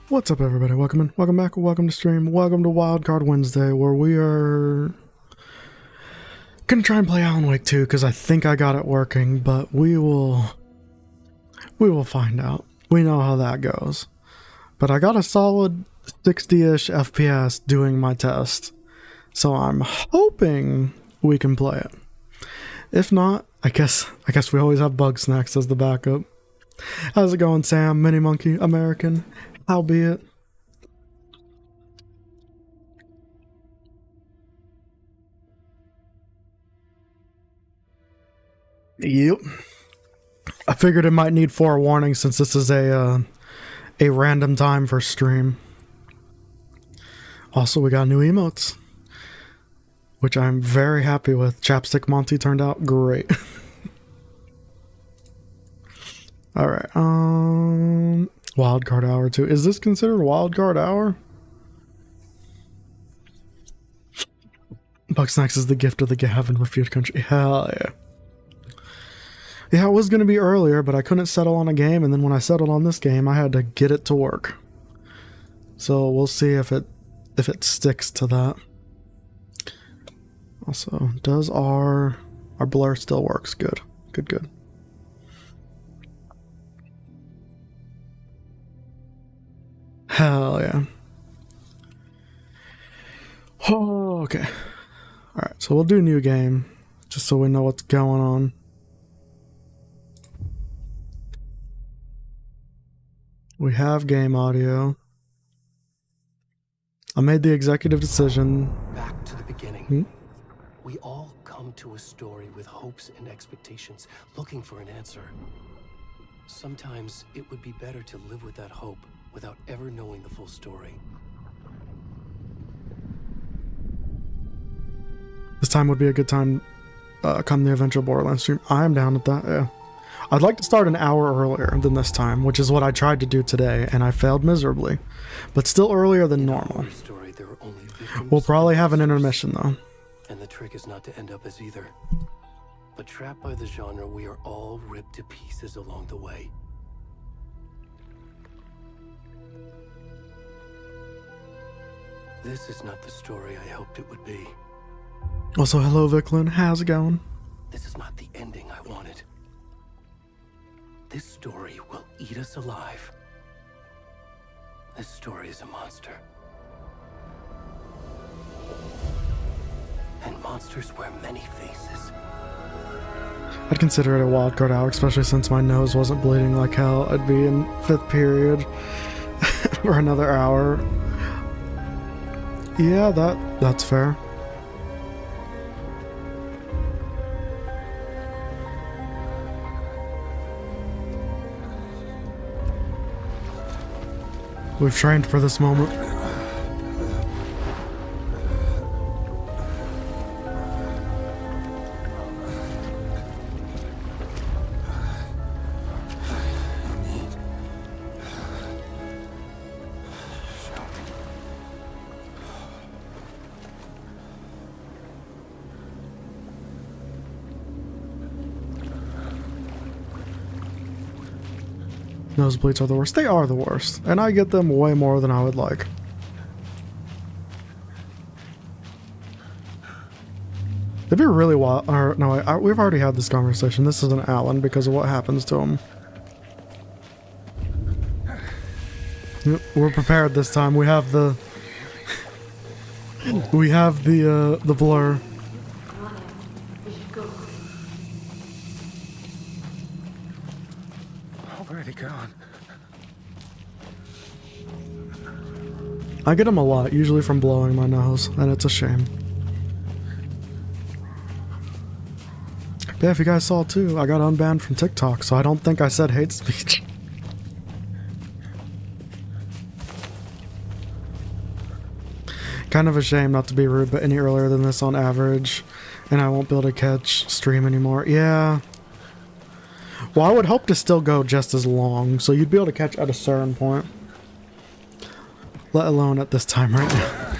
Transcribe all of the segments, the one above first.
What's up, everybody? Welcome in, welcome back, welcome to stream, welcome to Wildcard Wednesday, where we are gonna try and play Alan Wake 2 because I think I got it working, but we will find out. We know how that goes. But I got a solid 60-ish FPS doing my test, so I'm hoping we can play it. If not, I guess we always have Bug Snacks as the backup. How's it going, Sam? Mini Monkey, American. Howbeit. Yep. I figured it might need forewarning since this is a random time for stream. Also, we got new emotes, which I'm very happy with. Chapstick Monty turned out great. Alright, Wildcard Hour 2. Is this considered Wildcard Hour? Bugsnax is the gift of the Gavin Refute Country. Hell yeah. Yeah, it was going to be earlier, but I couldn't settle on a game, and then when I settled on this game, I had to get it to work. So we'll see if it sticks to that. Also, does our blur still works? Good. Good. Hell yeah. Oh, okay. Alright, so we'll do new game, just so we know what's going on. We have game audio. I made the executive decision. Back to the beginning. We all come to a story with hopes and expectations, looking for an answer. Sometimes it would be better to live with that hope without ever knowing the full story. This time would be a good time come the eventual Borderlands stream. I am down with that, yeah. I'd like to start an hour earlier than this time, which is what I tried to do today, and I failed miserably. But still earlier than normal. We'll probably have an intermission, though. And the trick is not to end up as either. But trapped by the genre, we are all ripped to pieces along the way. This is not the story I hoped it would be. Also, hello, Vicklin. How's it going? This is not the ending I wanted. This story will eat us alive. This story is a monster. And monsters wear many faces. I'd consider it a wildcard hour, especially since my nose wasn't bleeding like hell. I'd be in 5th period for another hour. Yeah, that's fair. We've trained for this moment. Nosebleeds are the worst. They are the worst, and I get them way more than I would like. It'd be really wild. Or, no, we've already had this conversation. This isn't Alan because of what happens to him. Yep, we're prepared this time. We have the the blur. Gone. I get them a lot, usually from blowing my nose, and it's a shame. Yeah, if you guys saw too, I got unbanned from TikTok, so I don't think I said hate speech. Kind of a shame not to be rude, but any earlier than this on average, and I won't be able to catch stream anymore. Yeah. Well, I would hope to still go just as long, so you'd be able to catch at a certain point. Let alone at this time right now.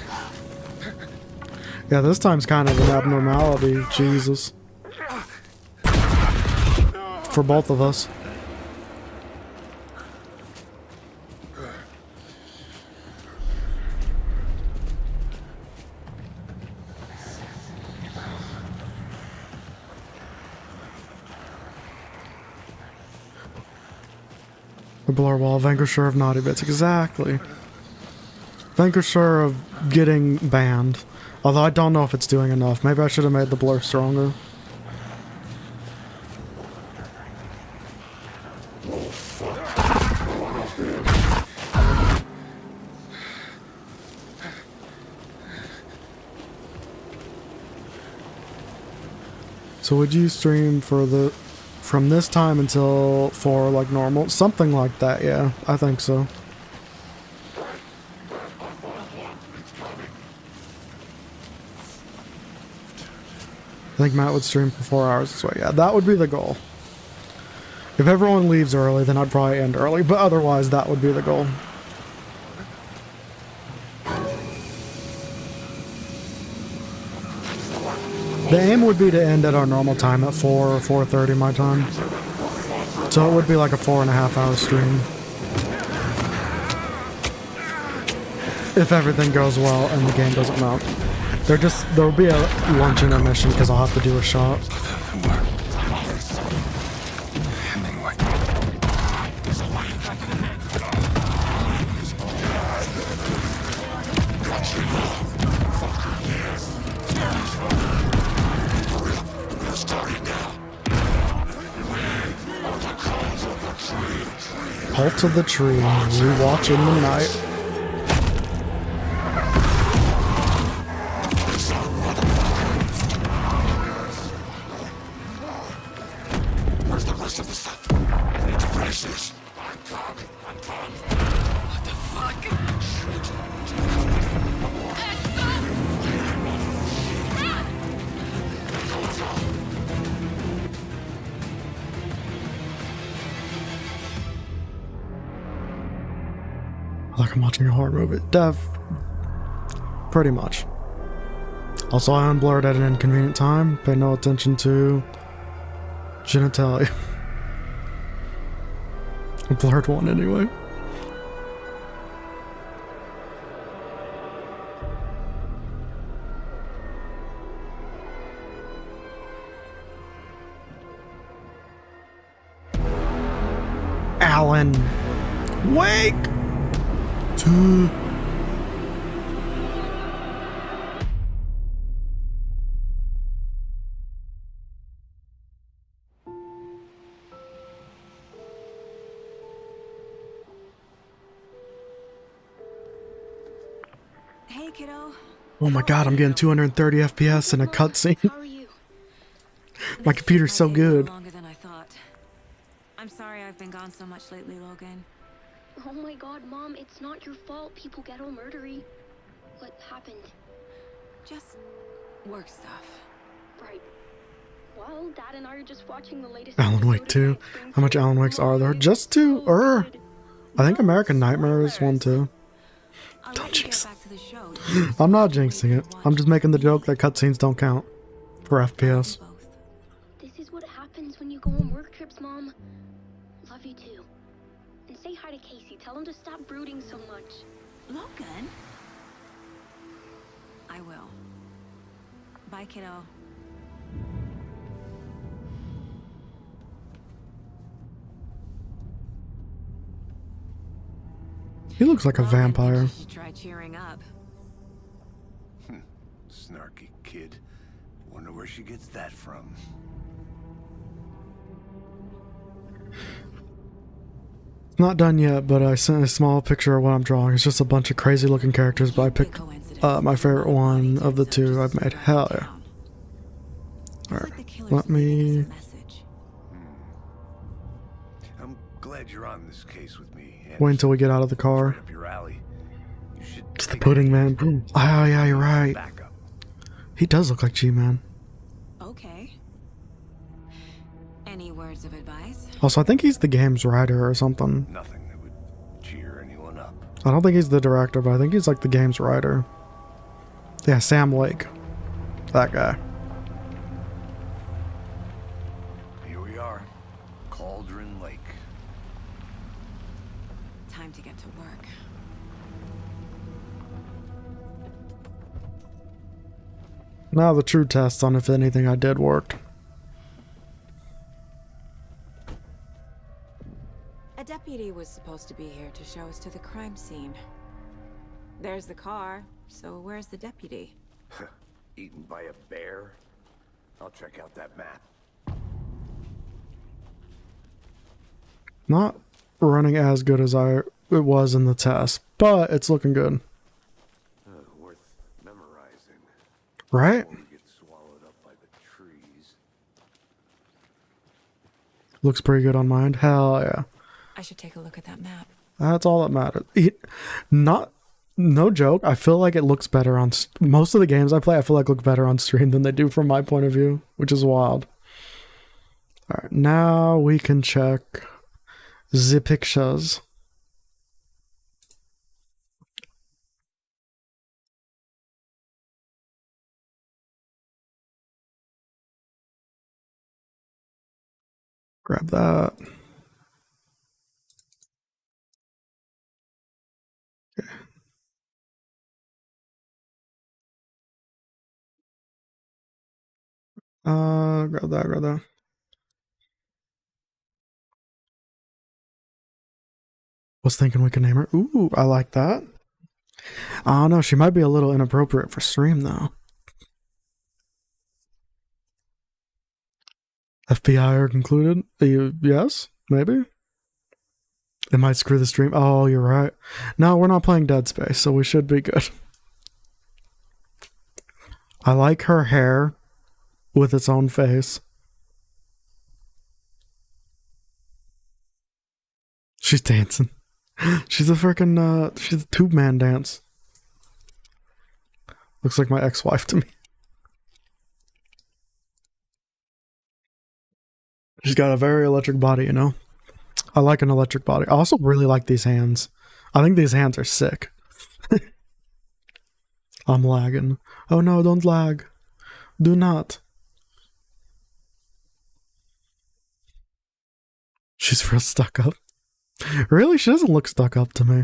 Yeah, this time's kind of an abnormality, Jesus. For both of us. The blur wall, Vanquisher of Naughty Bits. Exactly. Vanquisher of getting banned. Although I don't know if it's doing enough. Maybe I should have made the blur stronger. So would you stream for from this time until 4 like normal? Something like that, yeah. I think so. I think Matt would stream for 4 hours this way. Yeah, that would be the goal. If everyone leaves early, then I'd probably end early, but otherwise that would be the goal. The aim would be to end at our normal time at 4 or 4:30 my time. So it would be like a 4.5 hour stream. If everything goes well and the game doesn't mount. There'll be a lunch intermission because I'll have to do a shot. Halt of the tree, rewatch in the night. Where's the rest of the stuff? I need to finish this. What the fuck? Like I'm watching a horror movie. Pretty much. Also, I unblurred at an inconvenient time. Pay no attention to genitalia. I blurred one anyway. Alan, wake! Hey, kiddo. Oh my god, I'm getting 230 FPS in a cutscene. How are you? My computer's so good. Longer than I thought. I'm sorry I've been gone so much lately, Logan. Oh my god, Mom, it's not your fault people get all murdery. What happened? Just work stuff. Right. Well, Dad and I are just watching the latest Alan Wake episode 2. of Night How much Alan Wakes are there? Just 2? I think American Nightmare is 1 too. I'll Don't let you jinx get back to the show. I'm not jinxing it. I'm just making the joke that cutscenes don't count for FPS. Both. This is what happens when you go on work trips, Mom. Love you too. And say hi to Casey. Tell him to stop brooding so much. Logan? I will. Bye, kiddo. He looks like a Well, I think vampire. you should try cheering up. Snarky kid. Wonder where she gets that from. Not done yet, but I sent a small picture of what I'm drawing. It's just a bunch of crazy looking characters, but I picked my favorite one of the 2 I've made. Hell yeah. Alright, let me... I'm glad you're on this case with me. Wait until we get out of the car. Up your alley. You should It's the take pudding man. Oh yeah, you're right. backup. He does look like G-Man. Okay. Any words of advice? Also, I think he's the game's writer or something. Nothing that would cheer anyone up. I don't think he's the director, but I think he's like the game's writer. Yeah, Sam Lake. That guy. Here we are. Cauldron Lake. Time to get to work. Now the true test on if anything I did worked. A deputy was supposed to be here to show us to the crime scene. There's the car, so where's the deputy? Eaten by a bear? I'll check out that map. Not running as good as it was in the test, but it's looking good. Worth memorizing. Right? Before we get swallowed up by the trees. Looks pretty good on mine. Hell yeah. I should take a look at that map. That's all that matters. No joke. I feel like it looks better on most of the games I play. I feel like look better on stream than they do from my point of view, which is wild. All right, now we can check the pictures. Grab that. Okay. Grab that. Was thinking we could name her. Ooh, I like that. I don't know. She might be a little inappropriate for stream though. FBI are concluded. Yes, maybe. It might screw the stream. Oh, you're right. No, we're not playing Dead Space, so we should be good. I like her hair with its own face. She's dancing. She's a freaking, she's a tube man dance. Looks like my ex-wife to me. She's got a very electric body, you know? I like an electric body. I also really like these hands. I think these hands are sick. I'm lagging. Oh no, don't lag. Do not. She's real stuck up. Really? She doesn't look stuck up to me.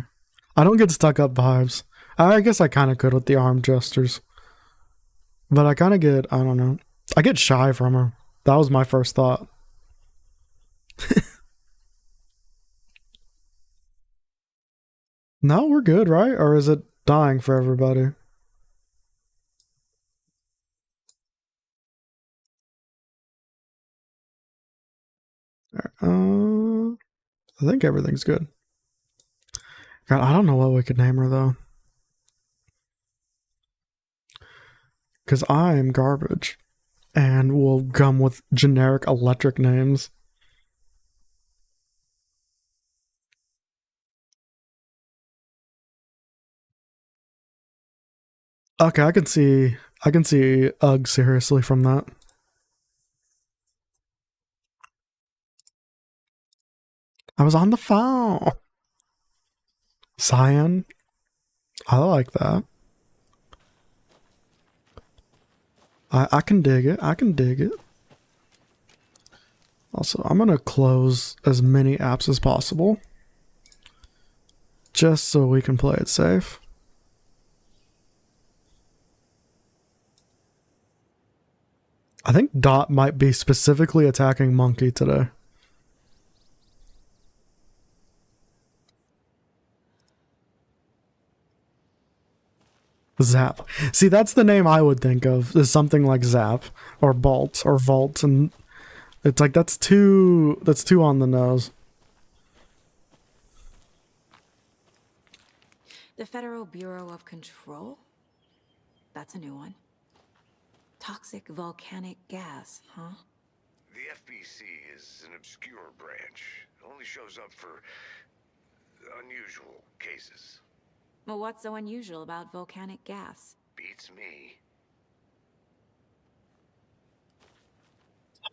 I don't get stuck up vibes. I guess I kind of could with the arm gestures. But I kind of get, I don't know. I get shy from her. That was my first thought. No, we're good, right? Or is it dying for everybody? I think everything's good. God, I don't know what we could name her though. Because I am garbage. And will come with generic electric names. Okay, I can see Ugg seriously from that. I was on the phone. Cyan. I like that. I can dig it. I can dig it. Also, I'm going to close as many apps as possible. Just so we can play it safe. I think Dot might be specifically attacking Monkey today. Zap. See, that's the name I would think of, is something like Zap or Bolt or Vault, and it's like that's too on the nose. The Federal Bureau of Control? That's a new one. Toxic volcanic gas, huh? The FBC is an obscure branch. It only shows up for unusual cases. Well, what's so unusual about volcanic gas? Beats me.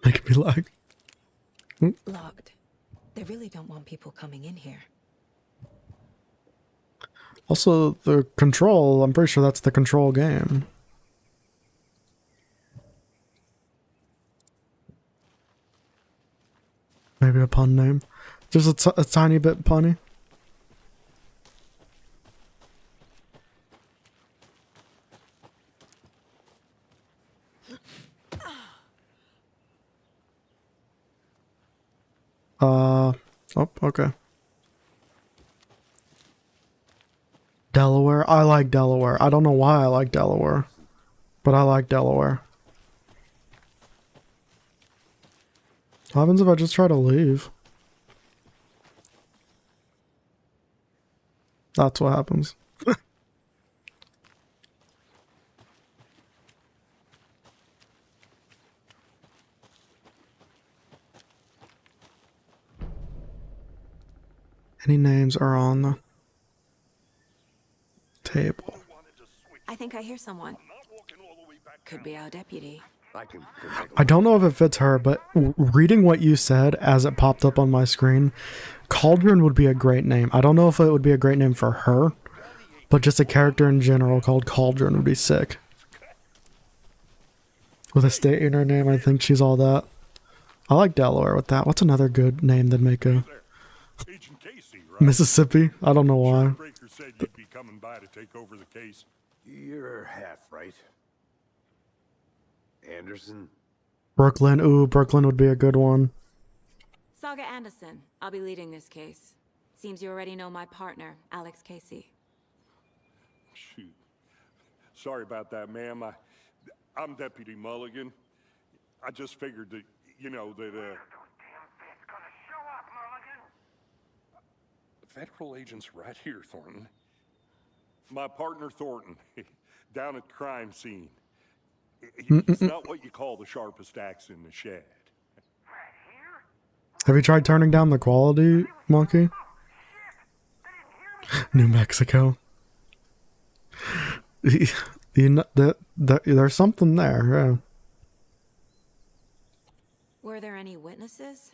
Making me lag. Locked. They really don't want people coming in here. Also, the Control, I'm pretty sure that's the Control game. Maybe a pun name. Just a tiny bit punny. Oh, okay. Delaware. I like Delaware. I don't know why I like Delaware, but I like Delaware. What happens if I just try to leave? That's what happens. Any names are on the table. I think I hear someone. Could be our deputy. I don't know if it fits her, but reading what you said as it popped up on my screen, Cauldron would be a great name. I don't know if it would be a great name for her, but just a character in general called Cauldron would be sick. With a state in her name, I think she's all that. I like Delaware with that. What's another good name that'd make a Mississippi? I don't know why. Breaker said you'd be coming by to take over the case. You're half right. Anderson? Brooklyn. Ooh, Brooklyn would be a good one. Saga Anderson. I'll be leading this case. Seems you already know my partner, Alex Casey. Shoot. Sorry about that, ma'am. I'm Deputy Mulligan. I just figured that, you know, that, Federal agents right here, Thornton. My partner, Thornton, down at the crime scene. He's not what you call the sharpest axe in the shed. Have you tried turning down the quality, Monkey? New Mexico. You know, there's something there, yeah. Were there any witnesses?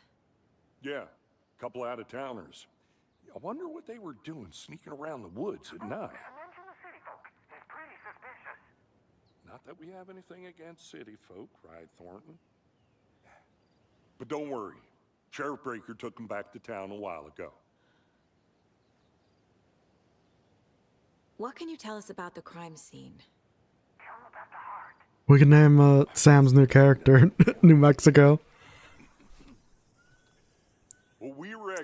Yeah, a couple out-of-towners. I wonder what they were doing sneaking around the woods at night. Not that we have anything against city folk, cried Thornton. But don't worry. Sheriff Breaker took them back to town a while ago. What can you tell us about the crime scene? We can name Sam's new character, New Mexico. Well,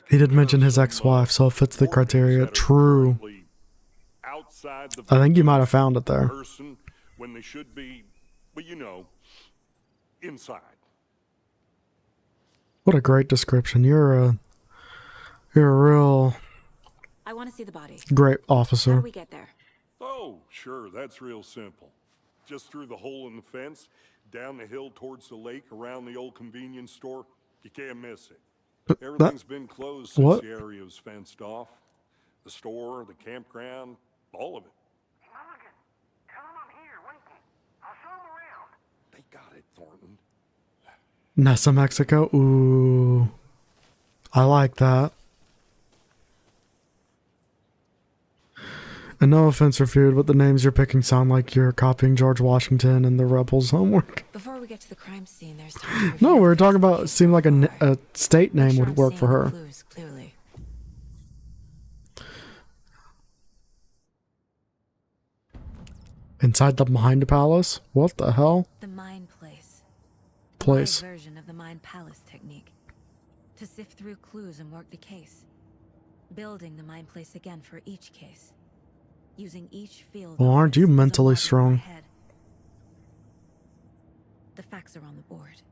He did mention his ex-wife, so it fits the criteria. True. I think you might have found it there. When they should be, well, you know, inside. What a great description. You're a real I want to see the body. great How officer. do we get there? Oh, sure, that's real simple. Just through the hole in the fence, down the hill towards the lake, around the old convenience store. You can't miss it. Everything's been closed since what? the area was fenced off. The store, the campground, all of it. They got it, Thornton. Nessa, Mexico. Ooh. I like that. And no offense, Refuted, but the names you're picking sound like you're copying George Washington and the Rebels' homework. Before we get to the crime scene, there's time to No, review we were the talking about, it investigation seemed like so far. a state name Make sure would I'm work for seeing her. clues clearly. Inside the Mind Palace? What the hell? The Mind Place. Place. My version of the Mind Palace technique. To sift through clues and work the case. Building the Mind Place again for each case. Using each field. Well, aren't you as a mentally model in my strong? head. The facts are on the board.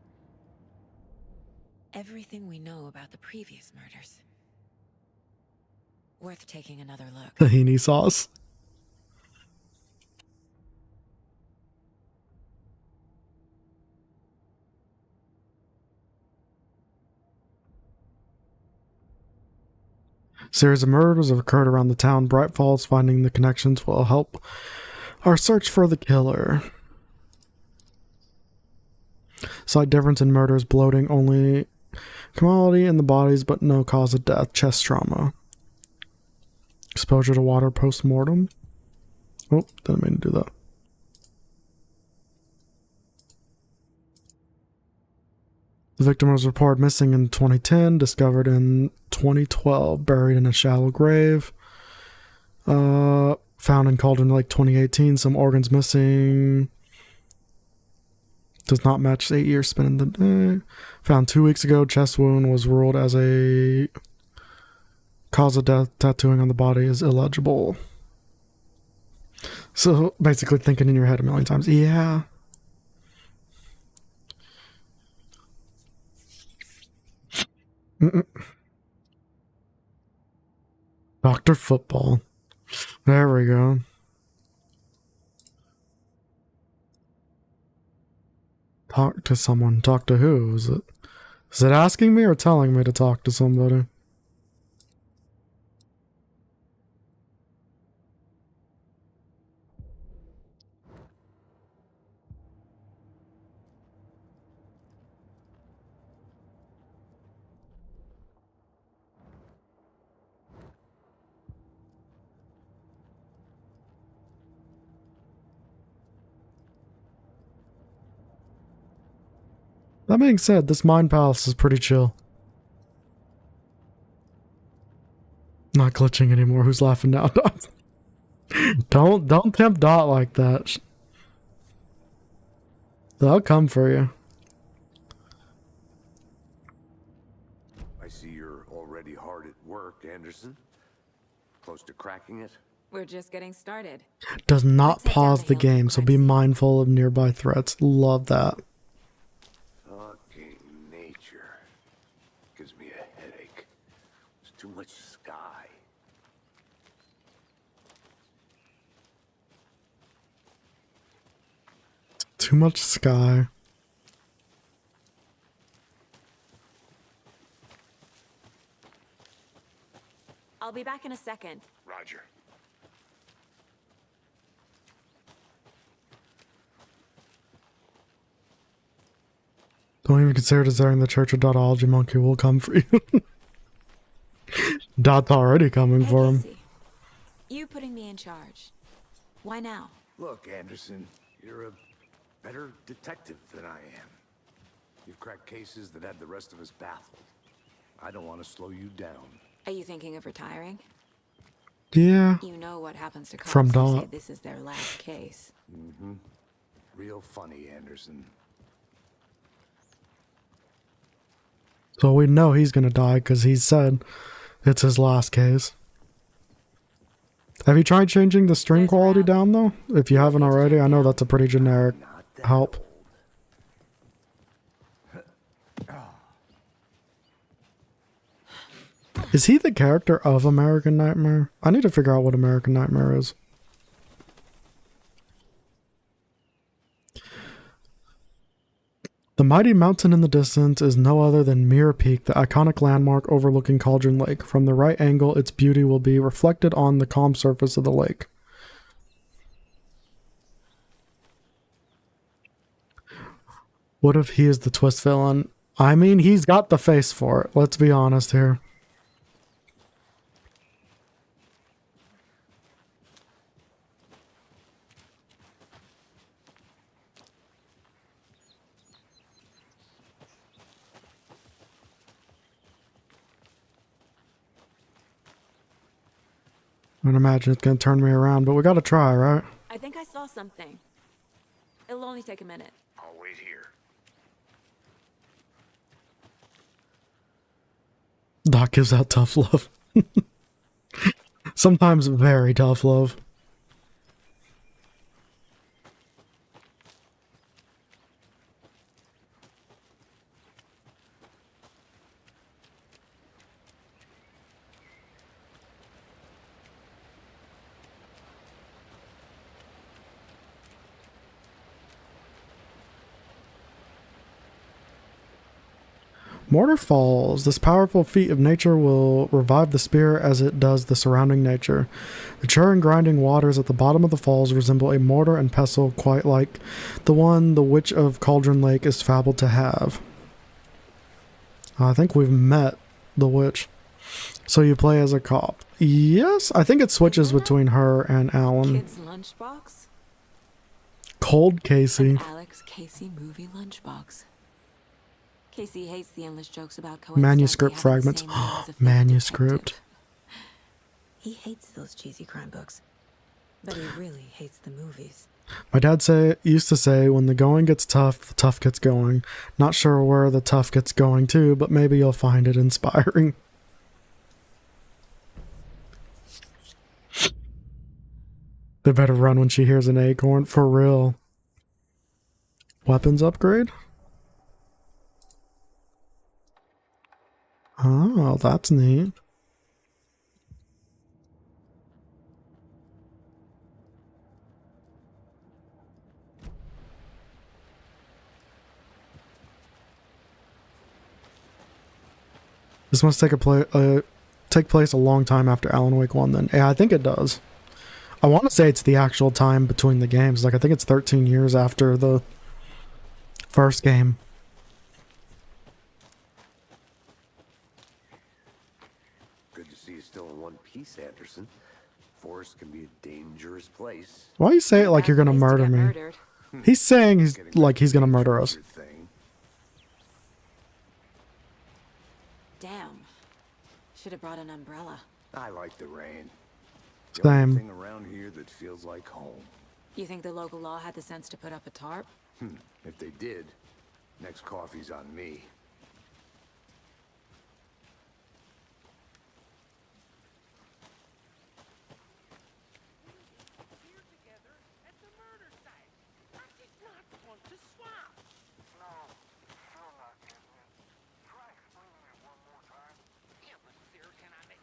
Everything we know about the previous murders. Worth taking another look. Tahini sauce. Series of murders have occurred around the town. Bright Falls finding the connections will help our search for the killer. Slight difference in murders, bloating, only commodity in the bodies, but no cause of death. Chest trauma. Exposure to water post-mortem. Oh, didn't mean to do that. The victim was reported missing in 2010, discovered in 2012, buried in a shallow grave. Found in Cauldron Lake 2018, some organs missing. Does not match 8 years spent in the day. Found 2 weeks ago, chest wound was ruled as a cause of death. Tattooing on the body is illegible. So basically thinking in your head a million times. Yeah. Mm-mm. Dr. Football. There we go. Talk to someone. Talk to who? Is it asking me or telling me to talk to somebody? That being said, this Mind Palace is pretty chill. Not glitching anymore. Who's laughing now? Don't tempt Dot like that. They'll come for you. I see you're already hard at work, Anderson. Close to cracking it? We're just getting started. Does not Let's head pause down the the hill game, to so the be crime scene. mindful of nearby threats. Love that. Fucking nature. Gives me a headache. There's too much sky. Too much sky. I'll be back in a second. Roger. Don't even consider desiring the Church of Dotology Monkey will come for you. Dot's already coming Hey, for him. Casey. You putting me in charge. Why now? Look, Anderson, you're a better detective than I am. You've cracked cases that had the rest of us baffled. I don't want to slow you down. Are you thinking of retiring? Yeah. You know what happens to cops From who say Dot. this is their last case. Real funny, Anderson. So we know he's gonna die because he said it's his last case. Have you tried changing the string There's quality Rob. down though? If you haven't already, I know that's a pretty generic Not that help. old. Is he the character of American Nightmare? I need to figure out what American Nightmare is. The mighty mountain in the distance is no other than Mirror Peak, the iconic landmark overlooking Cauldron Lake. From the right angle, its beauty will be reflected on the calm surface of the lake. What if he is the twist villain? I mean, he's got the face for it. Let's be honest here. I don't imagine it's going to turn me around, but we got to try, right? I think I saw something. It'll only take a minute. I'll wait here. Doc gives out tough love. Sometimes very tough love. Mortar falls. This powerful feat of nature will revive the spirit as it does the surrounding nature. The churning, grinding waters at the bottom of the falls resemble a mortar and pestle quite like the one the Witch of Cauldron Lake is fabled to have. I think we've met the witch. So you play as a cop. Yes, I think it switches between her and Alan. Kid's lunchbox? Cold Casey. An Alex Casey movie lunchbox. Casey hates the endless jokes about Manuscript coincidentally having the fragments. same name as a fake Manuscript. detective. He hates those cheesy crime books, but he really hates the movies. My dad used to say, when the going gets tough, the tough gets going. Not sure where the tough gets going to, but maybe you'll find it inspiring. They better run when she hears an acorn. For real. Weapons upgrade? Oh, that's neat. This must take place a long time after Alan Wake 1 then. Yeah, I think it does. I want to say it's the actual time between the games. Like, I think it's 13 years after the first game. Good to see you still in one piece, Anderson. Forest can be a dangerous place. Why you say it like you're gonna murder me? He's saying he's gonna murder us. Damn. Should have brought an umbrella. I like the rain. The Same. only thing around here that feels like home. You think the local law had the sense to put up a tarp? If they did, next coffee's on me.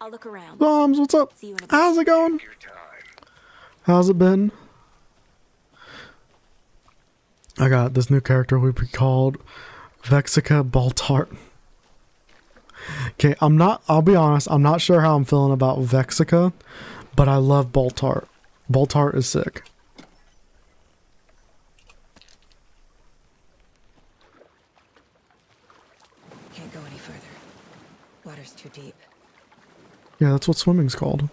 I'll look around. Bombs, what's up? See you in a bit. How's it going? Your time. How's it been? I got this new character we called Vexica Baltart. Okay, I'll be honest, I'm not sure how I'm feeling about Vexica, but I love Baltart. Baltart is sick. Can't go any further. Water's too deep. Yeah, that's what swimming's called.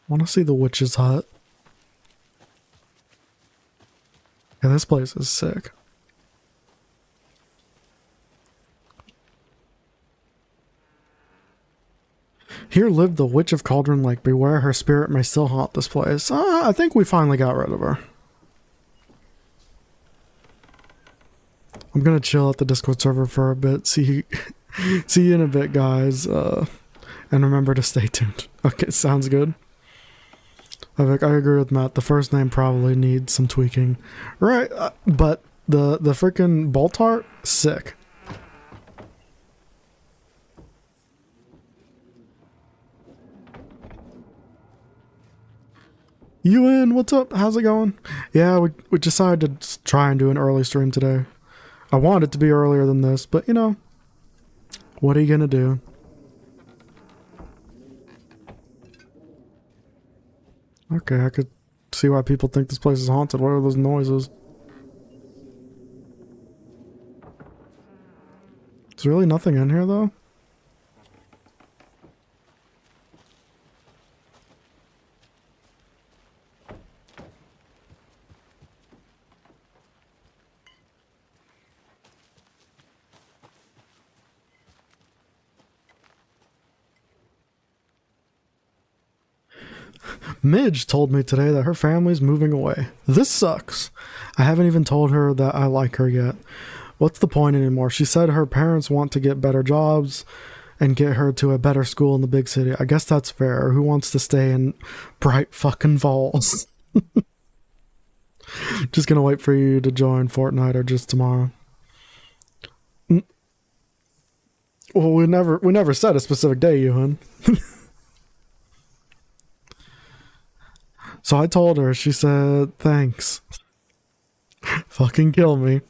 Want to see the witch's hut. Yeah, this place is sick. Here lived the Witch of Cauldron Lake. Beware, her spirit may still haunt this place. I think we finally got rid of her. I'm gonna chill at the Discord server for a bit. See you in a bit, guys. And remember to stay tuned. Okay, sounds good. I agree with Matt. The first name probably needs some tweaking. Right, but the freaking Baltart, sick. Ewan, what's up? How's it going? Yeah, we decided to try and do an early stream today. I wanted it to be earlier than this, but you know, what are you gonna do? Okay, I could see why people think this place is haunted. What are those noises? There's really nothing in here, though. Midge told me today that her family's moving away. This sucks. I haven't even told her that I like her yet. What's the point anymore? She said her parents want to get better jobs and get her to a better school in the big city. I guess that's fair. Who wants to stay in Bright fucking Falls? Just gonna wait for you to join Fortnite or just tomorrow. Well, we never said a specific day, Ewan. So I told her, she said, thanks. Fucking kill me.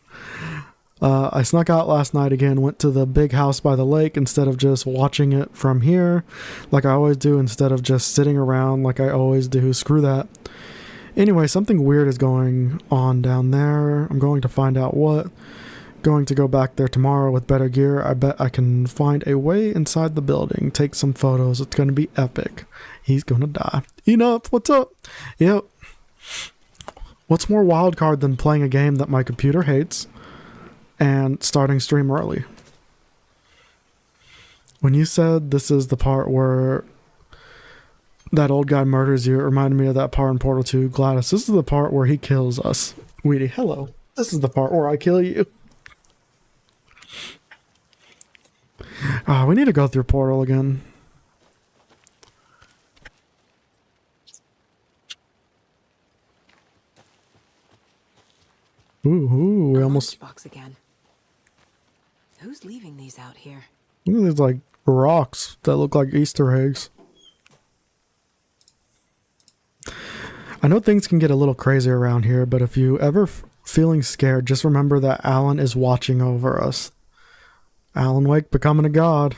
I snuck out last night again, went to the big house by the lake instead of just watching it from here, like I always do, instead of just sitting around like I always do. Screw that. Anyway, something weird is going on down there. I'm going to find out what. Going to go back there tomorrow with better gear. I bet I can find a way inside the building. Take some photos. It's going to be epic. He's going to die. Enough. What's up? Yep. What's more wildcard than playing a game that my computer hates and starting stream early? When you said this is the part where that old guy murders you, it reminded me of that part in Portal 2. Gladys, this is the part where he kills us. Weedy, hello. This is the part where I kill you. We need to go through Portal again. Ooh, we almost... box again. Who's leaving these out here? Look at these, like, rocks that look like Easter eggs. I know things can get a little crazy around here, but if you ever feeling scared, just remember that Alan is watching over us. Alan Wake becoming a god.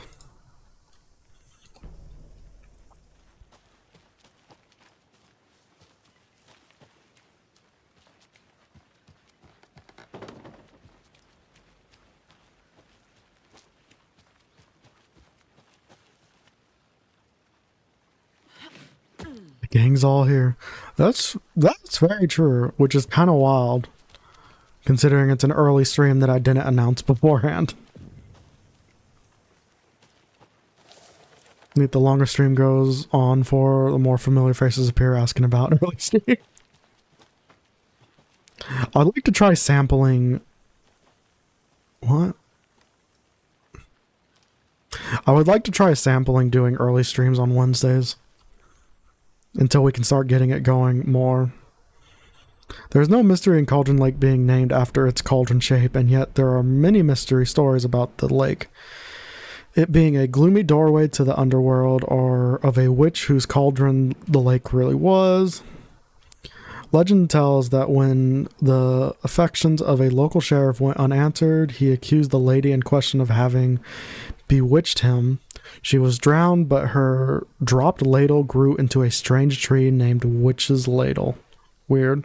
The gang's all here. That's very true, which is kind of wild, considering it's an early stream that I didn't announce beforehand. The longer stream goes on for, the more familiar faces appear asking about early stream. I'd like to try sampling... What? I would like to try sampling doing early streams on Wednesdays, until we can start getting it going more. There's no mystery in Cauldron Lake being named after its cauldron shape, and yet there are many mystery stories about the lake. It being a gloomy doorway to the underworld, or of a witch whose cauldron the lake really was. Legend tells that when the affections of a local sheriff went unanswered, he accused the lady in question of having bewitched him. She was drowned, but her dropped ladle grew into a strange tree named Witch's Ladle. Weird.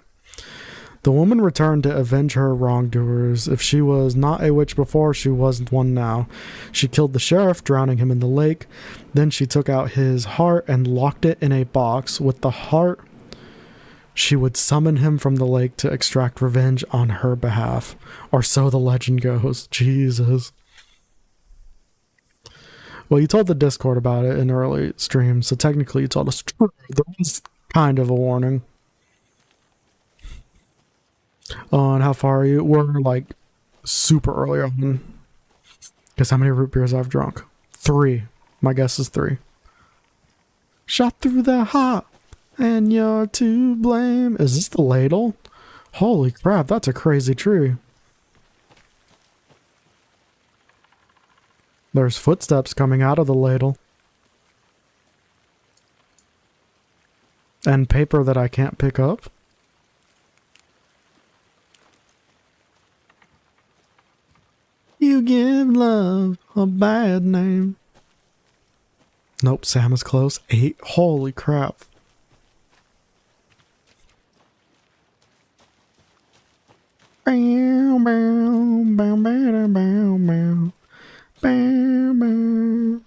The woman returned to avenge her wrongdoers. If she was not a witch before, she was one now. She killed the sheriff, drowning him in the lake. Then she took out his heart and locked it in a box. With the heart, she would summon him from the lake to extract revenge on her behalf. Or so the legend goes. Jesus. Well, you told the Discord about it in early streams, so technically you told us true. There was kind of a warning. And how far are you? We're like super early on. Guess how many root beers I've drunk? 3. My guess is 3. Shot through the heart, and you're to blame. Is this the ladle? Holy crap, that's a crazy tree. There's footsteps coming out of the ladle. And paper that I can't pick up. You give love a bad name. Nope, Sam is close. 8. Holy crap. Bow, bow, bow, bow, bow, bow. Bow, bow.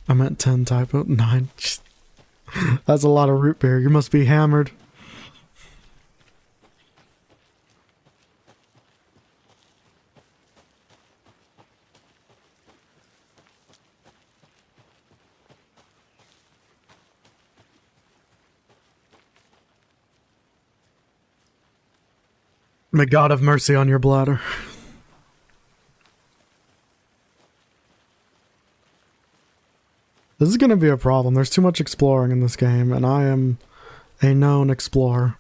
I meant 10 typo. 9. That's a lot of root beer. You must be hammered. May God have mercy on your bladder. This is going to be a problem. There's too much exploring in this game, and I am a known explorer.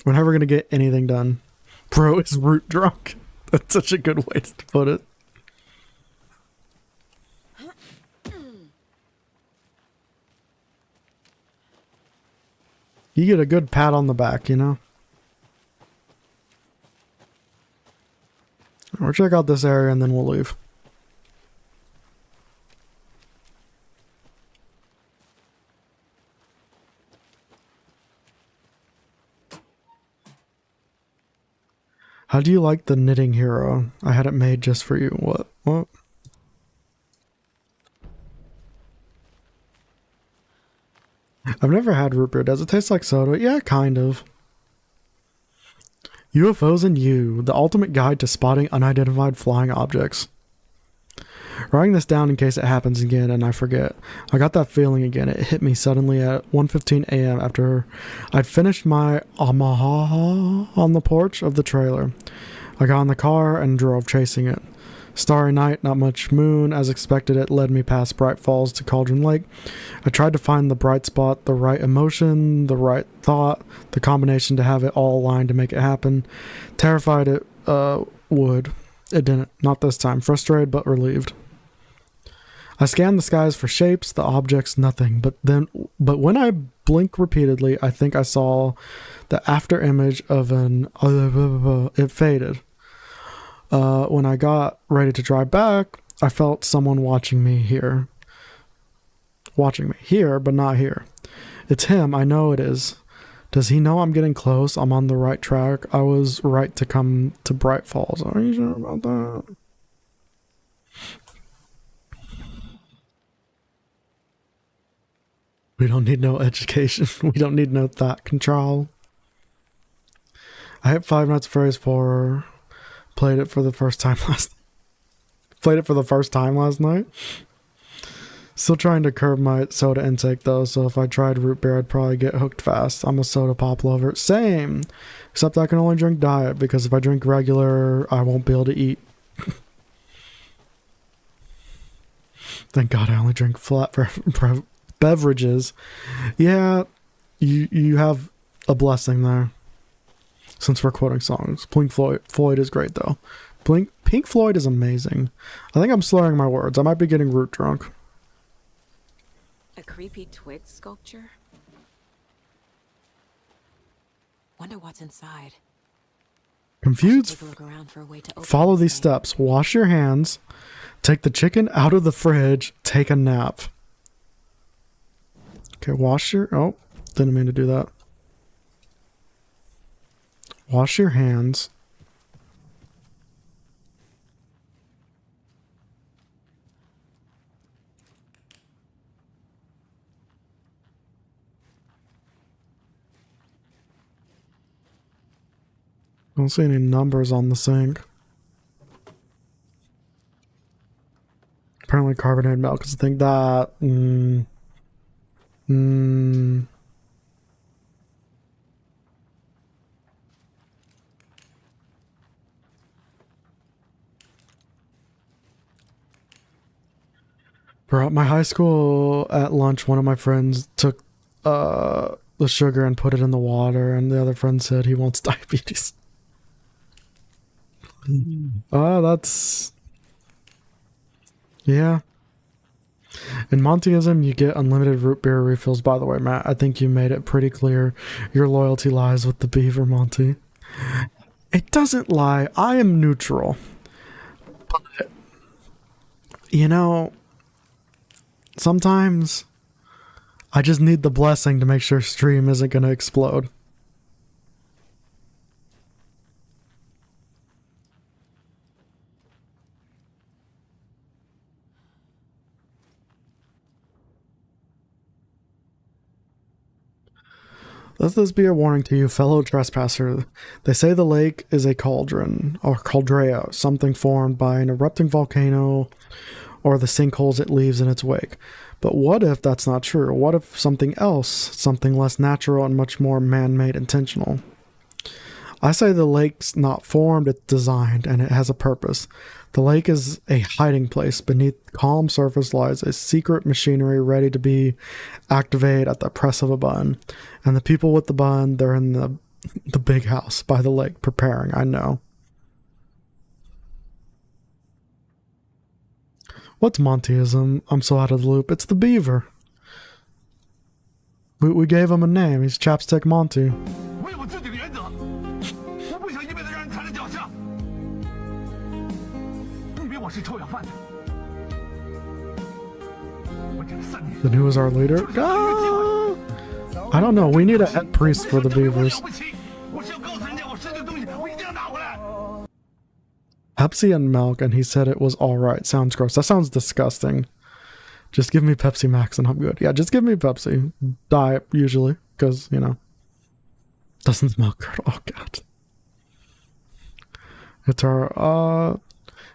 We're never going to get anything done. Bro is root drunk. That's such a good way to put it. You get a good pat on the back, you know? We'll check out this area and then we'll leave. How do you like the knitting hero? I had it made just for you. What? What? I've never had root beer. Does it taste like soda? Yeah, kind of. UFOs and You, the ultimate guide to spotting unidentified flying objects. Writing this down in case it happens again and I forget. I got that feeling again. It hit me suddenly at 1:15 a.m. after I'd finished my Omaha on the porch of the trailer. I got in the car and drove chasing it. Starry night, not much moon. As expected, it led me past Bright Falls to Cauldron Lake. I tried to find the bright spot, the right emotion, the right thought, the combination to have it all aligned to make it happen. Terrified it would. It didn't. Not this time. Frustrated but relieved. I scanned the skies for shapes, the objects, nothing. But when I blinked repeatedly, I think I saw the after image of an... It faded. When I got ready to drive back, I felt someone watching me here. Watching me here, but not here. It's him. I know it is. Does he know I'm getting close? I'm on the right track. I was right to come to Bright Falls. Are you sure about that? We don't need no education. We don't need no thought control. I hit 5 Nights at Freddy's 4. Played it for the first time last night. Still trying to curb my soda intake though, so if I tried root beer I'd probably get hooked fast. I'm a soda pop lover. Same! Except I can only drink diet, because if I drink regular, I won't be able to eat. Thank God I only drink flat beverages. Yeah, you have a blessing there. Since we're quoting songs. Pink Floyd is great though. Pink Floyd is amazing. I think I'm slurring my words. I might be getting root drunk. A creepy twig sculpture? Wonder what's inside. Confused? Take a look around for a way to open Follow this these thing. steps. Wash your hands. Take the chicken out of the fridge. Take a nap. Okay, wash your... Oh, didn't mean to do that. Wash your hands. Don't see any numbers on the sink. Apparently carbonated milk is the thing that... Bro, at my high school at lunch, one of my friends took the sugar and put it in the water, and the other friend said he wants diabetes. That's... Yeah. In Montyism, you get unlimited root beer refills. By the way, Matt, I think you made it pretty clear your loyalty lies with the beaver, Monty. It doesn't lie. I am neutral. But, you know, sometimes I just need the blessing to make sure stream isn't going to explode. Let this be a warning to you, fellow trespasser. They say the lake is a cauldron, or caldera, something formed by an erupting volcano, or the sinkholes it leaves in its wake. But what if that's not true? What if something else, something less natural and much more man-made, intentional? I say the lake's not formed, it's designed, and it has a purpose. The lake is a hiding place. Beneath calm surface lies a secret machinery ready to be activated at the press of a button. And the people with the button, they're in the big house by the lake preparing, I know. What's Montyism? I'm so out of the loop. It's the beaver. We gave him a name. He's Chapstick Monty. Then who is our leader? Ah! I don't know. We need a head priest for the beavers. Pepsi and milk, and he said it was alright. Sounds gross. That sounds disgusting. Just give me Pepsi Max and I'm good. Yeah, just give me Pepsi. Diet, usually, because, you know, doesn't smell good. Oh, God. It's alright.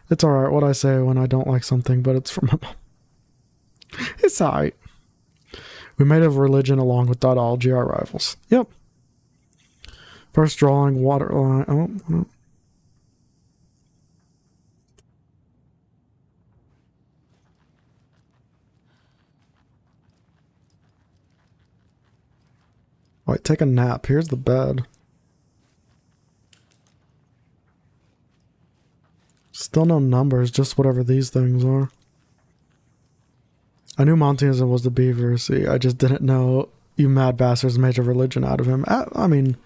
It's alright what I say when I don't like something, but it's from my mom. It's alright. We made a religion along with .ology, our rivals. Yep. First drawing, waterline. Oh, no. Wait, take a nap. Here's the bed. Still no numbers, just whatever these things are. I knew Monteism was the beaver, see, I just didn't know you mad bastards made a religion out of him. I mean,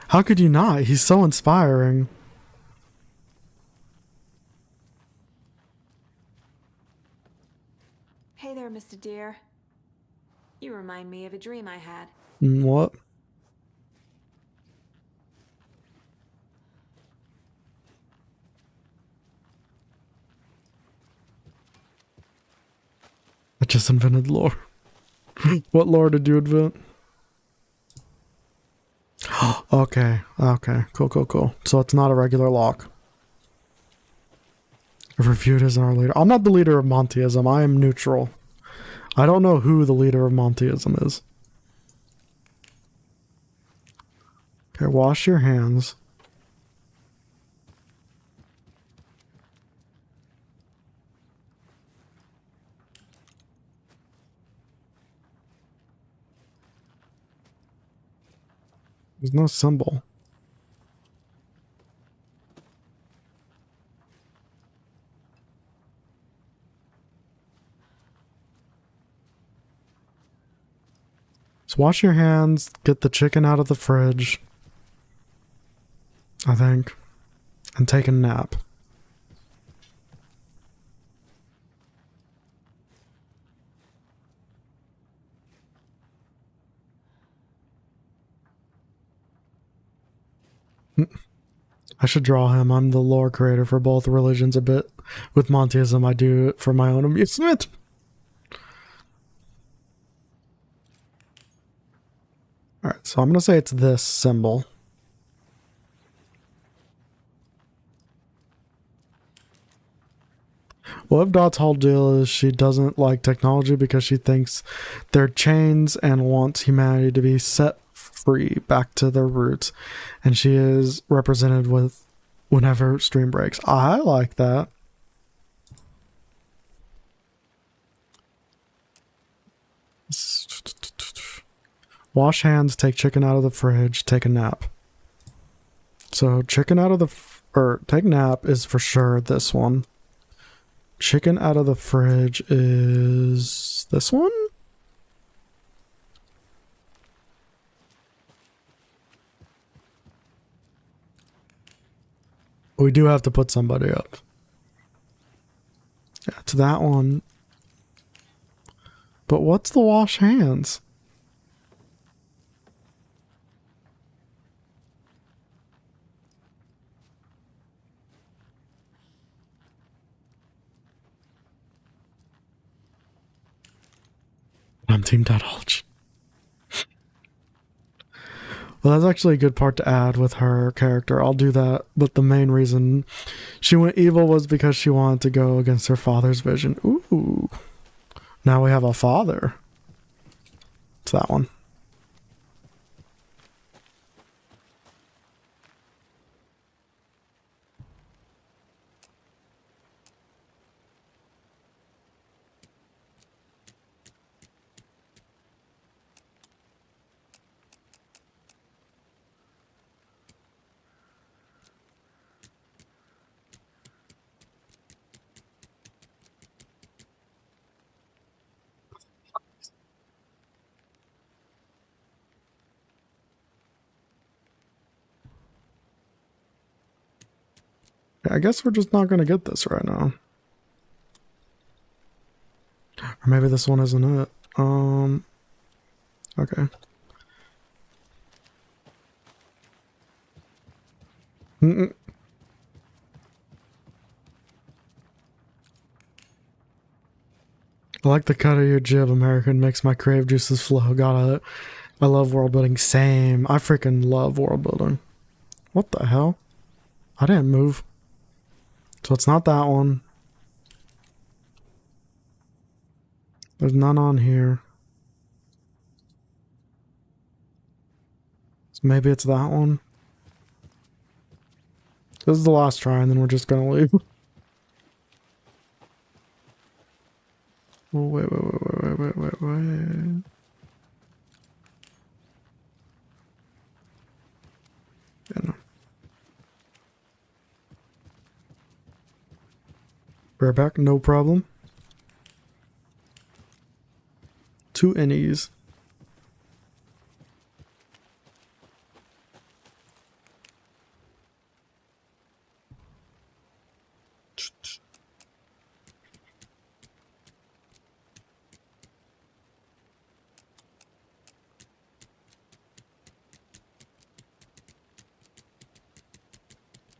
how could you not? He's so inspiring. Hey there, Mr. Deer. You remind me of a dream I had. What? I just invented lore. What lore did you invent? Okay, cool. So it's not a regular lock. Refute isn't our leader. I'm not the leader of Monteism. I am neutral. I don't know who the leader of Monteism is. Okay, wash your hands. There's no symbol. So wash your hands, get the chicken out of the fridge, I think, and take a nap. I should draw him. I'm the lore creator for both religions a bit. With Monteism, I do it for my own amusement. Alright, so I'm going to say it's this symbol. What if Dot's whole deal is she doesn't like technology because she thinks they're chains and wants humanity to be set free back to their roots, and she is represented with whenever stream breaks? I like that. Wash hands, take chicken out of the fridge, take a nap. So chicken out of the take nap is for sure this one. Chicken out of the fridge is this one? We do have to put somebody up. Yeah, to that one. But what's the wash hands? I'm Team Dodge. Well, that's actually a good part to add with her character. I'll do that. But the main reason she went evil was because she wanted to go against her father's vision. Ooh. Now we have a father. It's that one. I guess we're just not going to get this right now. Or maybe this one isn't it. Okay. I like the cut of your jib, American. Makes my crave juices flow. Got it. I love world building. Same. I freaking love world building. What the hell? I didn't move. So it's not that one. There's none on here. So maybe it's that one. This is the last try, and then we're just gonna leave. Oh, wait. Yeah, no. Bareback, no problem. 2 innies.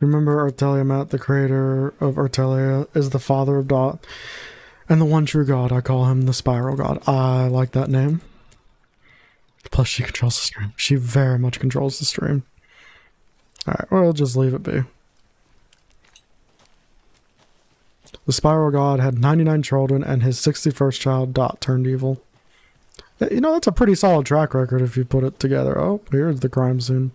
Remember Artelia Matt, the creator of Artelia, is the father of Dot and the one true god. I call him the Spiral God. I like that name. Plus, she controls the stream. She very much controls the stream. Alright, we'll just leave it be. The Spiral God had 99 children, and his 61st child, Dot, turned evil. You know, that's a pretty solid track record if you put it together. Oh, here's the crime scene.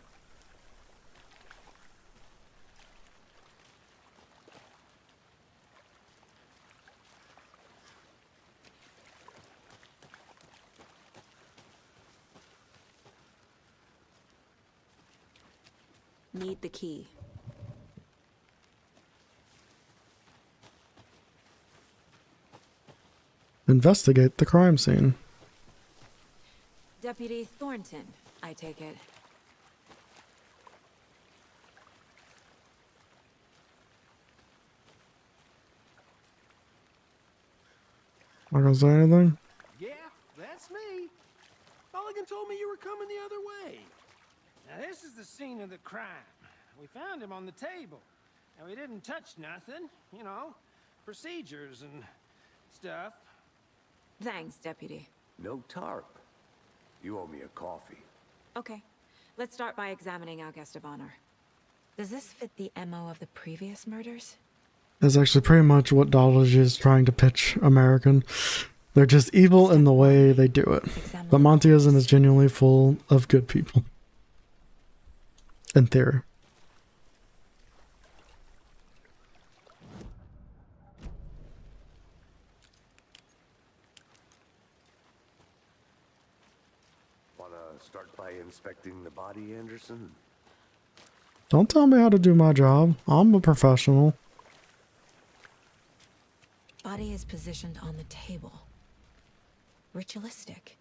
Need the key. Investigate the crime scene. Deputy Thornton, I take it. Not gonna say anything? Yeah, that's me. Mulligan told me you were coming the other way. Now this is the scene of the crime. We found him on the table. And we didn't touch nothing, you know, procedures and stuff. Thanks, Deputy. No tarp. You owe me a coffee. Okay, let's start by examining our guest of honor. Does this fit the MO of the previous murders? That's actually pretty much what Dollage is trying to pitch American. They're just evil in the way they do it. But Montyism is genuinely full of good people. In theory. Wanna start by inspecting the body, Anderson? Don't tell me how to do my job. I'm a professional. Body is positioned on the table. Ritualistic.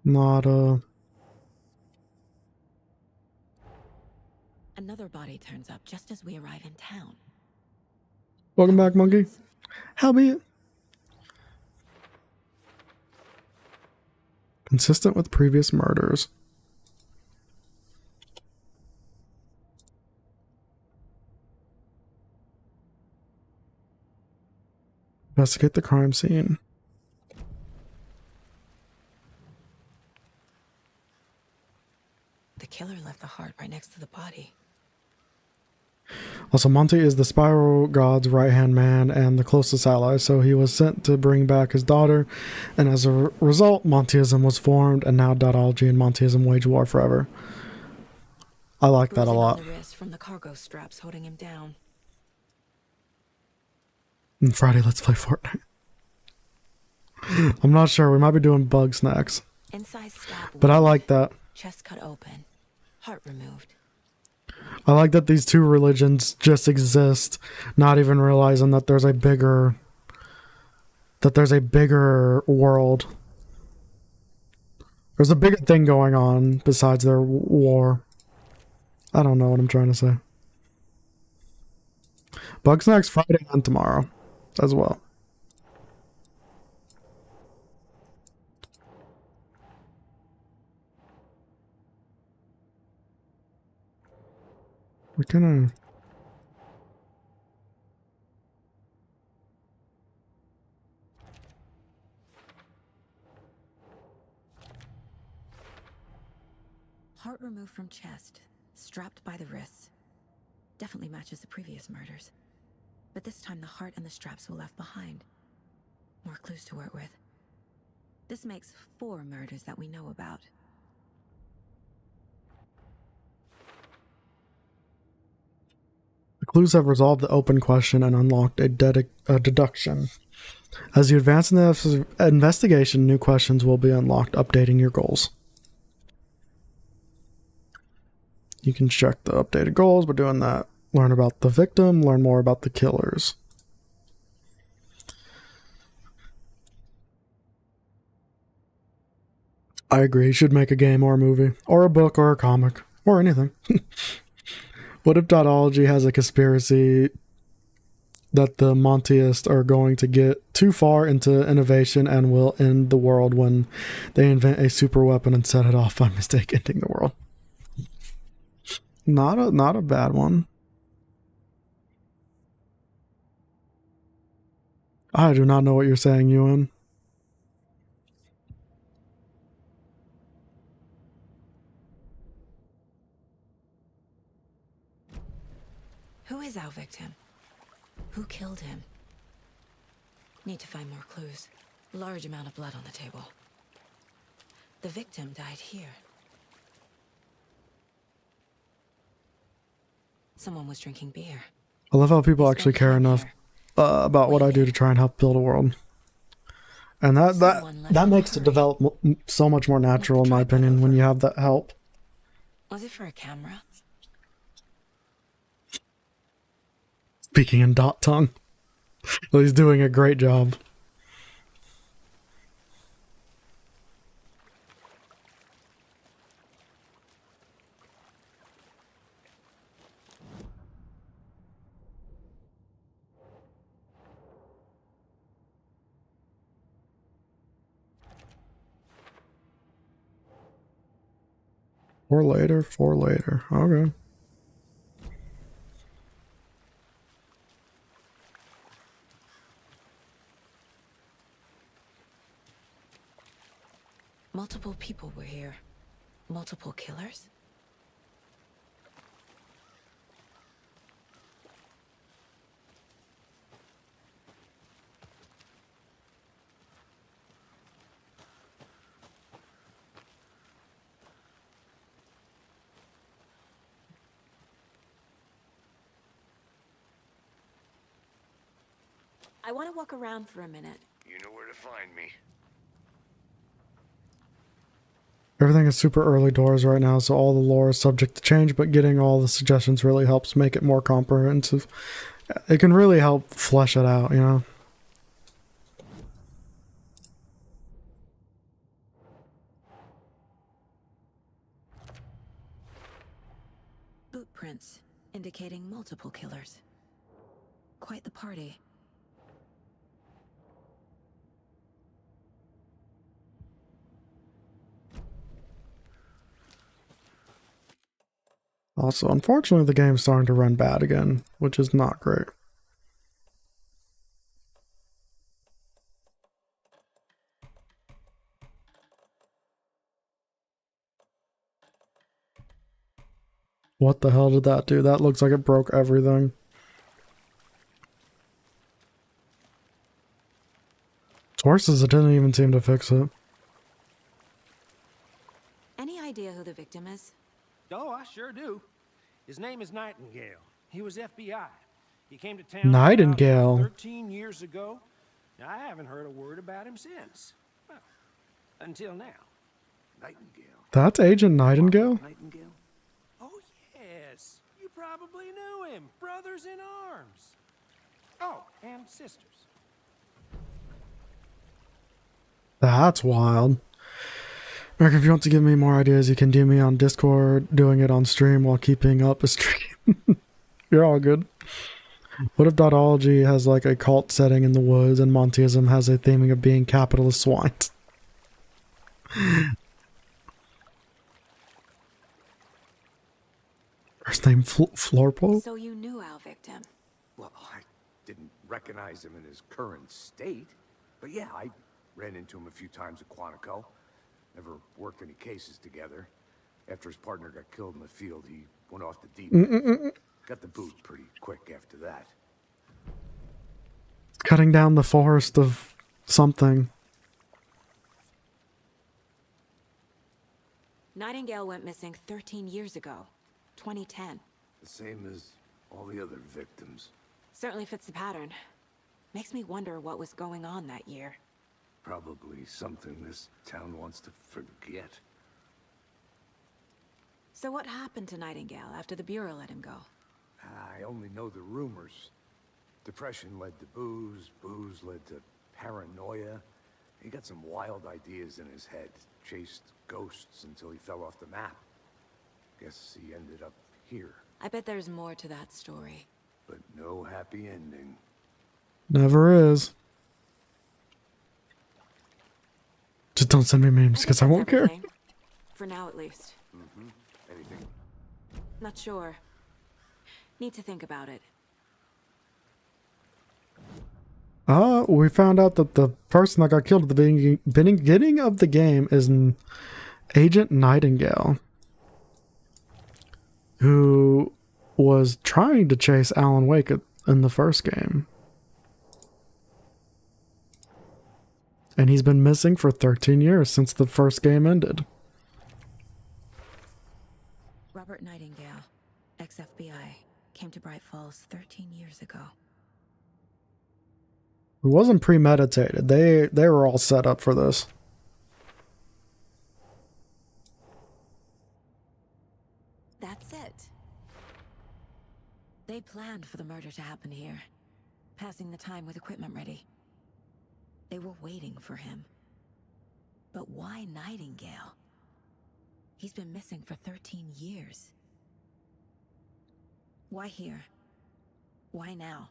Not Another body turns up just as we arrive in town. Welcome back, monkey. Howbeit. Consistent with previous murders. Investigate the crime scene. The killer left the heart right next to the body. Also, Monty is the Spiral God's right-hand man and the closest ally, so he was sent to bring back his daughter, and as a result, Montyism was formed, and now Dotology and Montyism wage war forever. I like that a lot. On the wrist from the cargo straps holding him down. And Friday, let's play Fortnite. I'm not sure. We might be doing bug snacks. Inside stab But I like that. Chest cut open. Heart removed. I like that these two religions just exist, not even realizing that there's a bigger world. There's a bigger thing going on besides their war. I don't know what I'm trying to say. Bug Snacks Friday and tomorrow as well. can I? Heart removed from chest, strapped by the wrists. Definitely matches the previous murders. But this time the heart and the straps were left behind. More clues to work with. This makes 4 murders that we know about. The clues have resolved the open question and unlocked a deduction. As you advance in the investigation, new questions will be unlocked, updating your goals. You can check the updated goals by doing that. Learn about the victim, learn more about the killers. I agree, you should make a game or a movie, or a book or a comic, or anything. What if Dotology has a conspiracy that the Monteists are going to get too far into innovation and will end the world when they invent a super weapon and set it off by mistake, ending the world? Not a bad one. I do not know what you're saying, Ewan. Who is our victim? Who killed him? Need to find more clues. Large amount of blood on the table. The victim died here. Someone was drinking beer. I love how people actually care enough about what I do to try and help build a world. And that makes it develop so much more natural, in my opinion, when you have that help. Was it for a camera? Speaking in dot tongue. Well, he's doing a great job. For later. Okay. Multiple people were here. Multiple killers? I want to walk around for a minute. You know where to find me. Everything is super early doors right now, so all the lore is subject to change, but getting all the suggestions really helps make it more comprehensive. It can really help flesh it out, you know? Boot prints, indicating multiple killers. Quite the party. Also, unfortunately, the game's starting to run bad again, which is not great. What the hell did that do? That looks like it broke everything. Sources, it didn't even seem to fix it. Any idea who the victim is? Oh, I sure do. His name is Nightingale. He was FBI. He came to town Nightingale. about 13 years ago. Now, I haven't heard a word about him since. Well, until now. Nightingale. That's Agent Nightingale? Nightingale? Oh, yes. You probably knew him. Brothers in arms. Oh, and sisters. That's wild. Mark, if you want to give me more ideas, you can DM me on Discord, doing it on stream while keeping up a stream. You're all good. What if Dotology has like a cult setting in the woods and Monteism has a theming of being capitalist swines? First name Florpo? So you knew our victim. Well, I didn't recognize him in his current state. But yeah, I ran into him a few times at Quantico. Never worked any cases together. After his partner got killed in the field, he went off the deep end. Got the boot pretty quick after that. Cutting down the forest of something. Nightingale went missing 13 years ago, 2010. The same as all the other victims. Certainly fits the pattern. Makes me wonder what was going on that year. Probably something this town wants to forget. So what happened to Nightingale after the Bureau let him go? I only know the rumors. Depression led to booze, booze led to paranoia. He got some wild ideas in his head, chased ghosts until he fell off the map. Guess he ended up here, I bet there's more to that story. but no happy ending. Never is. Just don't send me memes because I won't care. Everything. For now, at least. Anything? Not sure. Need to think about it. We found out that the person that got killed at the beginning of the game is an Agent Nightingale, who was trying to chase Alan Wake in the first game. And he's been missing for 13 years since the first game ended. Robert Nightingale, ex-FBI, came to Bright Falls 13 years ago. It wasn't premeditated. They were all set up for this. That's it. They planned for the murder to happen here, passing the time with equipment ready. They were waiting for him. But why Nightingale? He's been missing for 13 years. Why here? Why now?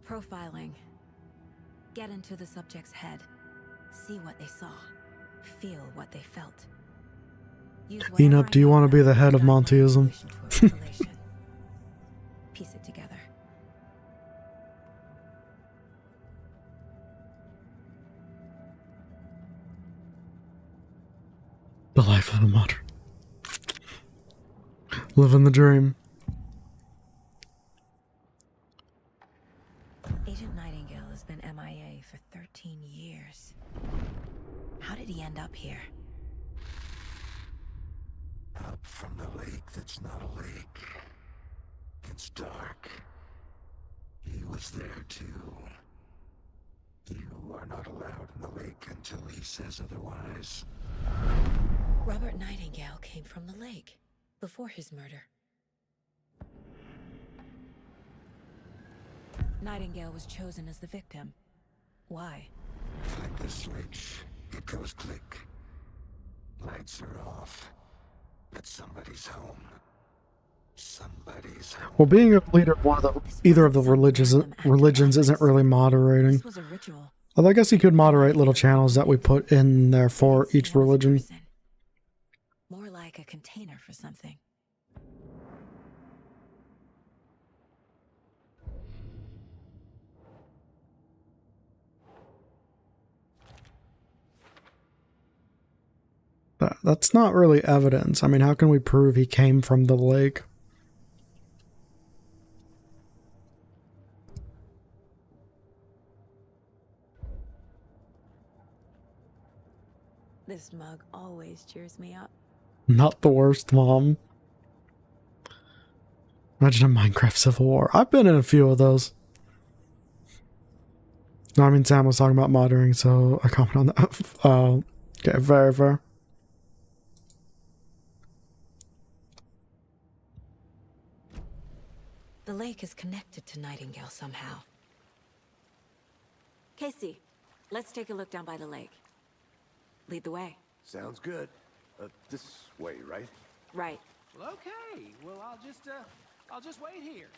Profiling. Get into the subject's head. See what they saw. Feel what they felt. Use Enoch, do you want to be the head of Montyism? Piece it together. The life of a martyr. Living the dream. Agent Nightingale has been MIA for 13 years. How did he end up here? Up from the lake that's not a lake. It's dark. He was there too. You are not allowed in the lake until he says otherwise. Robert Nightingale came from the lake before his murder. Nightingale was chosen as the victim. Why? Like the switch, it goes click. Lights are off. But somebody's home. Somebody's home. Well, being a leader of one of either of the religions isn't really moderating. This was a ritual. Although I guess you could moderate little channels that we put in there for each religion. More like a container for something. That's not really evidence. I mean, how can we prove he came from the lake? This mug always cheers me up. Not the worst, Mom. Imagine a Minecraft Civil War. I've been in a few of those. No, I mean, Sam was talking about moderating, so I comment on that. Okay, very fair. The lake is connected to Nightingale somehow. Casey, let's take a look down by the lake. Lead the way. Sounds good. This way, right? Right. Well, okay. Well, I'll just wait here.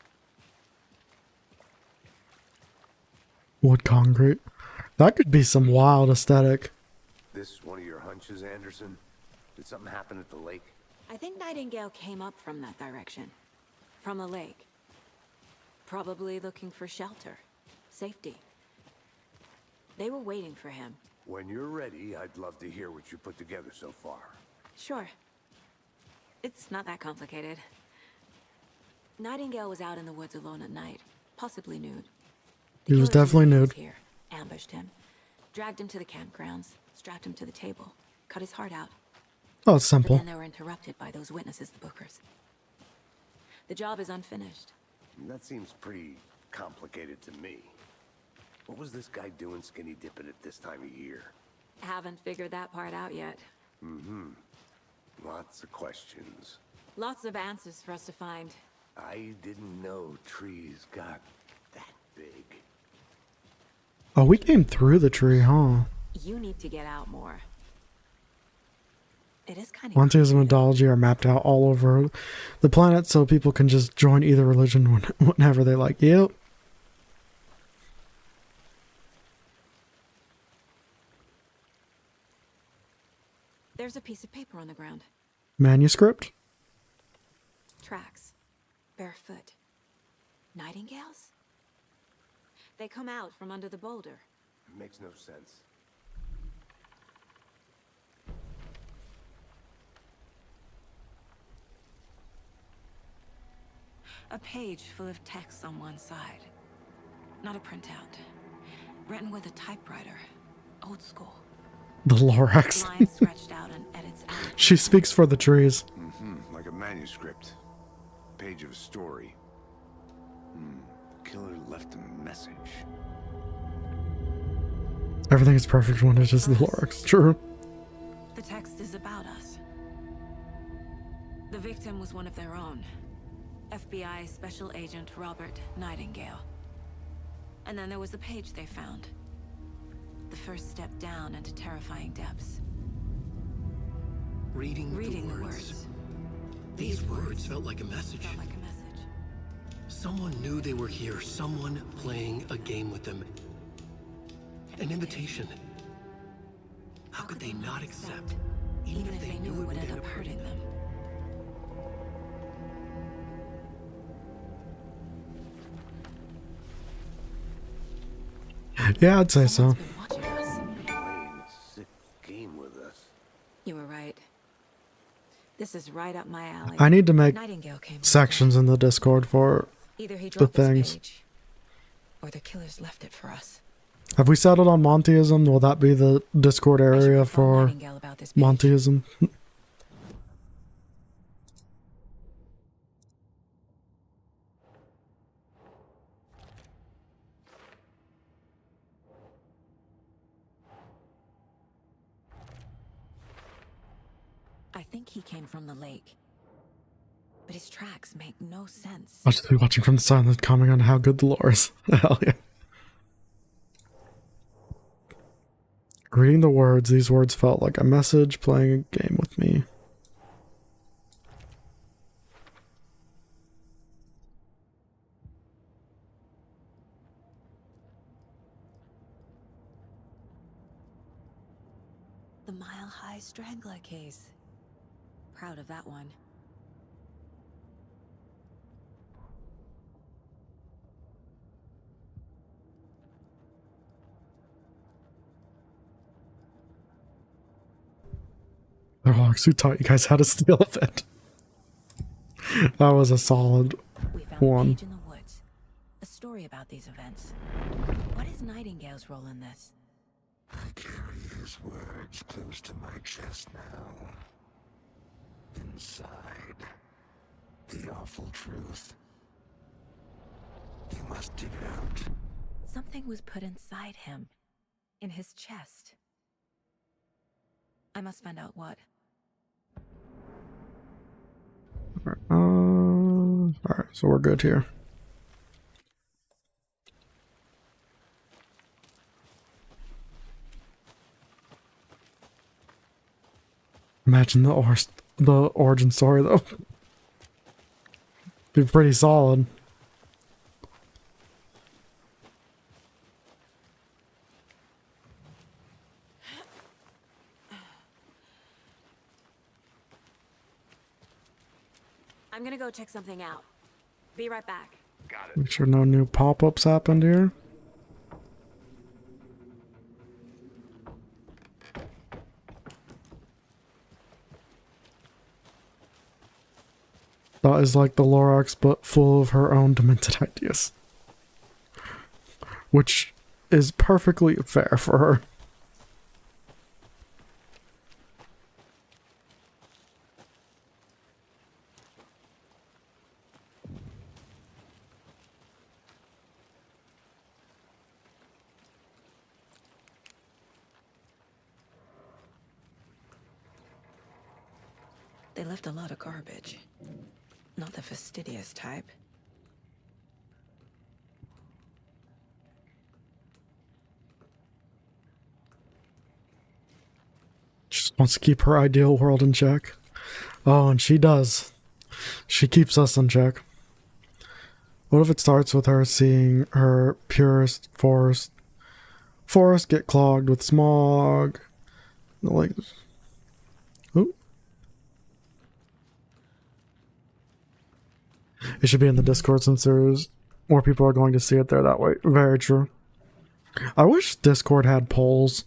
Wood concrete. That could be some wild aesthetic. This one of your hunches, Anderson? Did something happen at the lake? I think Nightingale came up from that direction. From the lake. Probably looking for shelter. Safety. They were waiting for him. When you're ready, I'd love to hear what you put together so far. Sure. It's not that complicated. Nightingale was out in the woods alone at night, possibly nude. He was killers definitely knew he was nude. Here, ambushed him, dragged him to the campgrounds, strapped him to the table, cut his heart out. Oh, it's But simple. then they were interrupted by those witnesses, the Bookers. The job is unfinished. That seems pretty complicated to me. What was this guy doing skinny dipping at this time of year? Haven't figured that part out yet. Lots of questions. Lots of answers for us to find. I didn't know trees got that big. Oh, we came through the tree, huh? You need to get out more. It is kind of Montheism and mythology are mapped out all over the planet so people can just join either religion whenever they like. Yep. There's a piece of paper on the ground. Manuscript? Tracks. Barefoot. Nightingales? They come out from under the boulder. It makes no sense. A page full of text on one side. Not a printout. Written with a typewriter. Old school. The Lorax. Lines stretched out and edits out. She speaks for the trees. Like a manuscript. Page of a story. Killer left a message. Everything is perfect when it's just the Lorax. True. The text is about us. The victim was one of their own. FBI Special Agent Robert Nightingale. And then there was the page they found. The first step down into terrifying depths. Reading the words. These words felt like a message. Felt like a message. Someone knew they were here. Someone playing a game with them. An invitation. How could they not accept? Even if they knew it would end up hurting them. Yeah, I'd say so. Someone's been watching us. Playing a sick game with us. You were right. This is right up my alley. I need to make Nightingale came sections in the Discord for... Either he dropped this things. page, or the killers left it for us. Have we settled on Montheism? Will that be the Discord I should area inform for Nightingale about this page. Montheism? I think he came from the lake. But his tracks make no sense. I'll just be watching from the side and commenting on how good the lore is. Hell yeah. Reading the words, these words felt like a message playing a game with me. The Mile High Strangler case. Proud of that one. They're all like, so tight. You guys had to steal it. That was a solid We found one. a page in the woods. A story about these events. What is Nightingale's role in this? I carry his words close to my chest now. Inside, the awful truth. You must dig it out. Something was put inside him. In his chest. I must find out what. Alright, so we're good here. Imagine the origin story though. Be pretty solid. I'm gonna go check something out. Be right back. Got it. Make sure no new pop-ups happened here. That is like the Lorax, but full of her own demented ideas. Which is perfectly fair for her. They left a lot of garbage. Not the fastidious type. Just wants to keep her ideal world in check. Oh, and she does. She keeps us in check. What if it starts with her seeing her purest forest get clogged with smog? Like, ooh. It should be in the Discord since there's more people are going to see it there that way. Very true. I wish Discord had polls.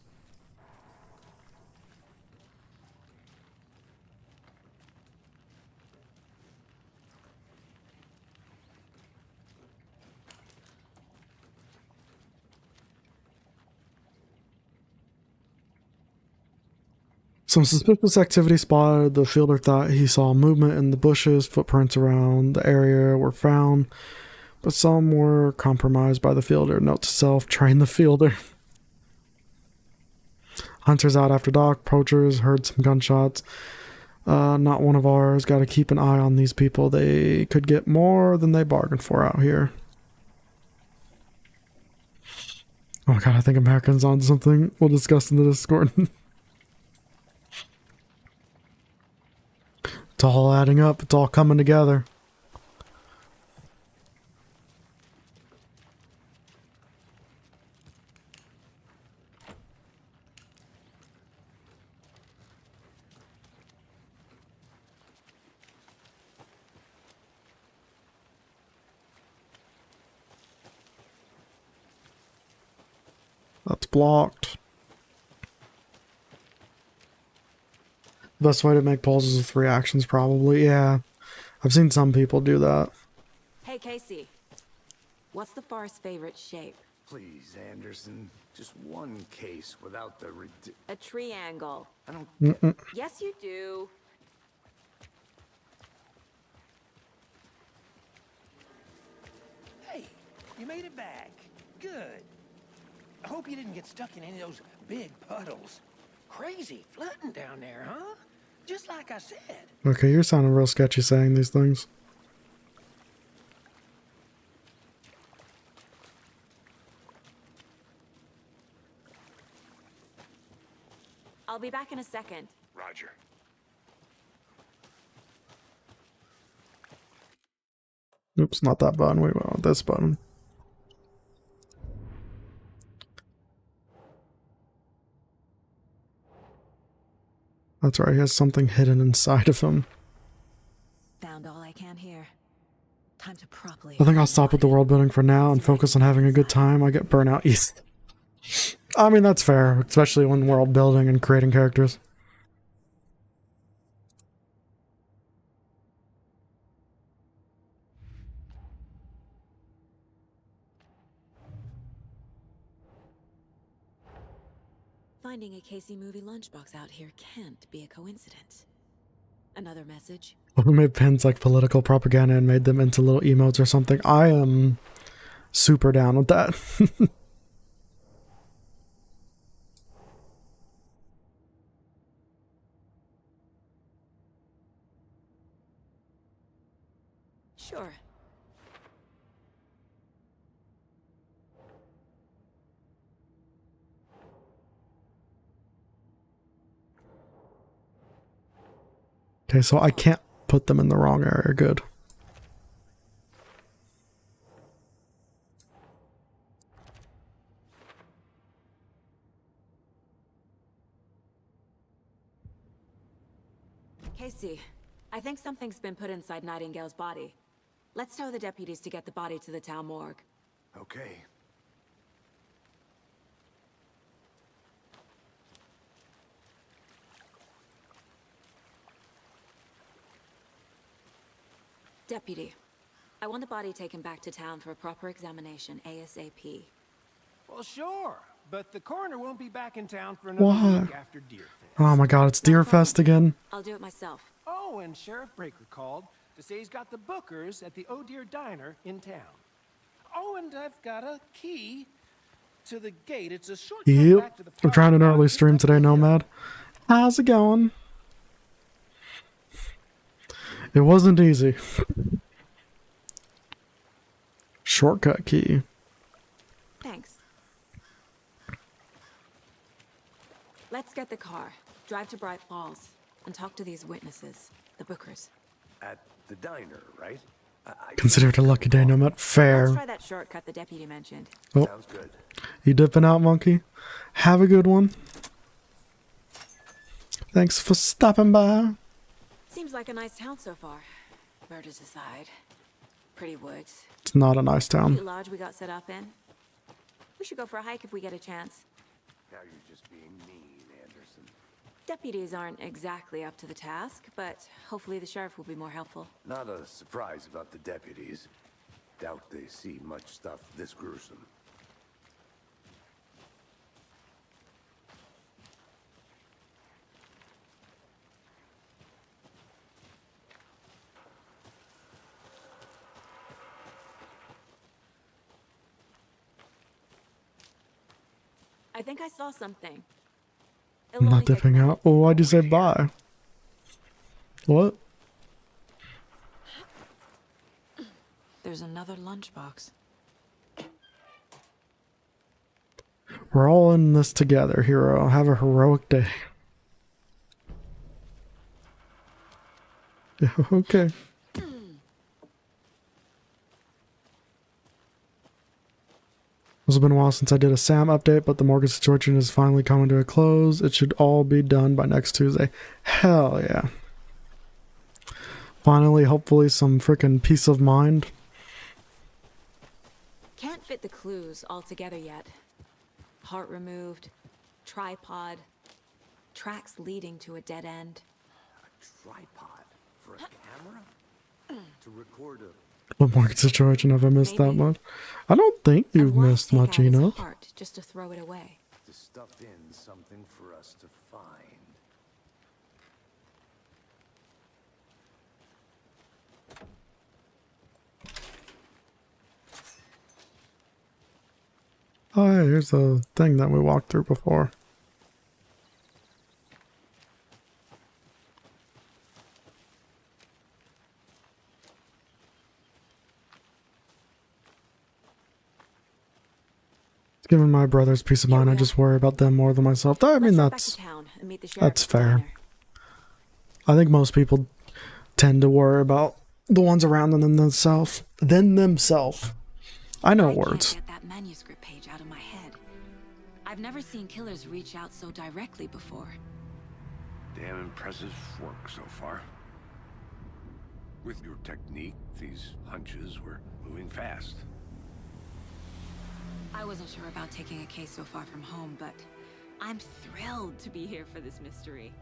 Some suspicious activity spotted. The fielder thought he saw movement in the bushes. Footprints around the area were found, but some were compromised by the fielder. Note to self, train the fielder. Hunters out after dark. Poachers heard some gunshots. Not one of ours. Got to keep an eye on these people. They could get more than they bargained for out here. Oh my god, I think Americans on something. We'll discuss in the Discord. It's all adding up. It's all coming together. That's blocked. Best way to make polls is with reactions, probably. Yeah. I've seen some people do that. Hey, Casey. What's the forest's favorite shape? Please, Anderson. Just one case without the A triangle. I don't... Yes, you do. Hey, you made it back. Good. I hope you didn't get stuck in any of those big puddles. Crazy flooding down there, huh? Just like I said. Okay, you're sounding real sketchy saying these things. I'll be back in a second. Roger. Oops, not that button. We want this button. That's right, he has something hidden inside of him. Found all I can here. Time to properly. I think I'll stop with the world building for now and focus on having a good time. I get burnout easy. I mean, that's fair, especially when world building and creating characters. Finding a Casey movie lunchbox out here can't be a coincidence. Another message. Who made pins like political propaganda and made them into little emotes or something? I am super down with that. Sure. Okay, so I can't put them in the wrong area. Good. Casey, I think something's been put inside Nightingale's body. Let's tell the deputies to get the body to the town morgue. Okay. Deputy, I want the body taken back to town for a proper examination ASAP. Well, sure, but the coroner won't be back in town for another week after Deerfest. Oh my god, it's Deerfest again. I'll do it myself. Oh, and Sheriff Breaker called to say he's got the Bookers at the Oh Dear Diner in town. Oh, and I've got a key to the gate. It's a short cut back to the We're trying an parking lot early just stream up the today, hill. Nomad. How's it going? It wasn't easy. Shortcut key. Thanks. Let's get the car, drive to Bright Falls, and talk to these witnesses, the Bookers. At the diner, right? Consider it a lucky day, Nomad. Let's Fair. try that shortcut the deputy mentioned. Oh, Sounds good. you dipping out, monkey? Have a good one. Thanks for stopping by. Seems like a nice town so far. Murders aside. Pretty woods. It's not a nice Cute town. lodge we got set up in. We should go for a hike if we get a chance. Now you're just being mean, Anderson. Deputies aren't exactly up to the task, but hopefully the sheriff will be more helpful. Not a surprise about the deputies. Doubt they see much stuff this gruesome. I think I saw something. I'm not dipping out. Oh, why'd you say bye? What? There's another lunchbox. We're all in this together, hero. Have a heroic day. Yeah, okay. It's been a while since I did a Sam update, but the mortgage situation is finally coming to a close. It should all be done by next Tuesday. Hell yeah. Finally, hopefully some freaking peace of mind. Can't fit the clues all together yet. Heart removed, tripod, tracks leading to a dead end. A tripod for a camera? To record a... What mortgage situation have I missed that much? I don't think you've And why missed take much, out his enough. heart just to throw it away. to stuff in something for us to find. Oh, yeah, here's the thing that we walked through before. Given my brother's peace of mind, I just worry about them more than myself. I mean, Let's drive back to town and meet the sheriff that's at the fair. diner. I think most people tend to worry about the ones around them themselves. I know words. I can't get that manuscript page out of my head. I've never seen killers reach out so directly before. Damn impressive work so far. With your technique, these hunches were moving fast. I wasn't sure about taking a case so far from home, but I'm thrilled to be here for this mystery.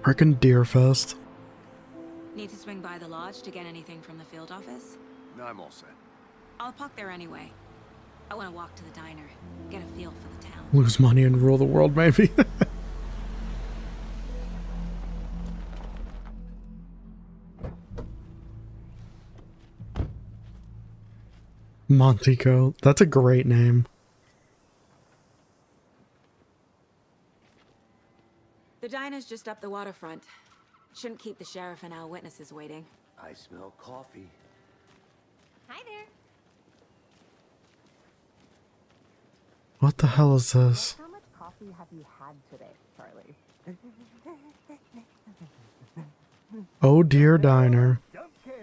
Frickin' Deerfest. Need to swing by the lodge to get anything from the field office? No, I'm all set. I'll park there anyway. I want to walk to the diner, get a feel for the town. Lose money and rule the world, maybe. Montico. That's a great name. The diner's just up the waterfront. Shouldn't keep the sheriff and our witnesses waiting. I smell coffee. Hi there. What the hell is this? How much coffee have you had today, Charlie? Oh dear diner. Don't care.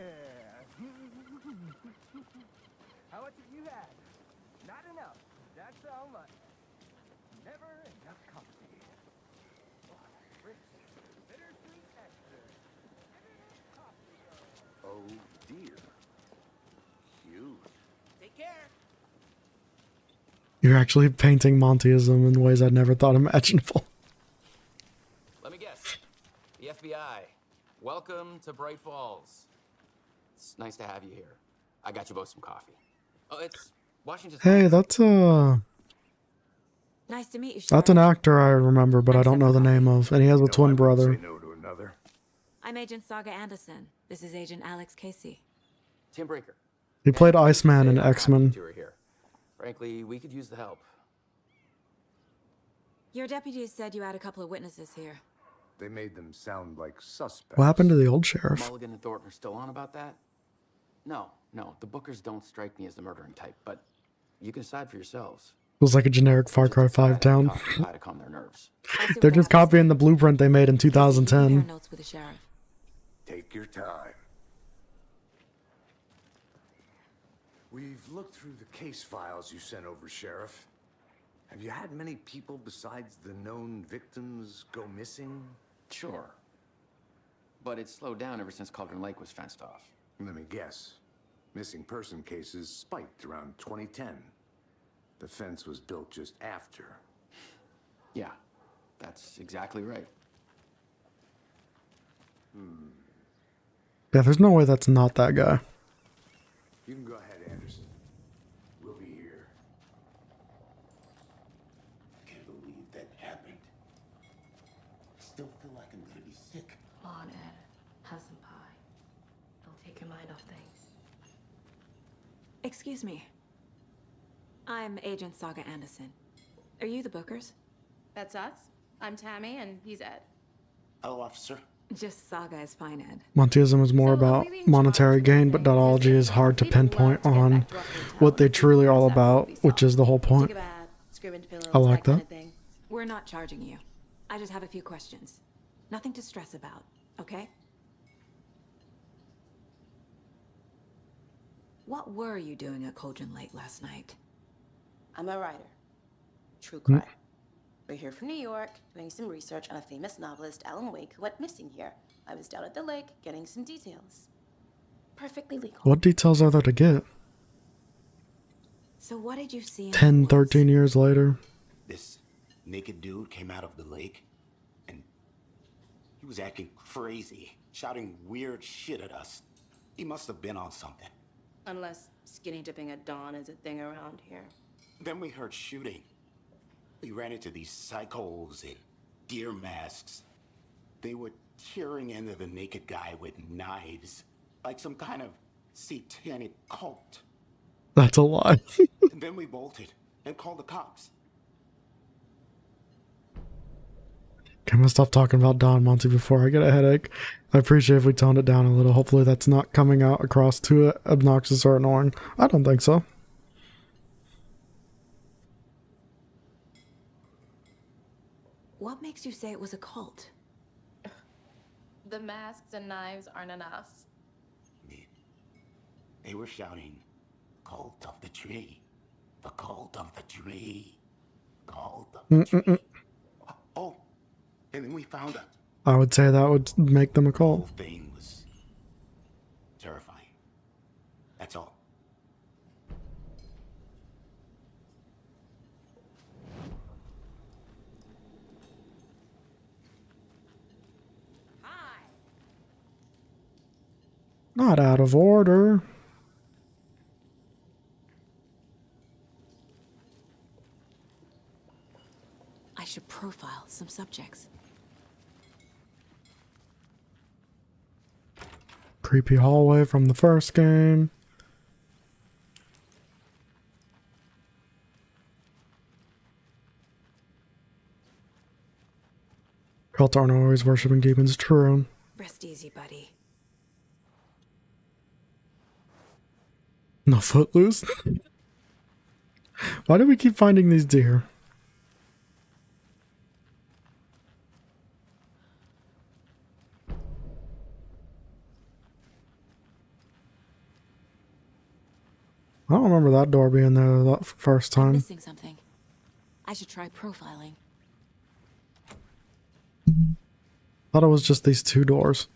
How much have you had? Not enough. That's how much. Never enough coffee. Rich, bittersweet nectar. Oh dear. Huge. Take care. You're actually painting Montyism in ways I'd never thought imaginable. Let me guess. The FBI. Welcome to Bright Falls. It's nice to have you here. I got you both some coffee. Oh, it's Washington. Hey, that's Nice to meet you, that's an Sheriff. actor I remember, but I don't know the name of, and he has a No, twin I wouldn't brother. say no to another. I'm Agent Saga Anderson. This is Agent Alex Casey. Tim Breaker. He played And Iceman in I'm happy X-Men. you were here. Frankly, we could use the help. Your deputies said you had a couple of witnesses here. They made them sound like suspects. What happened to the old sheriff? Mulligan and Thornton are still on about that? No, the Bookers don't strike me as the murdering type, but you can decide for yourselves. It was like a generic Far Cry 5 town. Try to calm their nerves. I'll see what They're they just have to copying say. the blueprint they made in Casey, you compare 2010. notes with the sheriff. Take your time. We've looked through the case files you sent over, Sheriff. Have you had many people besides the known victims go missing? Sure. But it's slowed down ever since Cauldron Lake was fenced off. Let me guess. Missing person cases spiked around 2010. The fence was built just after. Yeah, that's exactly right. Yeah, there's no way that's not that guy. You can go ahead, Anderson. We'll be here. Can't believe that happened. Still feel like I'm gonna be sick. Come on, Ed. Have some pie. It'll take your mind off things. Excuse me. I'm Agent Saga Anderson. Are you the Bookers? That's us. I'm Tammy, and he's Ed. Hello, officer. Just Saga is fine, Ed. Montyism is more about monetary gain, but dotology is hard to pinpoint on what they truly are all about, which is the whole point. I like that. We're not charging you. I just have a few questions. Nothing to stress about, okay? What were you doing at Cauldron Lake last night? I'm a writer. True crime. We're here from New York, doing some research on a famous novelist, Alan Wake, who went missing here. I was down at the lake, getting some details. Perfectly legal. What details are there to get? So what did you see in 10, the woods? 13 years later. This naked dude came out of the lake, and he was acting crazy, shouting weird shit at us. He must have been on something. Unless skinny dipping at dawn is a thing around here. Then we heard shooting. We ran into these psychos in deer masks. They were tearing into the naked guy with knives, like some kind of satanic cult. That's a lie. And then we bolted and called the cops. Can we stop talking about Don Monty before I get a headache? I appreciate if we toned it down a little. Hopefully that's not coming out across too obnoxious or annoying. I don't think so. What makes you say it was a cult? The masks and knives aren't enough. They were shouting, "Cult of the tree. The cult of the tree. Cult of the tree." Oh, and then we found out. I would say that would make them a The whole cult. thing was terrifying. That's all. Not out of order. I should profile some subjects. Creepy hallway from the first game. Cult aren't always worshipping demons, true. Rest easy, buddy. No footloose? Why do we keep finding these deer? I don't remember that door being there the first I'm time. missing something. I should try profiling. Thought it was just these two doors.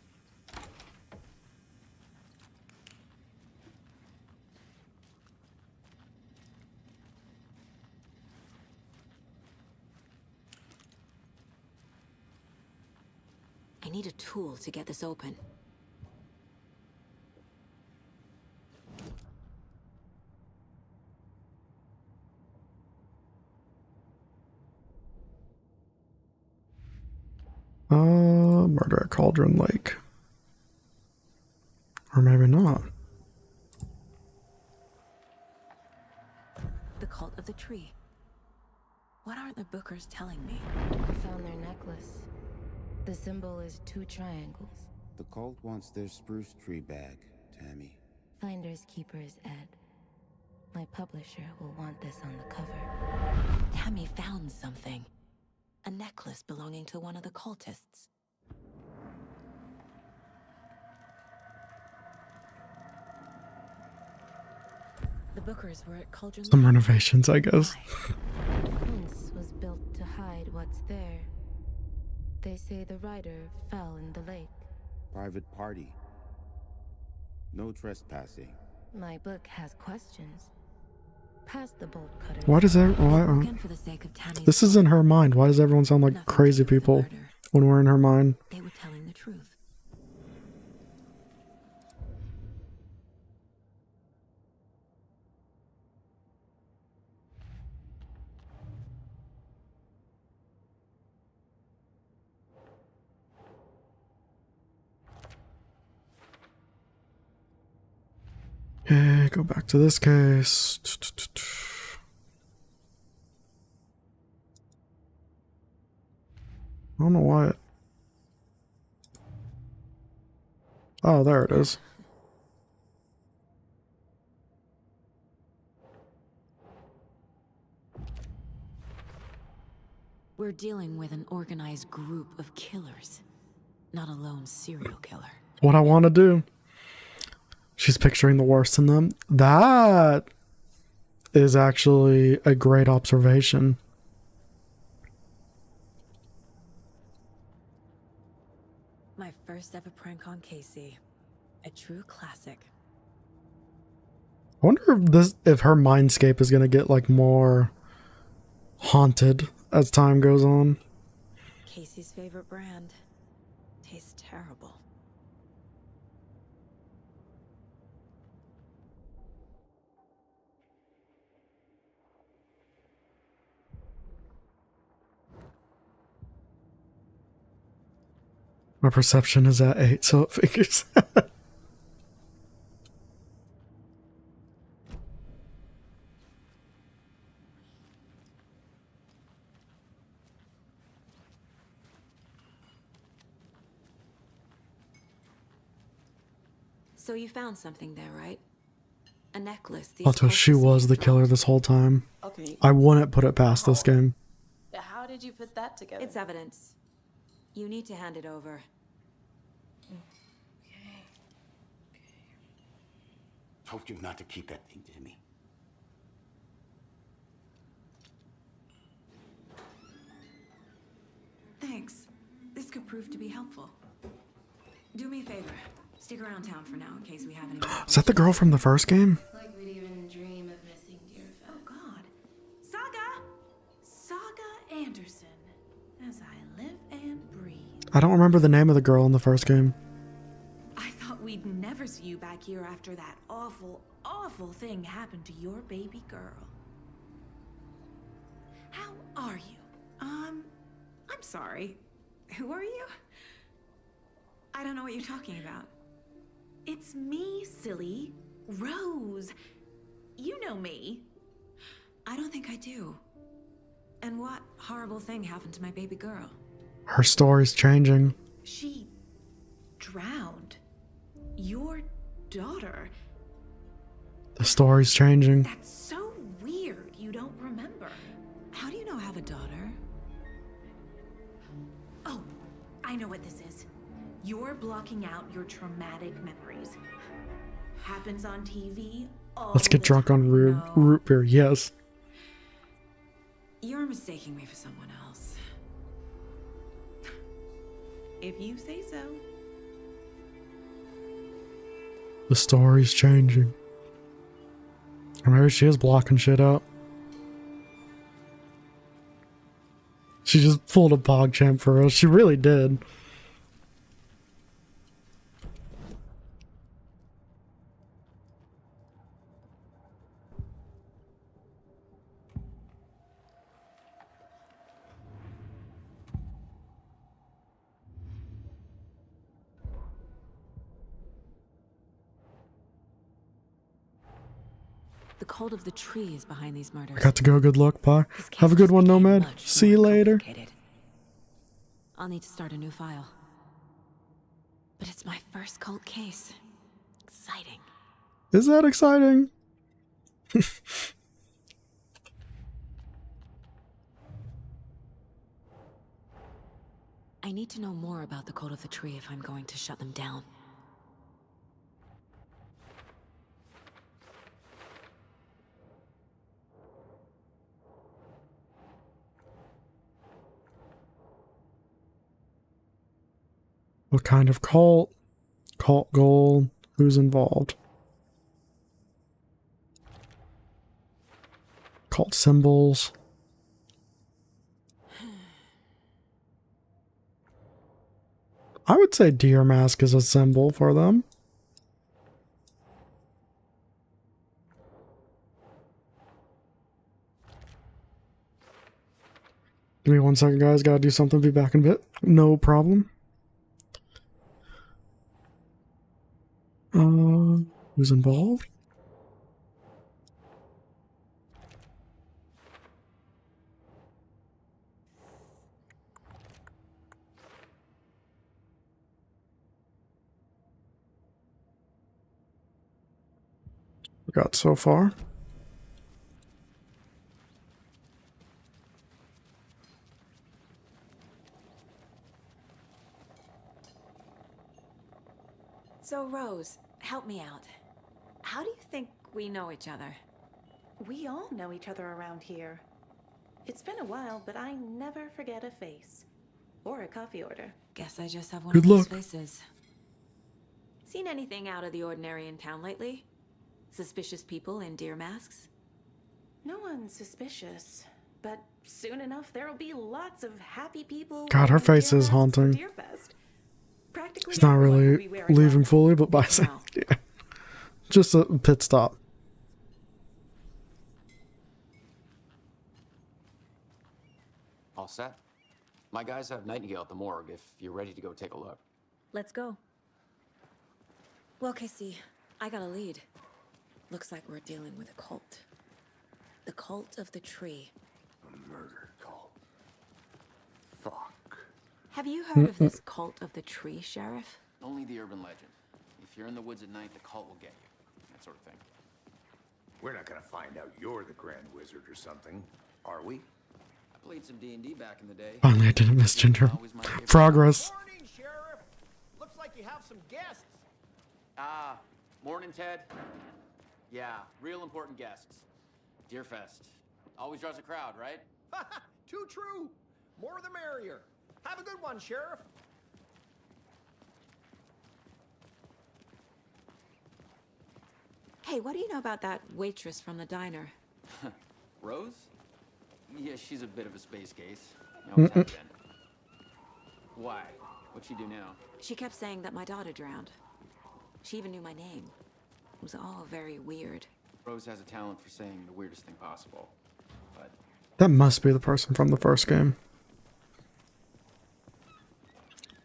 I need a tool to get this open. Murder at Cauldron Lake. Or maybe not. The cult of the tree. What aren't the Bookers telling me? I found their necklace. The symbol is 2 triangles. The cult wants their spruce tree bag, Tammy. Finders keepers, Ed. My publisher will want this on the cover. Tammy found something. A necklace belonging to one of the cultists. The Bookers were at Cauldron Some Lake. renovations, I guess. Once was built to hide what's there. They say the writer fell in the lake. Private party. No trespassing. My book has questions. Past the bolt cutter. Why does that? Spoken for the sake of Tammy's This is in her mind. Why does everyone sound like Nothing crazy to do with the people murder. when we're in her mind? They were telling the truth. Okay, go back to this case. I don't know why it... Oh, there it is. We're dealing with an organized group of killers, not a lone serial killer. What I want to do. She's picturing the worst in them. That is actually a great observation. My first ever prank on Casey. A true classic. I wonder if her mindscape is gonna get like more haunted as time goes on. Casey's favorite brand. Tastes terrible. My perception is at 8, so it figures. So you found something there, right? A necklace. Also, she was the killer this whole time. Okay. I wouldn't put it past this game. How did you put that together? It's evidence. You need to hand it over. Told you not to keep that thing, Timmy. Thanks. This could prove to be helpful. Do me a favor. Stick around town for now in case we have any. Is that the girl from the first game? Like we'd even dream of missing dear Oh God. Saga Anderson. As I live and breathe. I don't remember the name of the girl in the first game. I thought we'd never see you back here after that awful, awful thing happened to your baby girl. How are you? I'm sorry. Who are you? I don't know what you're talking about. It's me, silly. Rose. You know me. I don't think I do. And what horrible thing happened to my baby girl? Her story's changing. She drowned. Your daughter. The story's changing. That's so weird you don't remember. How do you know I have a daughter? Oh, I know what this is. You're blocking out your traumatic memories. Happens on TV all Let's get the drunk on time, root beer. Yes. You're mistaking me for someone else. If you say so. The story's changing. Or maybe she is blocking shit out. She just pulled a PogChamp for us. She really did. The cult of the tree is behind these murders. I got to go. Good luck. Bye. Have a good one, Nomad. See you later. I'll need to start a new file. But it's my first cult case. Exciting. Is that exciting? I need to know more about the cult of the tree if I'm going to shut them down. What kind of cult? Cult goal? Who's involved? Cult symbols. I would say deer mask is a symbol for them. Give me 1 second, guys. Gotta do something. Be back in a bit. No problem. Who's involved? We got so far. So, Rose, help me out. How do you think we know each other? We all know each other around here. It's been a while, but I never forget a face. Or a coffee order. Guess I just have one Good of those luck. faces. Seen anything out of the ordinary in town lately? Suspicious people in deer masks? No one's suspicious. But soon enough, there'll be lots of happy people. God, her wearing face deer is masks for haunting. Deerfest. Practically She's not everyone will really be wearing leaving one. fully, but by saying, yeah. Just a pit stop. All set? My guys have Nightingale at the morgue if you're ready to go take a look. Let's go. Well, Casey, I got a lead. Looks like we're dealing with a cult. The cult of the tree. A murder cult. Fuck. Have you heard of this cult of the tree, Sheriff? Only the urban legend. If you're in the woods at night, the cult will get you. That sort of thing. We're not gonna find out you're the Grand Wizard or something, are we? I played some D&D back in the day. Finally, I didn't miss Ginger. Progress. Morning, Sheriff. Looks like you have some guests. Morning, Ted. Yeah, real important guests. Deerfest. Always draws a crowd, right? Too true. More the merrier. Have a good one, Sheriff. Hey, what do you know about that waitress from the diner? Rose? Yeah, she's a bit of a space case. Always has been. Why? What'd she do now? She kept saying that my daughter drowned. She even knew my name. It was all very weird. Rose has a talent for saying the weirdest thing possible. But That must be the person from the first game.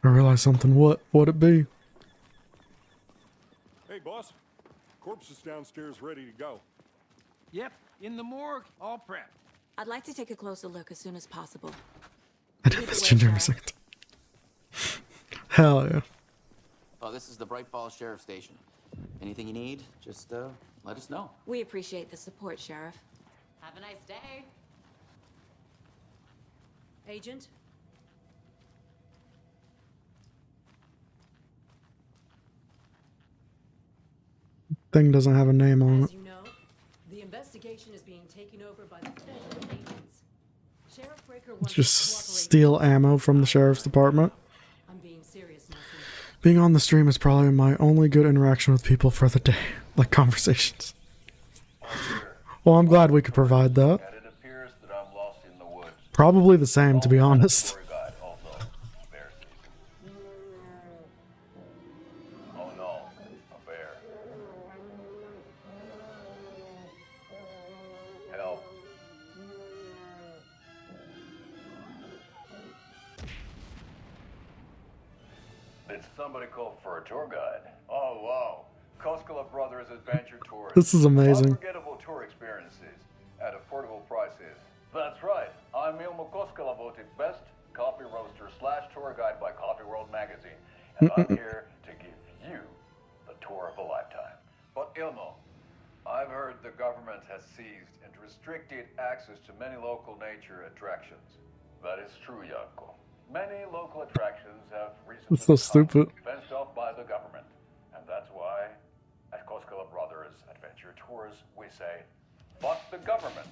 I realized something. What would it be? Hey, boss. Corpse is downstairs ready to go. Yep, in the morgue, all prepped. I'd like to take a closer look as soon as possible. I didn't miss Ginger a second. Hell yeah. oh, this is the Bright Falls Sheriff Station. Anything you need, just let us know. We appreciate the support, Sheriff. Have a nice day. Agent? Thing doesn't have a name on As it. you know, the investigation is being taken over by the federal agents. Just steal ammo from the sheriff's department. Being on the stream is probably my only good interaction with people for the day. Like conversations. Well, I'm glad we could provide that. Probably the same, to be honest. Oh no, a bear. Help. Did somebody call for a tour guide? Oh wow. Koskela Brothers Adventure Tours. This is amazing. Unforgettable tour experiences at affordable prices. That's right. I'm Ilmo Koskela, voted best coffee roaster / tour guide by Coffee World magazine. And I'm here to give you the tour of a lifetime. But Ilmo, I've heard the government has seized and restricted access to many local nature attractions. That is true, Janko. Many local attractions have recently That's so stupid. fenced off by the government. And that's why, at Koskela Brothers Adventure Tours, we say, fuck the government.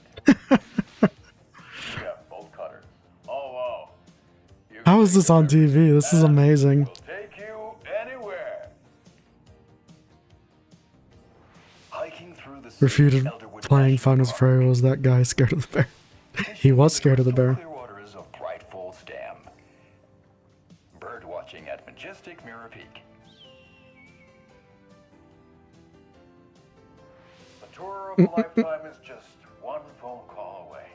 We have bolt cutters. Oh, wow. How is this on TV? This is amazing. We'll take you anywhere. Hiking through the Refuted playing Finals Fairy was that guy scared of the bear. He was scared of the bear. clear waters of Bright Falls Dam. Bird watching at majestic Mirror Peak. The tour of a lifetime is just one phone call away.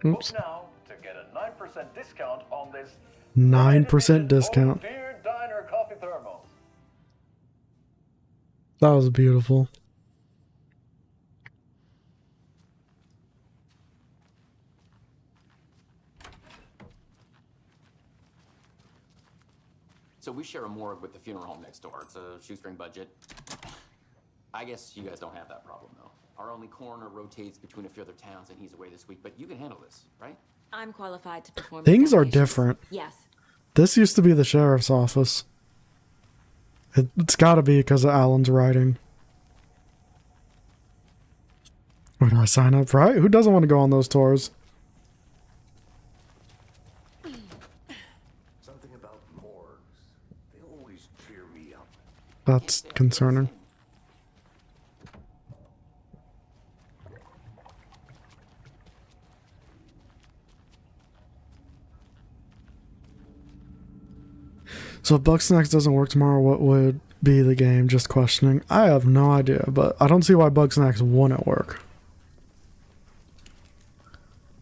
Oops. Book now to get a 9% discount on this 9% discount. Dear Diner Coffee Thermos. That was beautiful. So we share a morgue with the funeral home next door. It's a shoestring budget. I guess you guys don't have that problem, though. Our only coroner rotates between a few other towns, and he's away this week. But you can handle this, right? I'm qualified to perform. Things are examinations. different. Yes. This used to be the sheriff's office. It's gotta be because of Alan's writing. Where do I sign up, right? Who doesn't want to go on those tours? Something about morgues. They always cheer me up. That's concerning. So if Bugsnax doesn't work tomorrow, what would be the game? Just questioning. I have no idea, but I don't see why Bugsnax wouldn't work.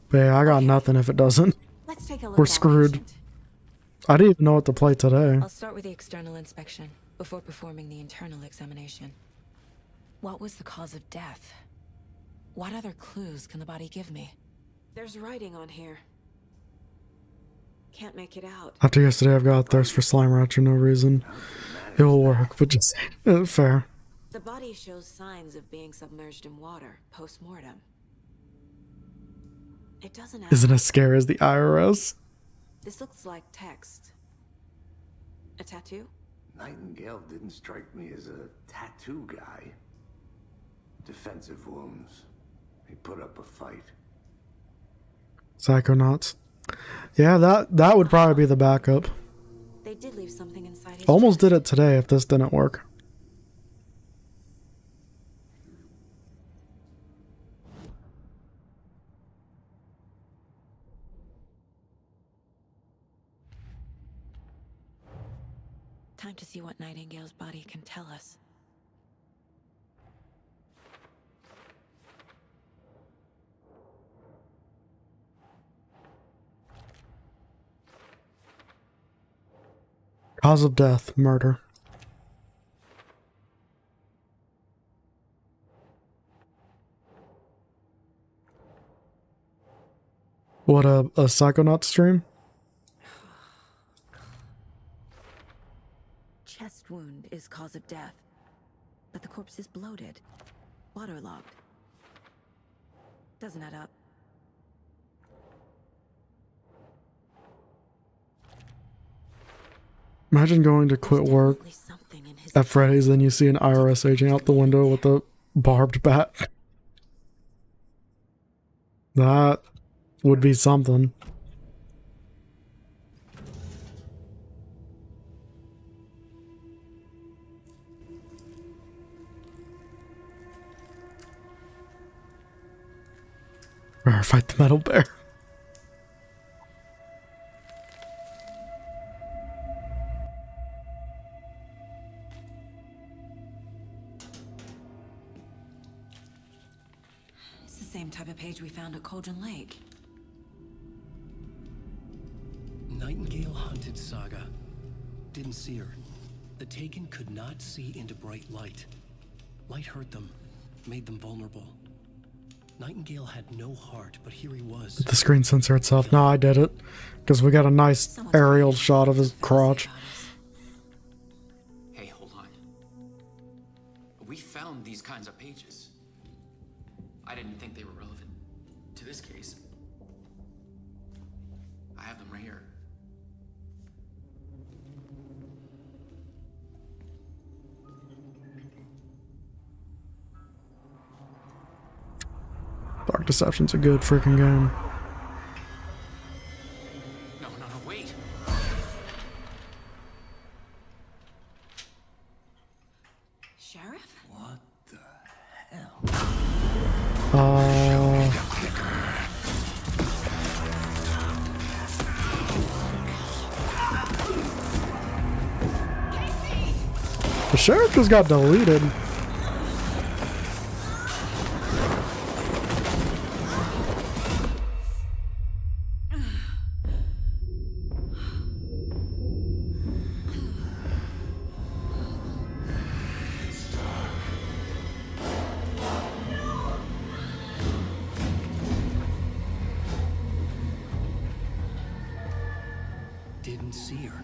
But yeah, I got nothing if it doesn't. Let's take a look. We're screwed. I didn't even know what to play today. I'll start with the external inspection before performing the internal examination. What was the cause of death? What other clues can the body give me? There's writing on here. Can't make it out. After yesterday, I've got a thirst for slime rat for no reason. It will work, but just fair. The body shows signs of being submerged in water post-mortem. It doesn't add Isn't as scary as the IRS? This looks like text. A tattoo? Nightingale didn't strike me as a tattoo guy. Defensive wounds. He put up a fight. Psychonauts. Yeah, that would probably be the backup. They did leave something inside his Almost did it today if this didn't work. Time to see what Nightingale's body can tell us. Cause of death, murder. What, a Psychonaut stream? Chest wound is cause of death, but the corpse is bloated, waterlogged. Doesn't add up. Imagine going to quit work at Freddy's, then you see an IRS agent out the window with a barbed bat. That would be something. fight the metal bear. It's the same type of page we found at Cauldron Lake. Nightingale hunted Saga. Didn't see her. The Taken could not see into bright light. Light hurt them, made them vulnerable. Nightingale had no heart, but here he was. Did the screen censor itself? No, I did it. Because we got a nice aerial shot of his crotch. Hey, hold on. We found these kinds of pages. I didn't think they were relevant to this case. I have them right here. Dark Deception's a good freaking game. No, wait. Sheriff? What the hell? The sheriff just got deleted. Didn't see her.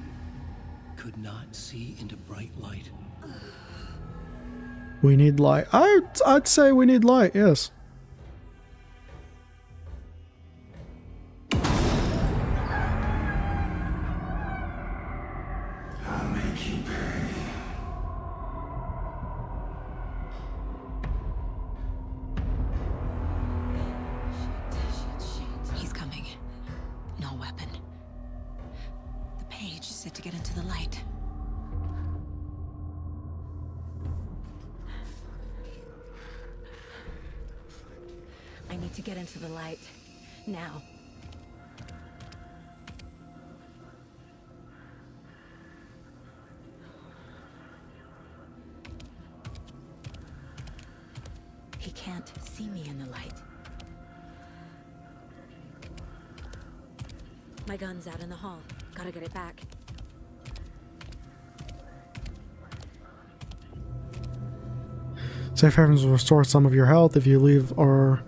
Could not see into bright light. We need light. I'd say we need light, yes. I'll make you pay. He's coming. No weapon. The page said to get into the light. I need to get into the light. Now. He can't see me in the light. My gun's out in the hall. Gotta get it back. Safe havens will restore some of your health. If you leave or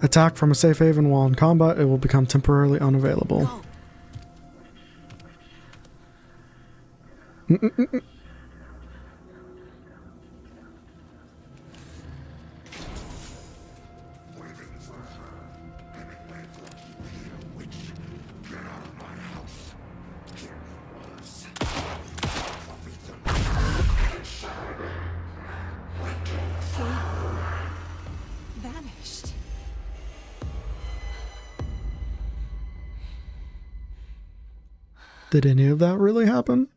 attack from a safe haven while in combat, it will become temporarily unavailable. Vanished. Did any of that really happen?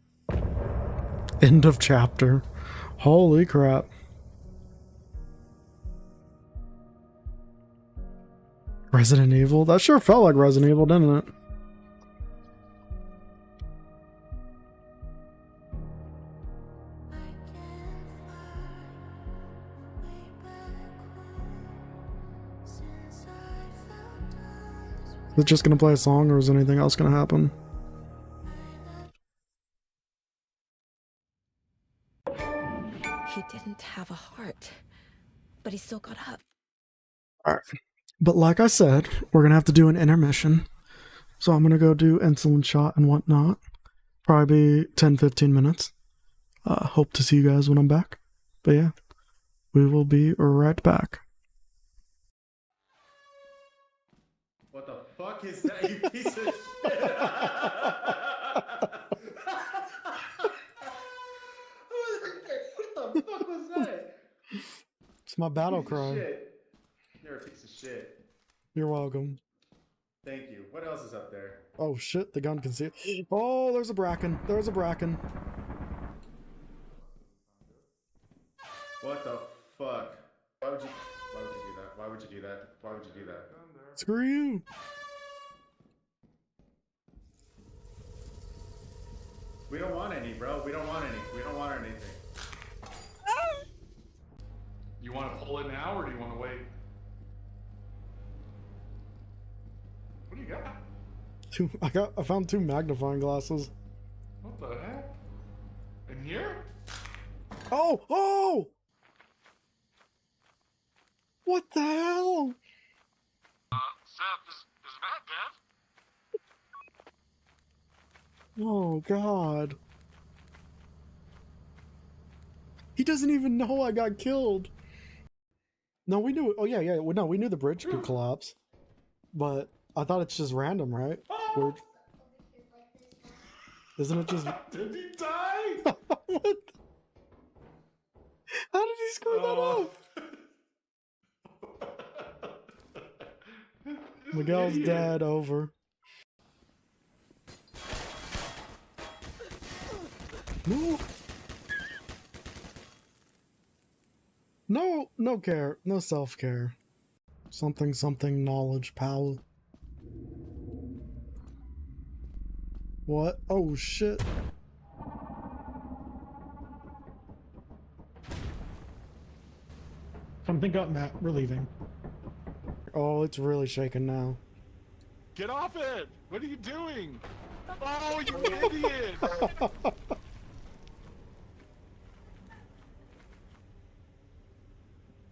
End of chapter. Holy crap. Resident Evil? That sure felt like Resident Evil, didn't it? Is it just gonna play a song, or is anything else gonna happen? He didn't have a heart, but he still got up. Alright. But like I said, we're gonna have to do an intermission. So I'm gonna go do insulin shot and whatnot. Probably be 10-15 minutes. Hope to see you guys when I'm back. But yeah, we will be right back. What the fuck is that, you piece of shit? What the fuck was that? It's my battle cry. Shit. You're a piece of shit. You're welcome. Thank you. What else is up there? Oh shit, the gun can see it. Oh, there's a bracken. There's a bracken. What the fuck? Why would you do that? Why would you do that? Why would you do that? Screw you. We don't want any, bro. We don't want any. We don't want anything. You want to pull it now, or do you want to wait? What do you got? I found 2 magnifying glasses. What the heck? In here? Oh! Oh! What the hell? Seth, is Matt dead? Oh, God. He doesn't even know I got killed. No, we knew. Oh, yeah. Well, no, we knew the bridge could collapse. But I thought it's just random, right? Weird. Isn't it just... Did he die? What? How did he screw that up? Miguel's dead. Over. No. No care. No self-care. Something knowledge, pal. What? Oh, shit. Something got Matt. We're leaving. Oh, it's really shaking now. Get off it! What are you doing? Oh, you idiot! Are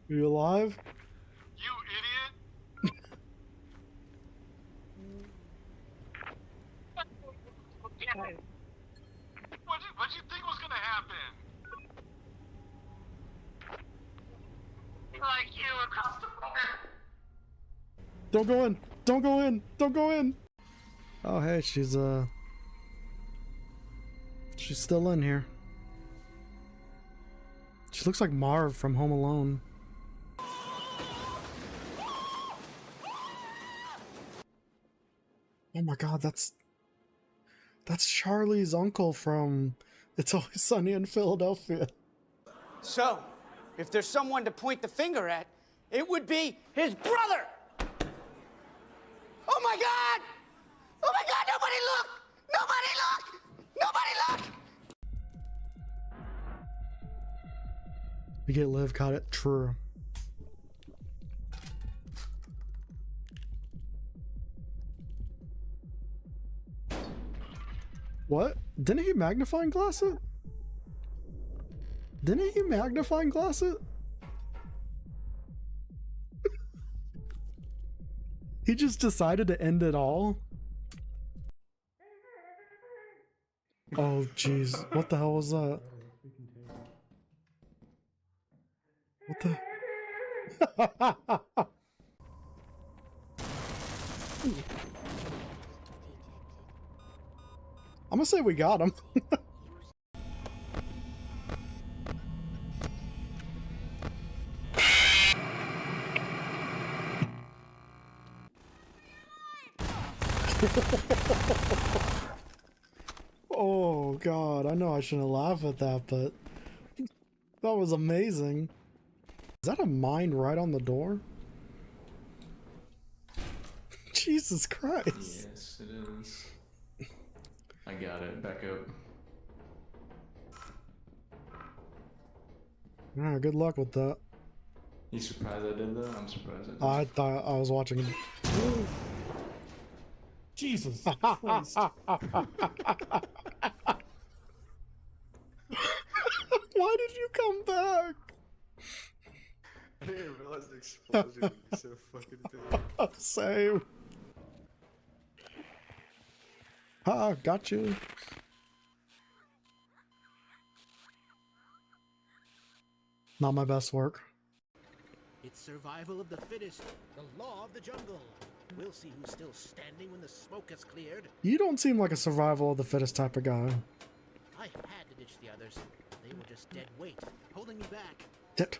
you alive? You idiot! What'd you think was gonna happen? Like you across the border. Don't go in! Don't go in! Don't go in! Oh, hey, she's still in here. She looks like Marv from Home Alone. Oh my God, that's Charlie's uncle from It's Always Sunny in Philadelphia. So, if there's someone to point the finger at, it would be his brother! Oh my God! Oh my God, nobody look! Nobody look! Nobody look! We get Liv caught it. True. What? Didn't he magnifying glass it? Didn't he magnifying glass it? He just decided to end it all? Oh, jeez. What the hell was that? What the... I'm gonna say we got him. Oh God, I know I shouldn't laugh at that, but that was amazing. Is that a mine right on the door? Jesus Christ. Yes, it is. I got it. Back up. Alright, good luck with that. You surprised I did that? I'm surprised I did. I thought I was watching it. Jesus Christ. Why did you come back? I didn't realize the explosion would be so fucking big. Same. Ah, got you. Not my best work. It's survival of the fittest, the law of the jungle. We'll see who's still standing when the smoke has cleared. You don't seem like a survival of the fittest type of guy. I had to ditch the others. They were just dead weight, holding me back. Shit.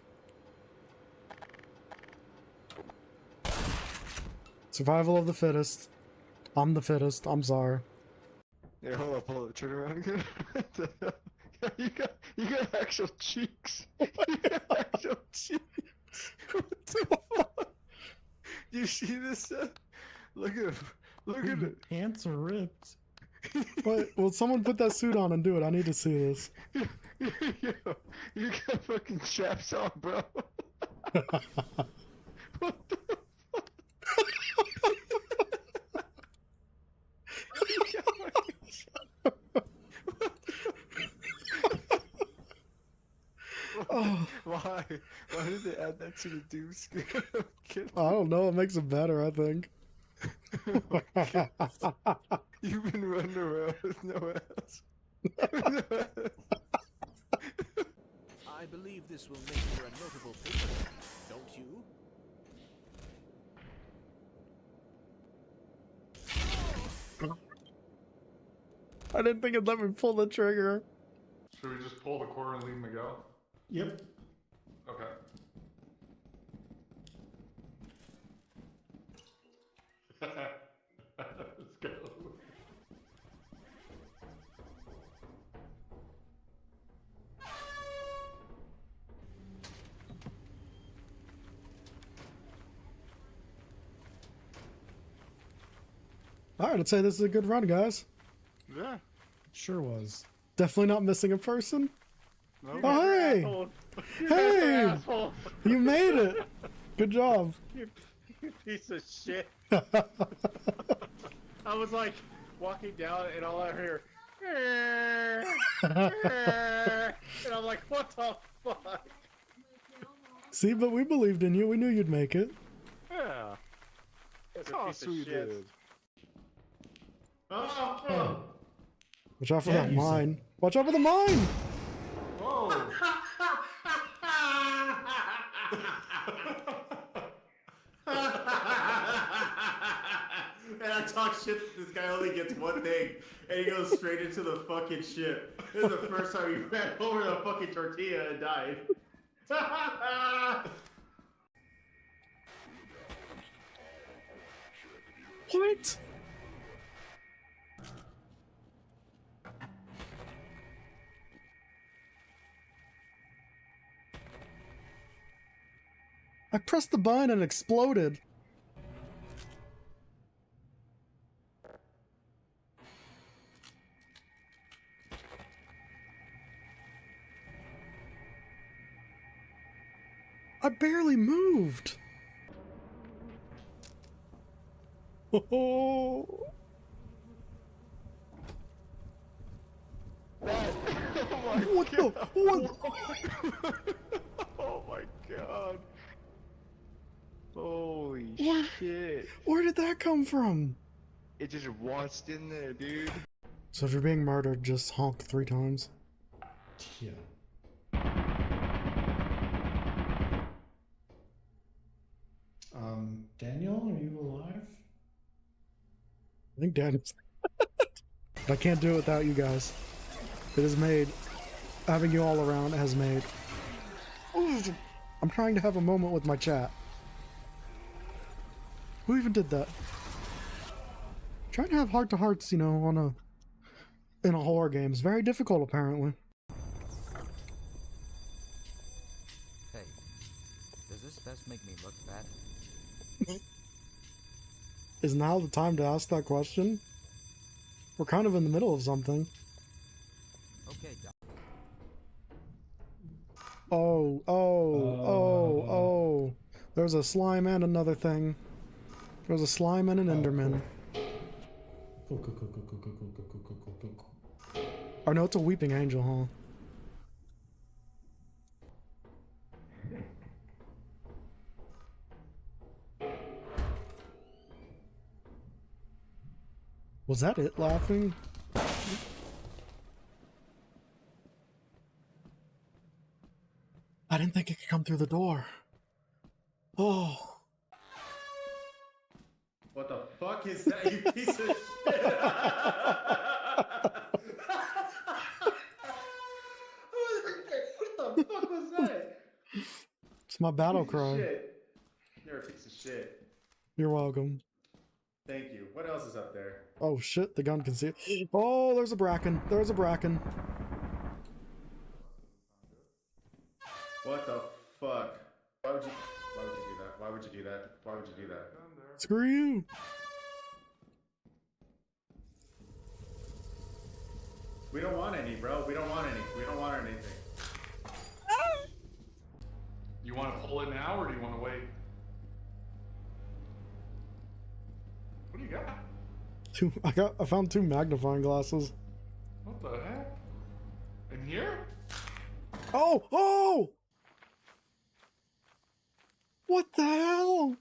Survival of the fittest. I'm the fittest. I'm sorry. Yeah, hold up, turn around again. you got actual cheeks. You got actual cheeks. What the fuck? You see this? Look at him. Look at it. Pants are ripped. Wait, will someone put that suit on and do it? I need to see this. Yo, you got fucking chaps on, bro. What the fuck? You got fucking chaps. Oh. Why? Why did they add that to the doom skin? I don't know. It makes it better, I think. You've been running around with no ass. I believe this will make you a notable figure, don't you? I didn't think it'd let me pull the trigger. Should we just pull the cord and leave him to go? Yep. Okay. Let's go. Alright, I'd say this is a good run, guys. Yeah. Sure was. Definitely not missing a person. Nope. Oh, hey! Hey! Asshole. You made it! Good job. You piece of shit. I was like walking down and all I hear, and I'm like, what the fuck? See, but we believed in you. We knew you'd make it. Yeah. It's a How piece of sweet shit. it is. Oh. Watch out for Yeah, that you mine. Watch out for the mine! Whoa! And I talk shit, this guy only gets one thing, and he goes straight into the fucking ship. This is the first time he ran over the fucking tortilla and died. What? I pressed the button and it exploded. I barely moved. Oh. What the? What? Oh my god. Holy Where- shit. Where did that come from? It just watched in there, dude. So if you're being murdered, just honk 3 times. Yeah. Daniel, are you alive? I think Daniel's. But I can't do it without you guys. It is made. Having you all around has made. I'm trying to have a moment with my chat. Who even did that? Trying to have heart-to-hearts, you know, in a horror game is very difficult, apparently. Hey, does this vest make me look bad? Is now the time to ask that question? We're kind of in the middle of something. Okay, Doc. Oh. There's a slime and another thing. There's a slime and an enderman. Cool. Oh no, it's a weeping angel, huh? Was that it laughing? I didn't think it could come through the door. Oh. What the fuck is that, you piece of shit? What the fuck was that? It's my battle cry. Shit. You're a piece of shit. You're welcome. Thank you. What else is up there? Oh shit, the gun can see it. Oh, there's a bracken. There's a bracken. What the fuck? Why would you do that? Why would you do that? Why would you do that? Screw you. We don't want any, bro. We don't want any. We don't want anything. You want to pull it now, or do you want to wait? What do you got? I found 2 magnifying glasses. What the heck? In here? Oh! Oh! What the hell?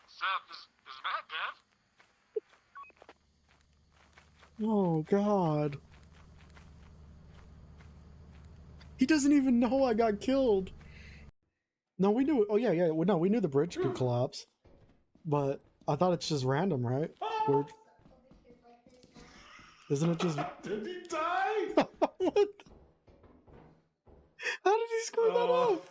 Seth, is Matt dead? Oh, God. He doesn't even know I got killed. No, we knew. Oh, yeah, yeah. No, we knew the bridge could collapse. But I thought it's just random, right? Weird. Isn't it just... Did he die? What? How did he screw that up?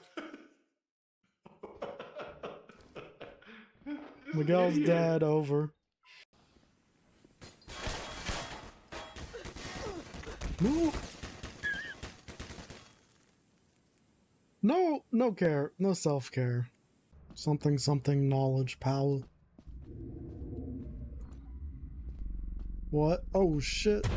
Miguel's dead. Over. No. No, no care. No self-care. Something knowledge, power. What? Oh, shit.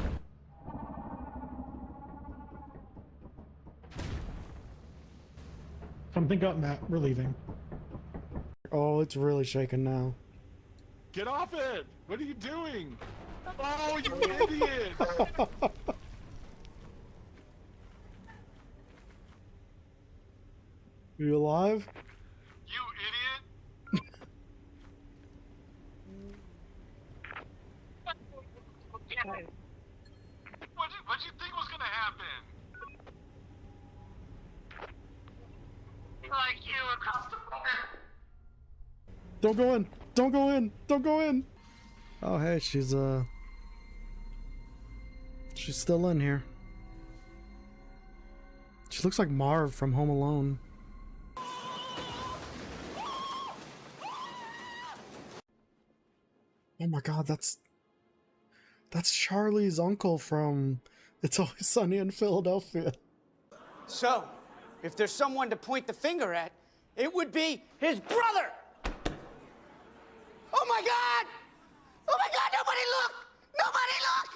Something up, Matt. We're leaving. Oh, it's really shaking now. Get off it! What are you doing? Oh, you idiot! Are you alive? You idiot! What'd you think was gonna happen? Like you across the border. Don't go in! Don't go in! Don't go in! Oh, hey, she's still in here. She looks like Marv from Home Alone. Oh my God, that's Charlie's uncle from It's Always Sunny in Philadelphia. So, if there's someone to point the finger at, it would be his brother! Oh my God! Oh my God, nobody look! Nobody look!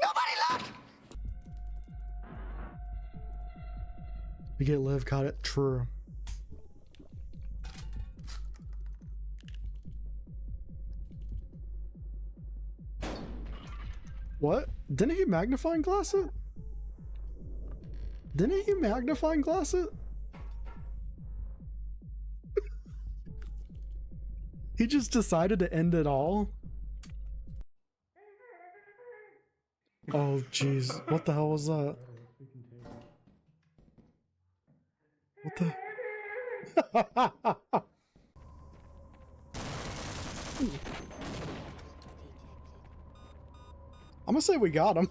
Nobody look! We get Liv caught it. True. What? Didn't he magnifying glass it? Didn't he magnifying glass it? He just decided to end it all? Oh, jeez. What the hell was that? What the... I'm gonna say we got him.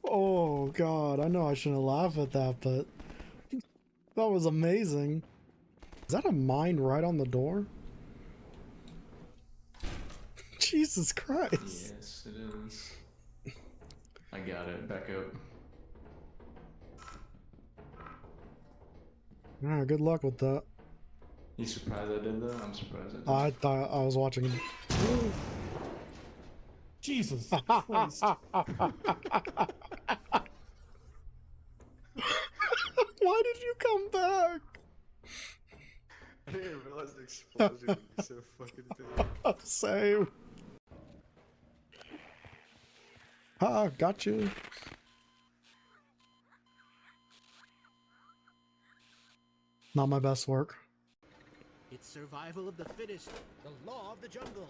Oh God, I know I shouldn't laugh at that, but that was amazing. Is that a mine right on the door? Jesus Christ. Yes, it is. I got it. Back up. Alright, good luck with that. You surprised I did that? I'm surprised I did. I thought I was watching him. Jesus Christ. Why did you come back? I didn't realize the explosion would be so fucking big. Same. Ah, got you. Not my best work. It's survival of the fittest, the law of the jungle.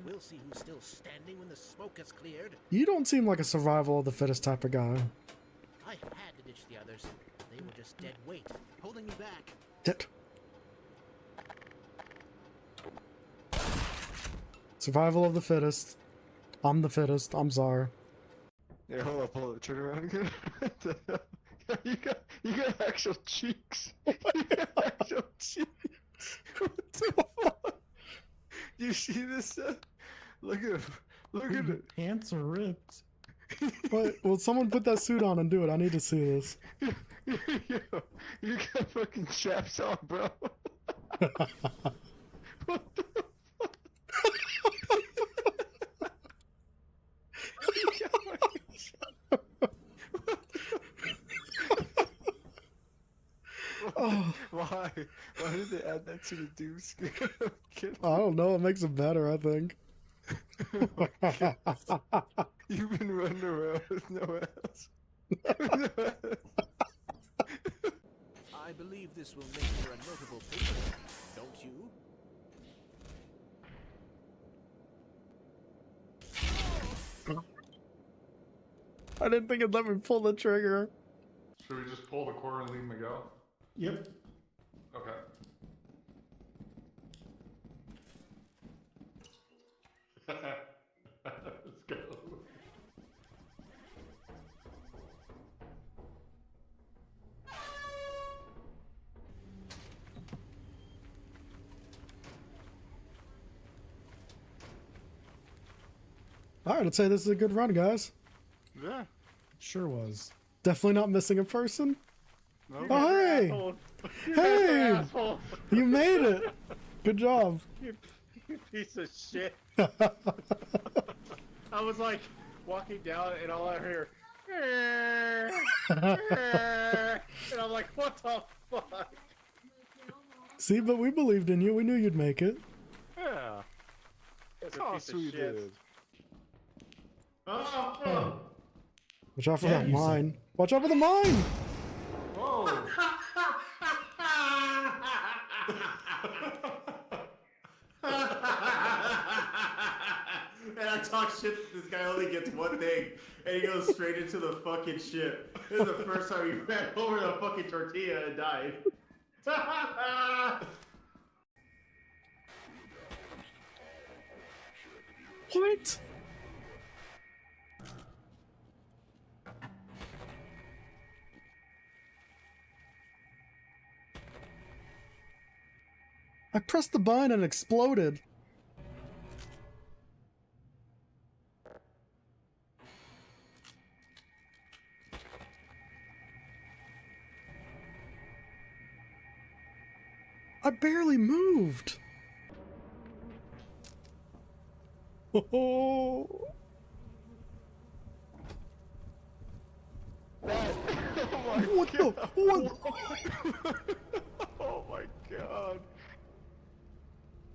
We'll see who's still standing when the smoke has cleared. You don't seem like a survival of the fittest type of guy. I had to ditch the others. They were just dead weight, holding me back. Dead. Survival of the fittest. I'm the fittest. I'm sorry. Yeah, hold up, turn around again. What the hell? You got actual cheeks. You got actual cheeks. What the fuck? Do you see this? Look at him. Look at it. Pants are ripped. Wait, will someone put that suit on and do it? I need to see this. Yo, you got fucking chaps on, bro. What the fuck? You got fucking chaps. Oh. Why? Why did they add that to the doom screen? I don't know. It makes it better, I think. You've been running around with no ass. I believe this will make her a notable figure, don't you? I didn't think it'd let me pull the trigger. Should we just pull the cord and leave him to go? Yep. Okay. Let's go. Alright, I'd say this is a good run, guys. Yeah. Sure was. Definitely not missing a person. Nope. Oh, hey! Hey! You made it! Good job. You piece of shit. I was like walking down and all I hear and I'm like, what the fuck? See, but we believed in you. We knew you'd make it. Yeah. That's Of course we did. Oh. Watch out for that mine. Watch out for the mine! Whoa! And I talk shit, this guy only gets one thing, and he goes straight into the fucking ship. This is the first time he ran over the fucking tortilla and died. What? I pressed the button and it exploded. I barely moved. Oh. What the? What? Oh my god.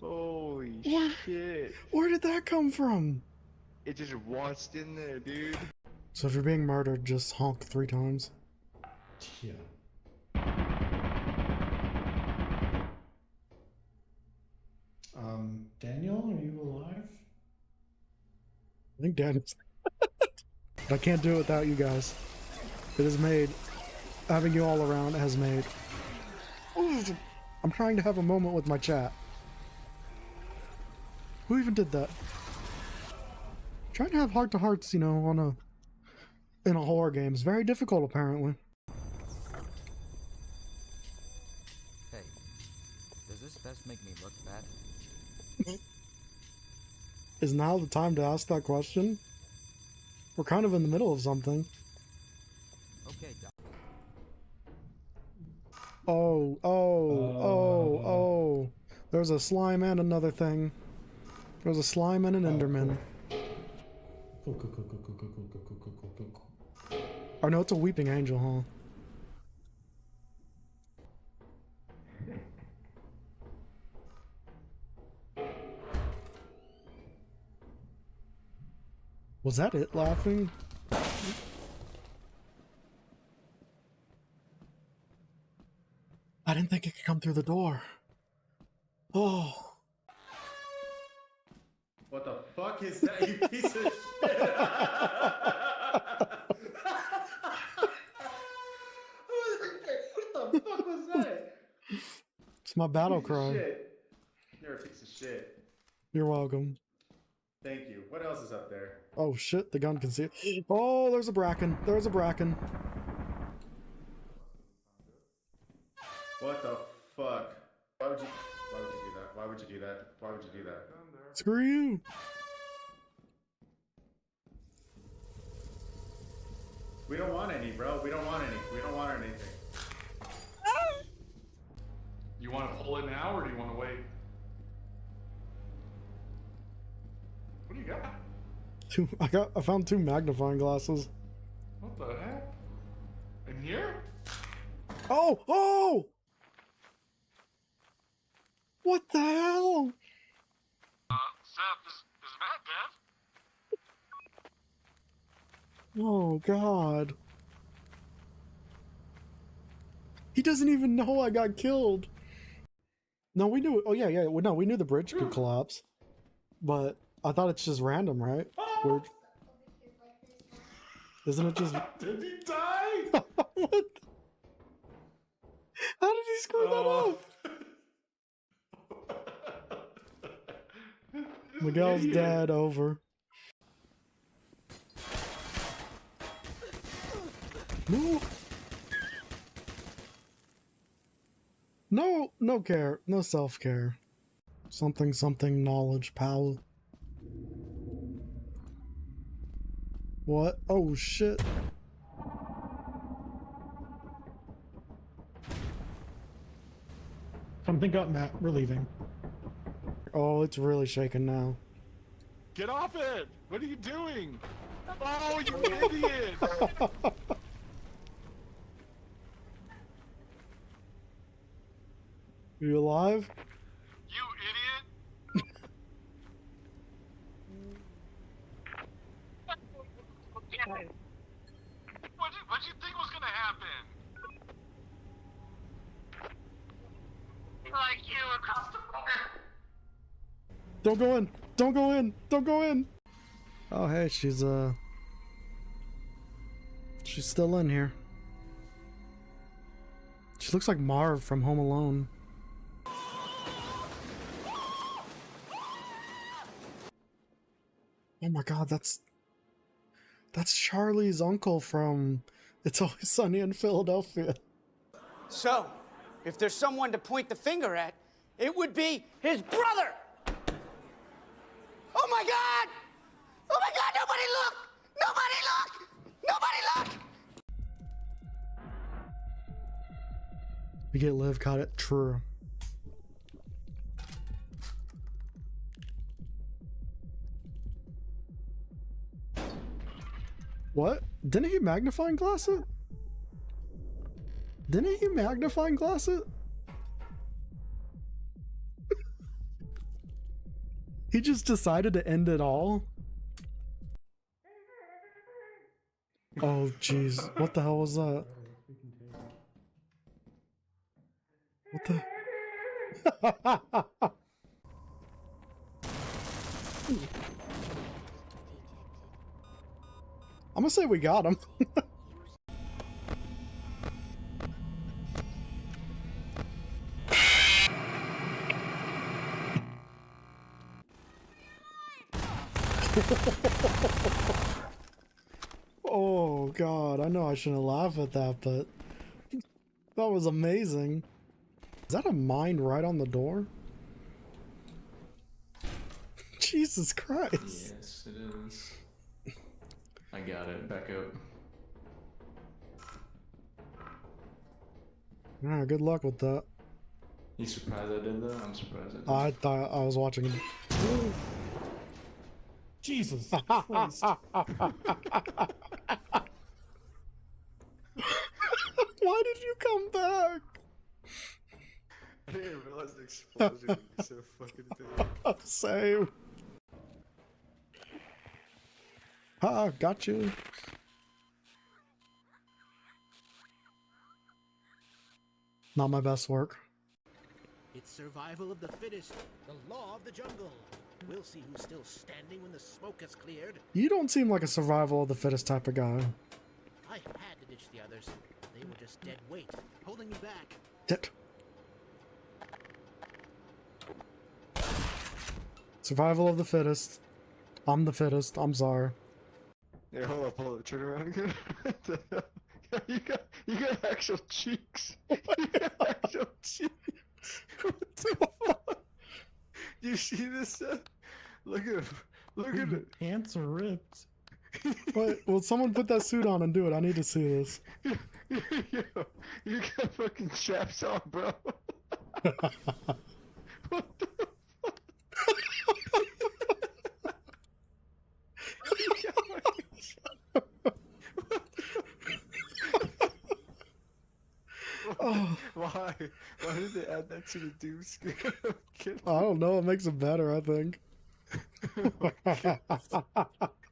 Holy shit. Where did that come from? It just watched in there, dude. So if you're being murdered, just honk 3 times. Yeah. Daniel, are you alive? I think Daniel's. I can't do it without you guys. It is made. Having you all around has made. I'm trying to have a moment with my chat. Who even did that? Trying to have heart-to-hearts, you know, in a horror game is very difficult, apparently. Hey, does this vest make me look bad? Is now the time to ask that question? We're kind of in the middle of something. Okay, Doc. Oh. There's a slime and another thing. There's a slime and an Enderman. Cool. Oh no, it's a weeping angel, huh? Was that it laughing? I didn't think it could come through the door. Oh. What the fuck is that, you piece of shit? What the fuck was that? It's my battle cry. Shit. You're a piece of shit. You're welcome. Thank you. What else is up there? Oh shit, the gun can see it. Oh, there's a bracken. There's a bracken. What the fuck? Why would you do that? Why would you do that? Why would you do that? Screw you. We don't want any, bro. We don't want any. We don't want anything. You want to pull it now, or do you want to wait? What do you got? I found 2 magnifying glasses. What the heck? In here? Oh! Oh! What the hell? Seth, is Matt dead? Oh, God. He doesn't even know I got killed. No, we knew. Oh, yeah. Well, no, we knew the bridge could collapse. But I thought it's just random, right? Weird. Isn't it just... Did he die? What? How did he screw that up? Miguel's dead. Over. No. No care. No self-care. Something knowledge, pal. What? Oh, shit. Something got Matt. We're leaving. Oh, it's really shaking now. Get off it! What are you doing? Oh, you idiot! Are you alive? You idiot! What'd you think was gonna happen? Like you across the border. Don't go in! Don't go in! Don't go in! Oh, hey, she's still in here. She looks like Marv from Home Alone. Oh my God, that's Charlie's uncle from It's Always Sunny in Philadelphia. So, if there's someone to point the finger at, it would be his brother! Oh my God! Oh my God, nobody look! Nobody look! Nobody look! We get Liv caught it. True. What? Didn't he magnifying glass it? Didn't he magnifying glass it? He just decided to end it all? Oh, jeez. What the hell was that? What the... I'm gonna say we got him. Oh God, I know I shouldn't laugh at that, but that was amazing. Is that a mine right on the door? Jesus Christ. Yes, it is. I got it. Back up. Yeah, good luck with that. You surprised I did that? I'm surprised I did. I thought I was watching him. Jesus Christ. Why did you come back? I didn't realize the explosion would be so fucking big. Same. Ha, got you. Not my best work. It's survival of the fittest, the law of the jungle. We'll see who's still standing when the smoke has cleared. You don't seem like a survival of the fittest type of guy. I had to ditch the others. They were just dead weight, holding me back. Dead. Survival of the fittest. I'm the fittest. I'm sorry. Yeah, hold up, turn around again. What the hell? You got actual cheeks. You got actual cheeks. What the fuck? You see this? Look at him. Look at it. Pants are ripped. Wait, will someone put that suit on and do it? I need to see this. Yo, you got fucking chaps on, bro. What the fuck? You got fucking chaps. Oh. Why? Why did they add that to the doom screen? I don't know. It makes it better, I think.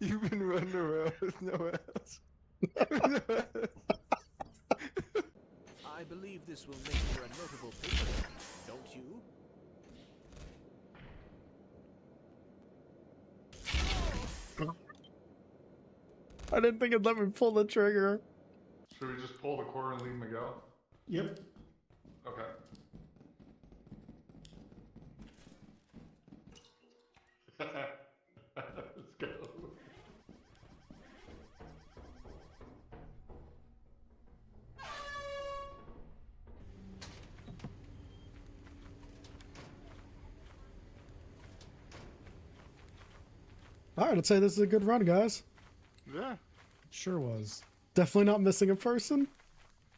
You've been running around with no ass. I believe this will make you a notable figure, don't you? I didn't think it'd let me pull the trigger. Should we just pull the cord and leave him to go? Yep. Okay. Let's go. Alright, I'd say this is a good run, guys. Yeah. Sure was. Definitely not missing a person.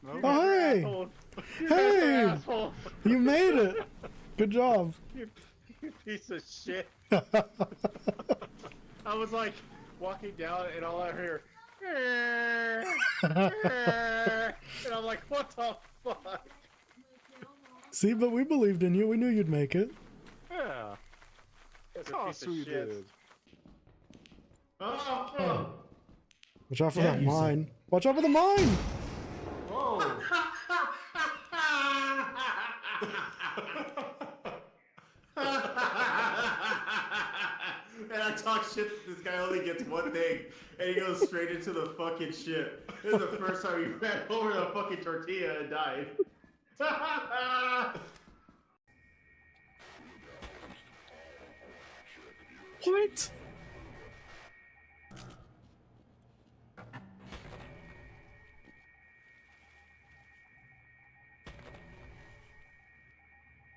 Okay. Oh, hey! Asshole. Hey! Asshole. You made it! Good job. You piece of shit. I was like walking down and all I hear, and I'm like, what the fuck? See, but we believed in you. We knew you'd make it. Yeah. It's a Oh, piece of sweet shit. dude. Oh. Watch out for Yeah, that you mine. Watch out for the mine! Whoa. And I talk shit, this guy only gets one thing, and he goes straight into the fucking shit. This is the first time he ran over the fucking tortilla and died. What?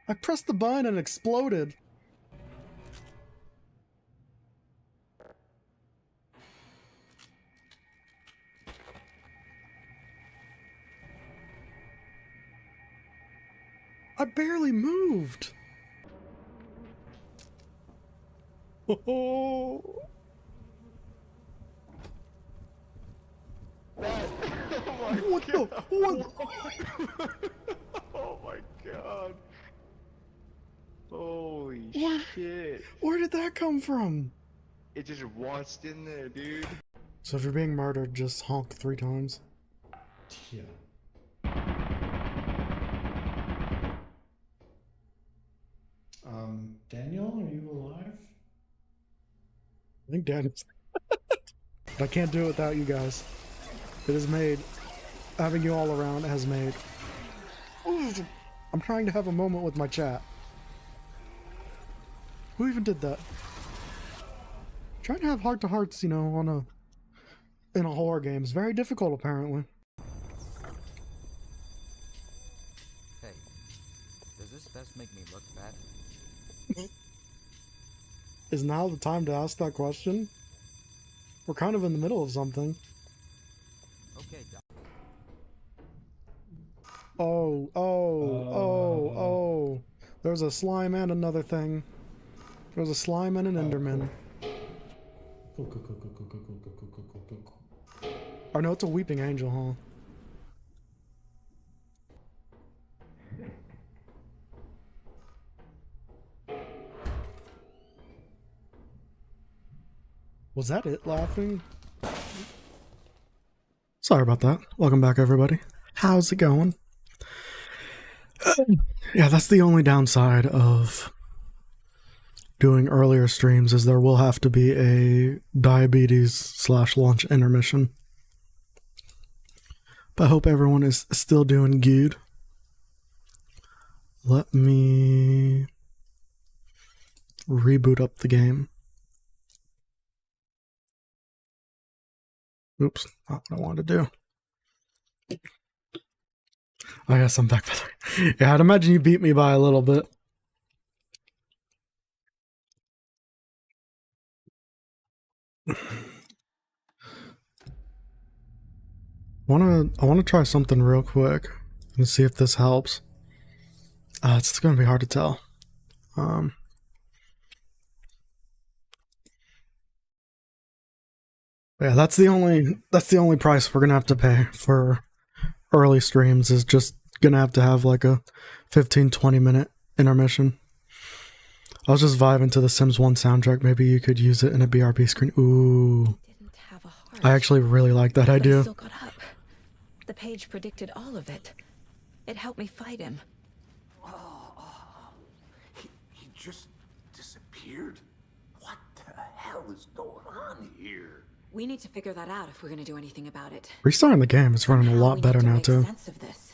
I pressed the button and it exploded. I barely moved. Oh. What the? What? Oh my god. Holy shit. Where did that come from? It just watched in there, dude. So if you're being murdered, just honk 3 times. Yeah. Daniel, are you alive? I think Daniel's. I can't do it without you guys. It is made. Having you all around has made. I'm trying to have a moment with my chat. Who even did that? Trying to have heart-to-hearts, you know, in a horror game is very difficult, apparently. Hey, does this vest make me look bad? Is now the time to ask that question? We're kind of in the middle of something. Okay, Doc. Oh. There's a slime and another thing. There's a slime and an Enderman. Cool. Or no, it's a weeping angel, huh? Was that it laughing? Sorry about that. Welcome back, everybody. How's it going? Yeah, that's the only downside of doing earlier streams is there will have to be a diabetes/lunch intermission. But I hope everyone is still doing good. Let me reboot up the game. Oops, not what I wanted to do. I guess I'm back. Yeah, I'd imagine you beat me by a little bit. I wanna try something real quick and see if this helps. It's gonna be hard to tell. Yeah, that's the only price we're gonna have to pay for early streams, is just gonna have to have like a 15-20 minute intermission. I was just vibing to the Sims 1 soundtrack. Maybe you could use it in a BRB screen. Ooh. I actually really like that idea. Still got up. The page predicted all of it. It helped me fight him. He just disappeared? What the hell is going on here? We need to figure that out if we're gonna do anything about it. Restarting the game is running a lot better now too. Sense of this.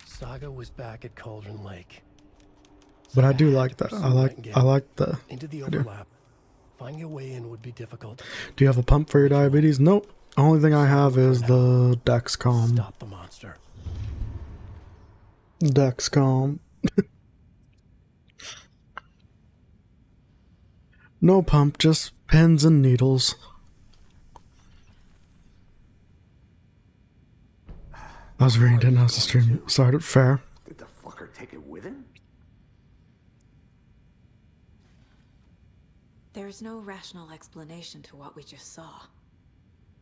Saga was back at Cauldron Lake. But I do like that. I like the into the idea. overlap. Finding a way in would be difficult. Do you have a pump for your diabetes? Nope. Only thing I have is the Dexcom. Stop the monster. Dexcom. No pump, just pins and needles. I was reading it as the stream started. Fair. Did the fucker take it with him? There's no rational explanation to what we just saw.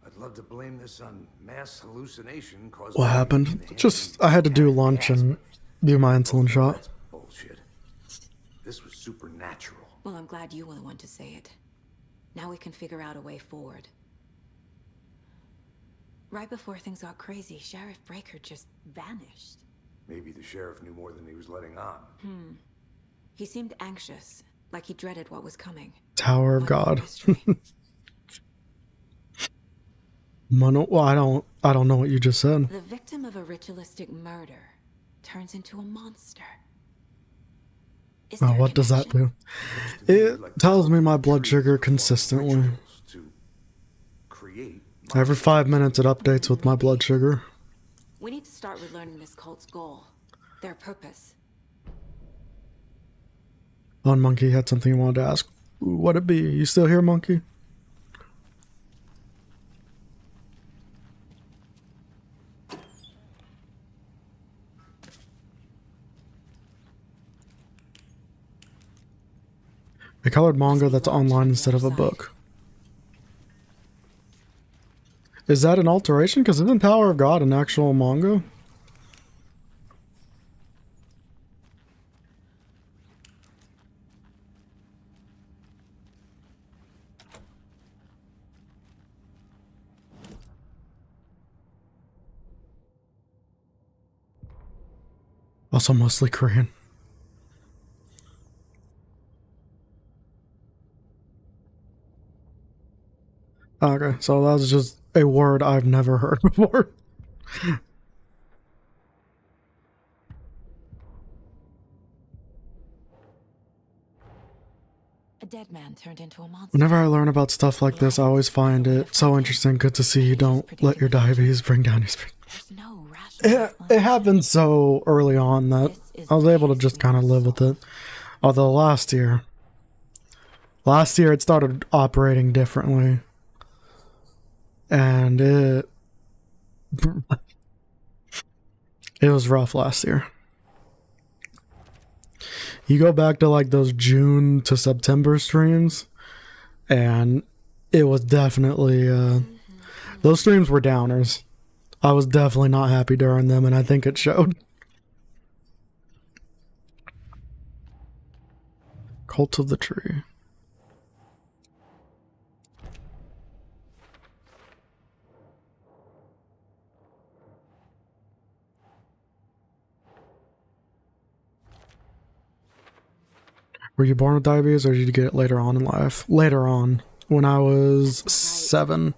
I'd love to blame this on mass hallucination caused What by happened? Just, I had to do lunch and do my insulin shot. bullshit. This was supernatural. Well, I'm glad you were the one to say it. Now we can figure out a way forward. Right before things got crazy, Sheriff Breaker just vanished. Maybe the sheriff knew more than he was letting on. He seemed anxious, like he dreaded what was coming. Tower of God. Well, I don't know what you just said. The victim of a ritualistic murder turns into a monster. Oh, what does that do? It tells me my blood sugar consistently. Every 5 minutes it updates with my blood sugar. We need to start relearning this cult's goal, their purpose. Oh, and Monkey had something he wanted to ask. What'd it be? You still here, Monkey? A colored manga that's online instead of a book. Is that an alteration? Because isn't Tower of God an actual manga? Also mostly Korean. Okay, so that was just a word I've never heard before. A dead man turned into a monster. Whenever I learn about stuff like this, I always find it so interesting. Good to see you don't let your diabetes bring down your spirit. It happened so early on that I was able to just kind of live with it. Although last year it started operating differently. And it was rough last year. You go back to like those June to September streams, and it was definitely those streams were downers. I was definitely not happy during them, and I think it showed. Cult of the Tree. Were you born with diabetes, or did you get it later on in life? Later on, when I was 7.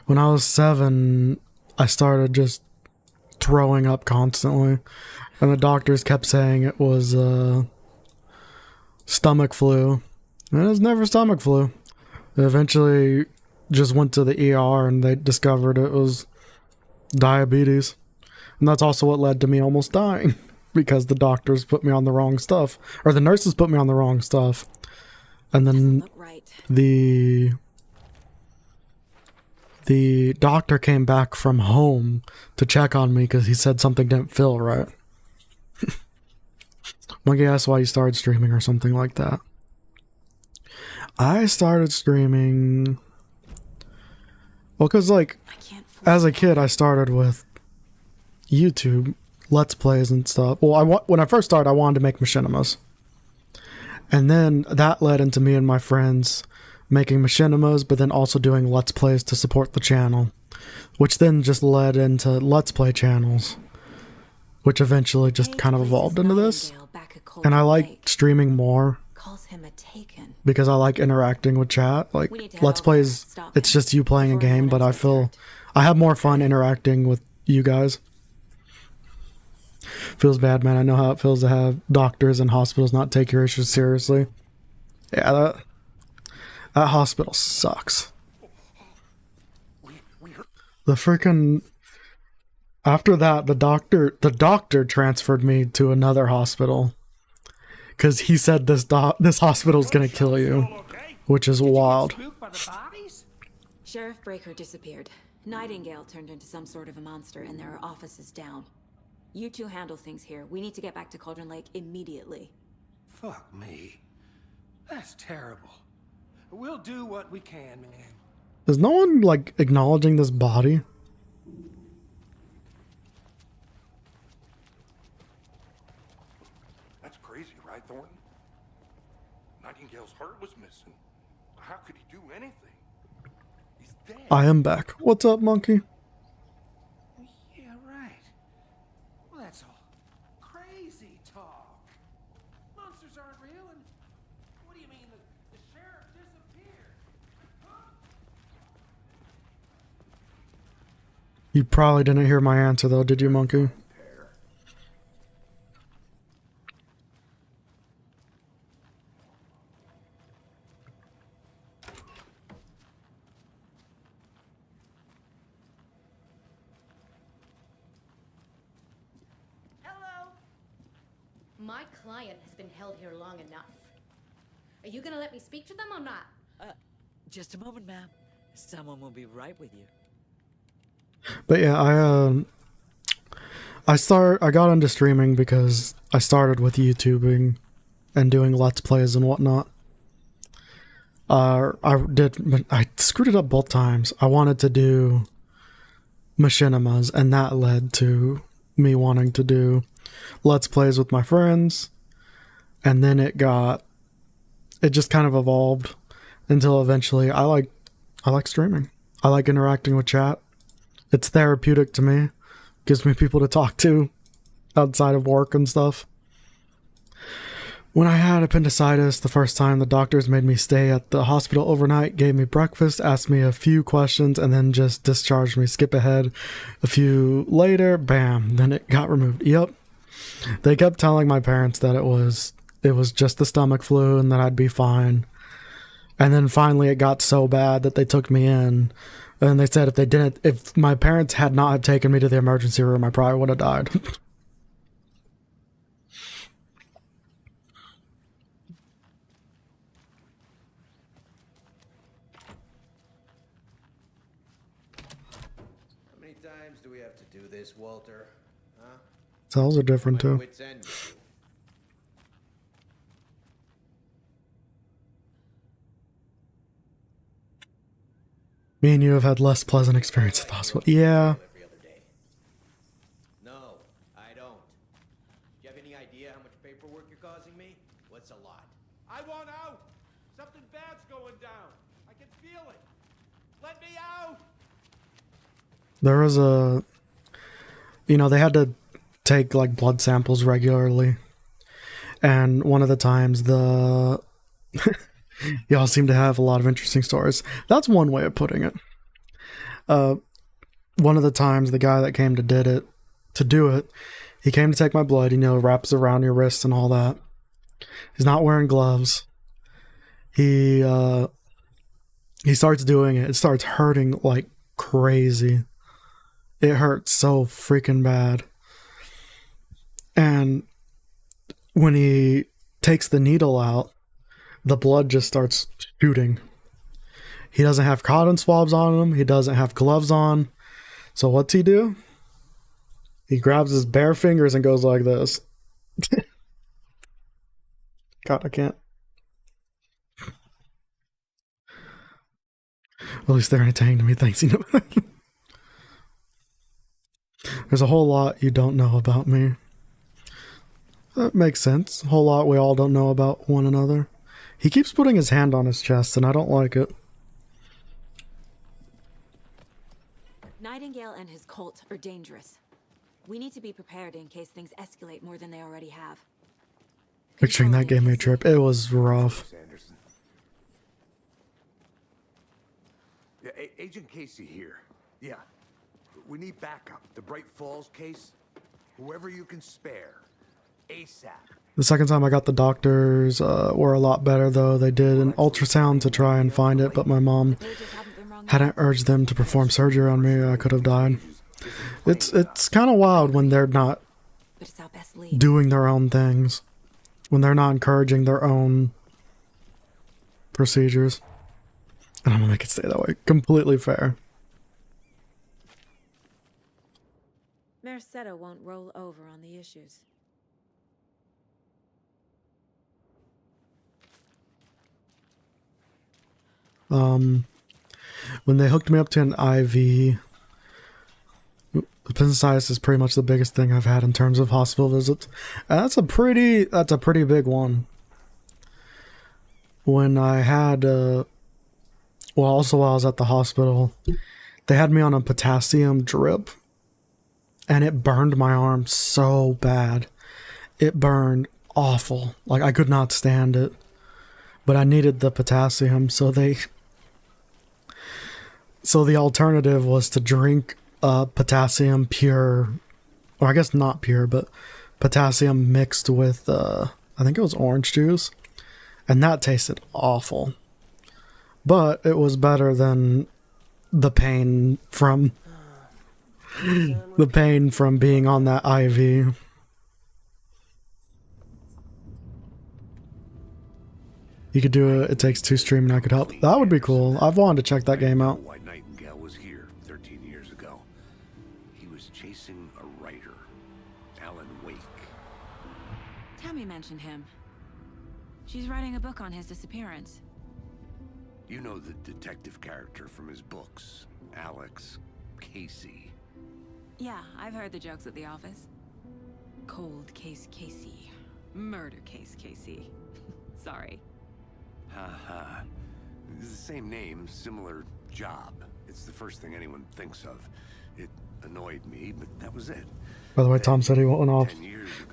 When I was 7, I started just throwing up constantly, and the doctors kept saying it was stomach flu, and it was never stomach flu. They eventually just went to the ER, and they discovered it was diabetes. And that's also what led to me almost dying. because the doctors put me on the wrong stuff, or the nurses put me on the wrong stuff. And then the doctor came back from home to check on me because he said something didn't feel right. I guess that's why you started streaming or something like that. I started streaming... Well, because, like, as a kid, I started with YouTube, Let's Plays and stuff. Well, when I first started, I wanted to make machinimas. And then that led into me and my friends making machinimas, but then also doing Let's Plays to support the channel. Which then just led into Let's Play channels. Which eventually just kind of evolved into this. And I like streaming more because I like interacting with chat. Like, Let's Plays, it's just you playing a game, but I feel I have more fun interacting with you guys. Feels bad, man. I know how it feels to have doctors and hospitals not take your issues seriously. Yeah, that hospital sucks. The freaking... After that, the doctor transferred me to another hospital because he said this hospital's gonna kill you, which is wild. Sheriff Breaker disappeared. Nightingale turned into some sort of a monster, and there are offices down. You two handle things here. We need to get back to Cauldron Lake immediately. Fuck me. That's terrible. We'll do what we can, man. Is no one, like, acknowledging this body? That's crazy, right, Thornton? Nightingale's heart was missing. How could he do anything? He's dead. I am back. What's up, monkey? Yeah, right. Well, that's all crazy talk. Monsters aren't real, and what do you mean the sheriff disappeared? You probably didn't hear my answer, though, did you, monkey? My client has been held here long enough. Are you gonna let me speak to them or not? Just a moment, ma'am. Someone will be right with you. But yeah, I got into streaming because I started with YouTubing and doing Let's Plays and whatnot. I screwed it up both times. I wanted to do machinimas, and that led to me wanting to do Let's Plays with my friends, and then it just kind of evolved until eventually I like streaming. I like interacting with chat. It's therapeutic to me. Gives me people to talk to outside of work and stuff. When I had appendicitis the first time, the doctors made me stay at the hospital overnight, gave me breakfast, asked me a few questions, and then just discharged me. Skip ahead a few later, bam, then it got removed. Yep. They kept telling my parents that it was just the stomach flu and that I'd be fine. And then finally it got so bad that they took me in. And they said if my parents had not have taken me to the emergency room, I probably would have died. How many times do we have to do this, Walter? Huh? Cells are different too. Wits end with you. Me and you have had less pleasant experience at the hospital. Yeah. No, I don't. Do you have any idea how much paperwork you're causing me? What's a lot? I want out! Something bad's going down. I can feel it. Let me out! There was they had to take like blood samples regularly. And one of the times y'all seem to have a lot of interesting stories. That's one way of putting it. One of the times the guy that came to do it, he came to take my blood, wraps around your wrists and all that. He's not wearing gloves. He starts doing it. It starts hurting like crazy. It hurts so freaking bad. And when he takes the needle out, the blood just starts shooting. He doesn't have cotton swabs on him. He doesn't have gloves on. So what's he do? He grabs his bare fingers and goes like this. God, I can't. At least they're entertaining me, thanks. You know, there's a whole lot you don't know about me. That makes sense. A whole lot we all don't know about one another. He keeps putting his hand on his chest, and I don't like it. Nightingale and his cult are dangerous. We need to be prepared in case things escalate more than they already have. Picturing that gave me a trip. It was rough. Yeah, Agent Casey here. Yeah. We need backup. The Bright Falls case. Whoever you can spare. ASAP. The second time I got the doctors were a lot better, though. They did an ultrasound to try and find it, but my mom hadn't urged them to perform surgery on me. I could have died. It's kind of wild when they're not doing their own things. When they're not encouraging their own procedures. And I'm gonna make it stay that way. Completely fair. Merced won't roll over on the issues. When they hooked me up to an IV, appendicitis is pretty much the biggest thing I've had in terms of hospital visits. And that's a pretty big one. When I had, also while I was at the hospital, they had me on a potassium drip, and it burned my arm so bad. It burned awful. Like, I could not stand it. But I needed the potassium, so the alternative was to drink potassium pure, or I guess not pure, but potassium mixed with, I think it was orange juice. And that tasted awful. But it was better than the pain from being on that IV. You could do it takes two stream and I could help. That would be cool. I've wanted to check that game out. Why Nightingale was here 13 years ago. He was chasing a writer, Alan Wake. Tammy mentioned him. She's writing a book on his disappearance. You know the detective character from his books, Alex Casey. Yeah, I've heard the jokes at the office. Cold case Casey. Murder case Casey. Sorry. Haha. It's the same name, similar job. It's the first thing anyone thinks of. It annoyed me, but that was it. By the way, Tom said he went off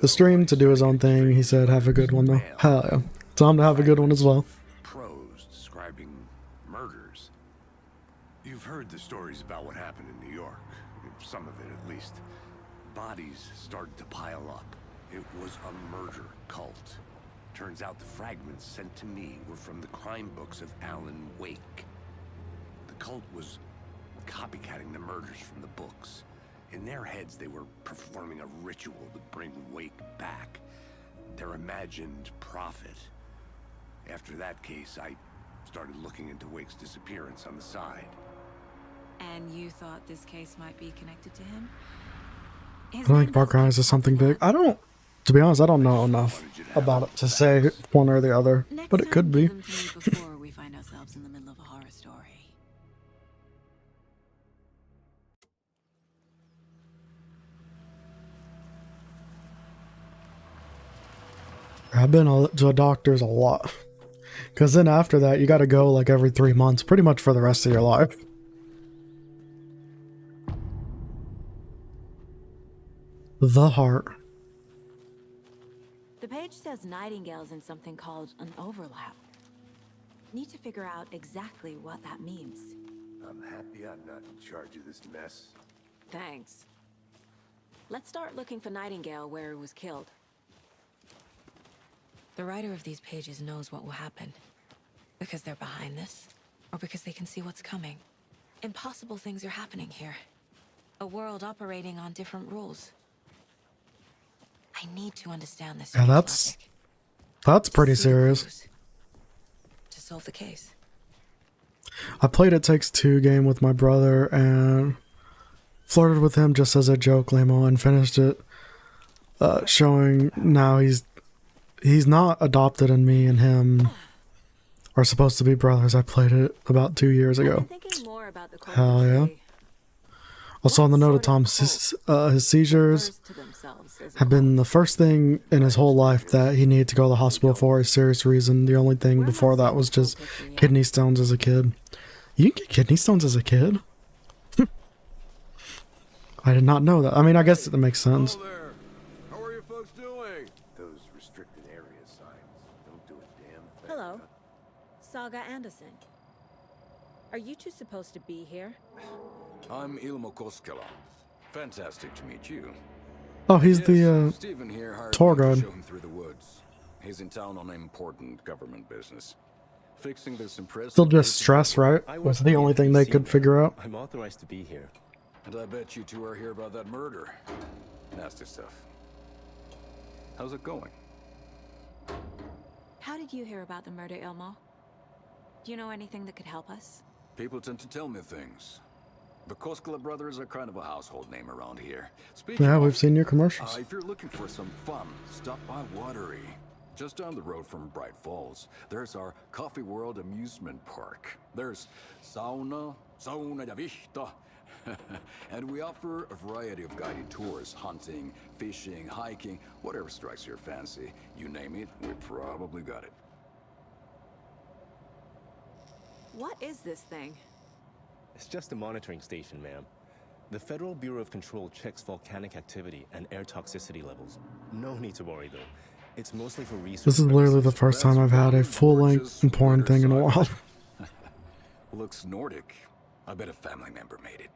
the stream to do his own thing. He said, have a good one, though. Hell yeah. Tom to have a good one as well. Prose describing murders. You've heard the stories about what happened in New York. Some of it, at least. Bodies started to pile up. It was a murder cult. Turns out the fragments sent to me were from the crime books of Alan Wake. The cult was copycatting the murders from the books. In their heads, they were performing a ritual to bring Wake back. Their imagined prophet. After that case, I started looking into Wake's disappearance on the side. And you thought this case might be connected to him? I don't think Park Rise is something big. To be honest, I don't know enough about it to say one or the other, but it could be. Before we find ourselves in the middle of a horror story. I've been to a doctor's a lot. Because then after that, you gotta go like every 3 months, pretty much for the rest of your life. The heart. The page says Nightingale's in something called an overlap. Need to figure out exactly what that means. I'm happy I'm not in charge of this mess. Thanks. Let's start looking for Nightingale where he was killed. The writer of these pages knows what will happen. Because they're behind this, or because they can see what's coming. Impossible things are happening here. A world operating on different rules. I I need to understand this. Yeah, that's pretty serious. To solve the case. I played It Takes Two game with my brother and flirted with him just as a joke, Lamo, and finished it, showing now he's not adopted, and me and him are supposed to be brothers. I played it about 2 years ago. Hell yeah. Also on the note of Tom, his seizures have been the first thing in his whole life that he needed to go to the hospital for a serious reason. The only thing before that was just kidney stones as a kid. You can get kidney stones as a kid? I did not know that. I mean, I guess that makes sense. How are you folks doing? Those restricted area signs don't do a damn thing. Hello. Saga Anderson. Are you two supposed to be here? I'm Ilmo Koskela. Fantastic to meet you. Oh, he's the Stephen here hired tour me to guide. show him through the woods. He's in town on important government business. Fixing this impressive... Still just stress, right? Was the only thing they could figure out. I'm authorized to be here. And I bet you two are here about that murder. Nasty stuff. How's it going? How did you hear about the murder, Ilmo? Do you know anything that could help us? People tend to tell me things. The Koskela brothers are kind of a household name around here. Speaking Yeah, of, we've seen your commercials. If you're looking for some fun, stop by Watery. Just down the road from Bright Falls, there's our Coffee World amusement park. There's sauna ja vihta. And we offer a variety of guided tours, hunting, fishing, hiking, whatever strikes your fancy. You name it, we probably got it. What is this thing? It's just a monitoring station, ma'am. The Federal Bureau of Control checks volcanic activity and air toxicity levels. No need to worry, though. It's mostly for research. This is literally the first time I've had a full-length porn thing in a while. Looks Nordic. I bet a family member made it.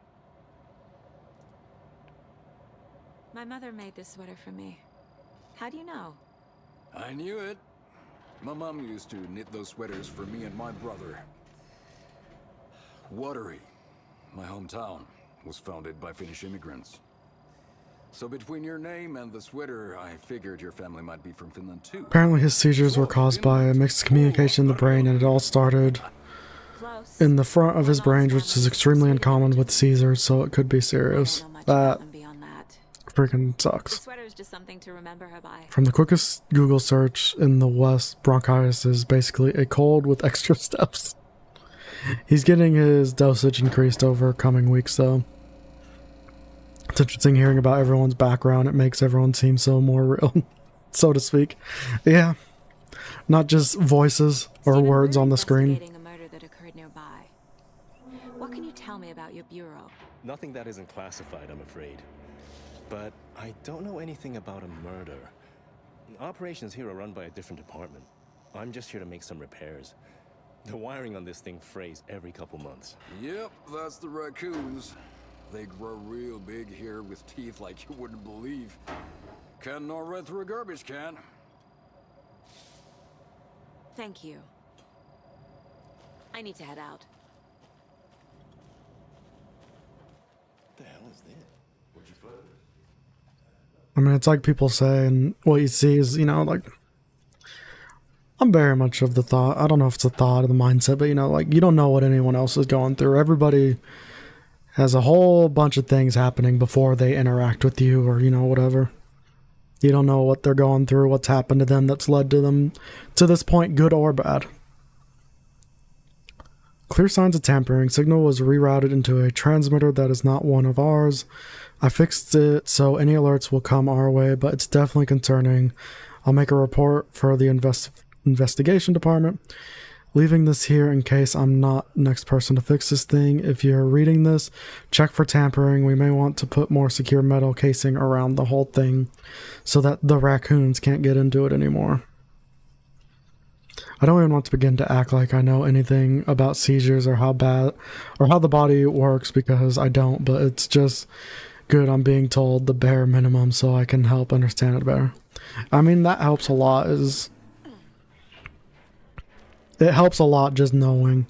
My mother made this sweater for me. How do you know? I knew it. My mom used to knit those sweaters for me and my brother. Watery, my hometown, was founded by Finnish immigrants. So between your name and the sweater, I figured your family might be from Finland too. Apparently his seizures were caused by a mixed communication in the brain, and it all started in the front of his brain, which is extremely uncommon with seizures, so it could be serious. That freaking sucks. The sweater is just something to remember her by. From the quickest Google search in the West, bronchitis is basically a cold with extra steps. He's getting his dosage increased over coming weeks, though. It's interesting hearing about everyone's background. It makes everyone seem so more real, so to speak. Yeah. Not just voices or words on the screen. A murder that occurred nearby. What can you tell me about your bureau? Nothing that isn't classified, I'm afraid. But I don't know anything about a murder. Operations here are run by a different department. I'm just here to make some repairs. The wiring on this thing frays every couple months. Yep, that's the raccoons. They grow real big here with teeth like you wouldn't believe. Can't gnaw right through a garbage can. Thank you. I need to head out. What the hell is this? What'd you put? I mean, it's like people say, and what you see is, you know, like, I'm very much of the thought, I don't know if it's a thought or the mindset, but, you know, like, you don't know what anyone else is going through. Everybody has a whole bunch of things happening before they interact with you, or, you know, whatever. You don't know what they're going through, what's happened to them that's led to them to this point, good or bad. Clear signs of tampering. Signal was rerouted into a transmitter that is not one of ours. I fixed it so any alerts will come our way, but it's definitely concerning. I'll make a report for the investigation department. Leaving this here in case I'm not next person to fix this thing. If you're reading this, check for tampering. We may want to put more secure metal casing around the whole thing so that the raccoons can't get into it anymore. I don't even want to begin to act like I know anything about seizures or how bad or how the body works, because I don't, but it's just good I'm being told the bare minimum so I can help understand it better. I mean, that helps a lot. It helps a lot just knowing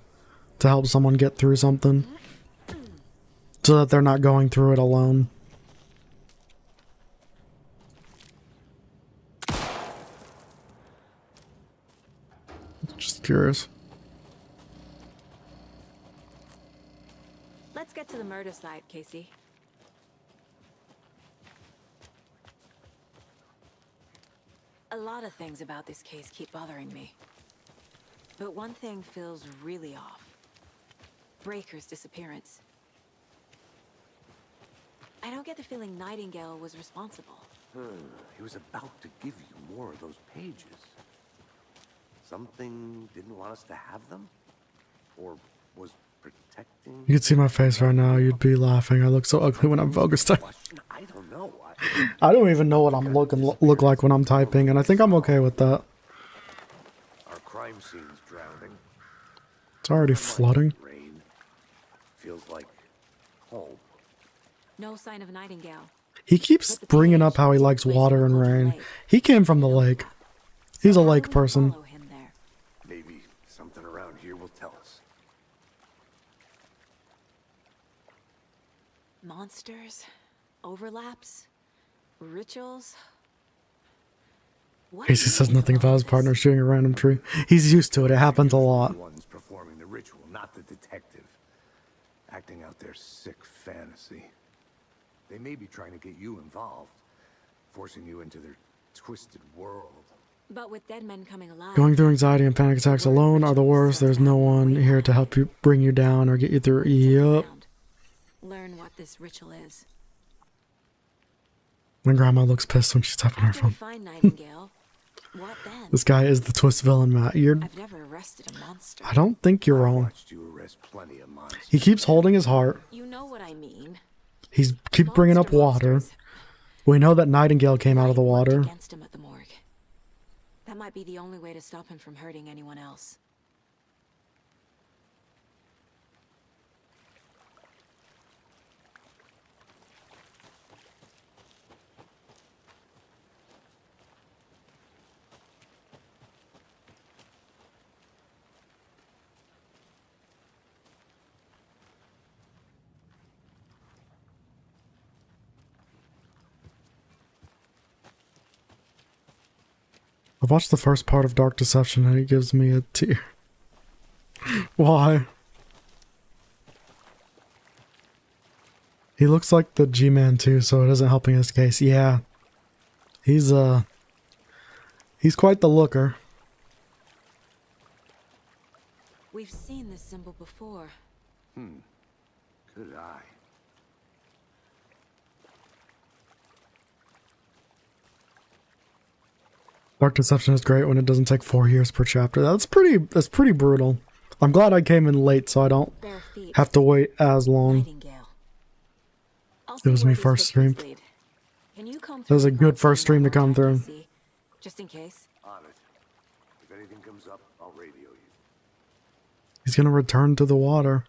to help someone get through something so that they're not going through it alone. Just curious. Let's get to the murder site, Casey. A lot of things about this case keep bothering me. But one thing feels really off. Breaker's disappearance. I don't get the feeling Nightingale was responsible. He was about to give you more of those pages. Something didn't want us to have them? Or was protecting... You could see my face right now. You'd be laughing. I look so ugly when I'm focused. I don't know. I don't even know what I'm look like when I'm typing, and I think I'm okay with that. Our crime scene's drowning. It's already flooding. Rain feels like home. No sign of Nightingale. He keeps bringing up how he likes water and rain. He came from the lake. He's a lake person. Maybe something around here will tell us. Monsters, overlaps, rituals. What Casey says nothing about his partner shooting a random tree. He's used to it. It happens a lot. The ones performing the ritual, not the detective. Acting out their sick fantasy. They may be trying to get you involved, forcing you into their twisted world. But with dead men coming alive. Going through anxiety and panic attacks alone are the worst. There's no one here to help you, bring you down, or get you through. Yup. Learn what this ritual is. My grandma looks pissed when she's tapping her phone. Find Nightingale. What then? This guy is the twist villain, Matt. I've never arrested a monster. I don't think you're wrong. You arrest plenty of monsters. He keeps holding his heart. You know what I mean. He's keep bringing up water. We know that Nightingale came out of the water. Against him at the morgue. That might be the only way to stop him from hurting anyone else. I've watched the first part of Dark Deception and it gives me a tear. Why? He looks like the G-Man too, so it isn't helping his case. Yeah. He's quite the looker. We've seen this symbol before. Good eye. Dark Deception is great when it doesn't take 4 years per chapter. That's pretty brutal. I'm glad I came in late so I don't have to wait as long. It was my first stream. It was a good first stream to come through. Just in case. On it. If anything comes up, I'll radio you. He's gonna return to the water.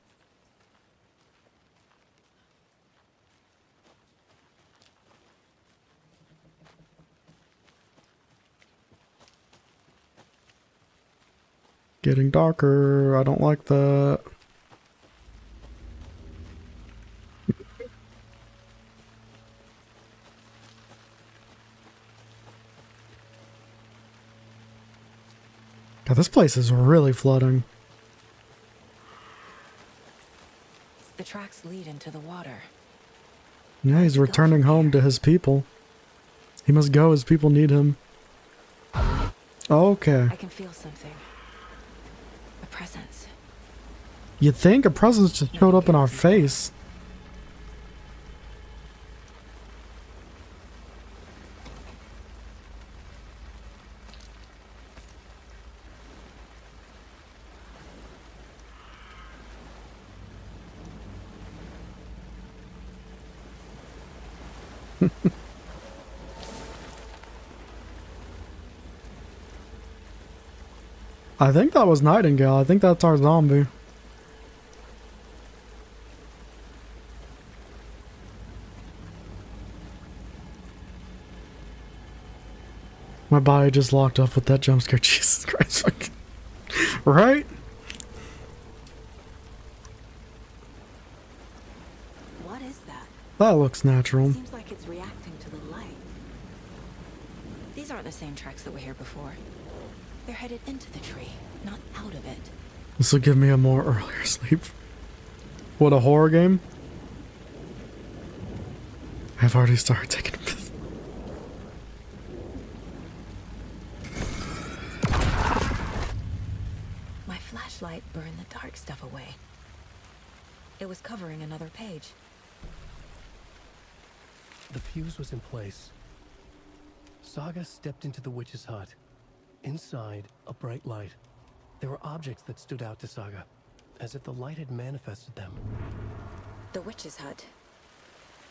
Getting darker. I don't like that. God, this place is really flooding. The tracks lead into the water. Yeah, he's returning home to his people. He must go as people need him. Okay. I can feel something. A presence. You'd think a presence just showed up in our face. I think that was Nightingale. I think that's our zombie. My body just locked up with that jump scare. Jesus Christ. Right? What is that? That looks natural. Seems like it's reacting to the light. These aren't the same tracks that were here before. they're headed into the tree, not out of it. This will give me a more earlier sleep. What, a horror game? I've already started taking a piss. My flashlight burned the dark stuff away. It was covering another page. The fuse was in place. Saga stepped into the witch's hut. Inside, a bright light. There were objects that stood out to Saga, as if the light had manifested them. The witch's hut.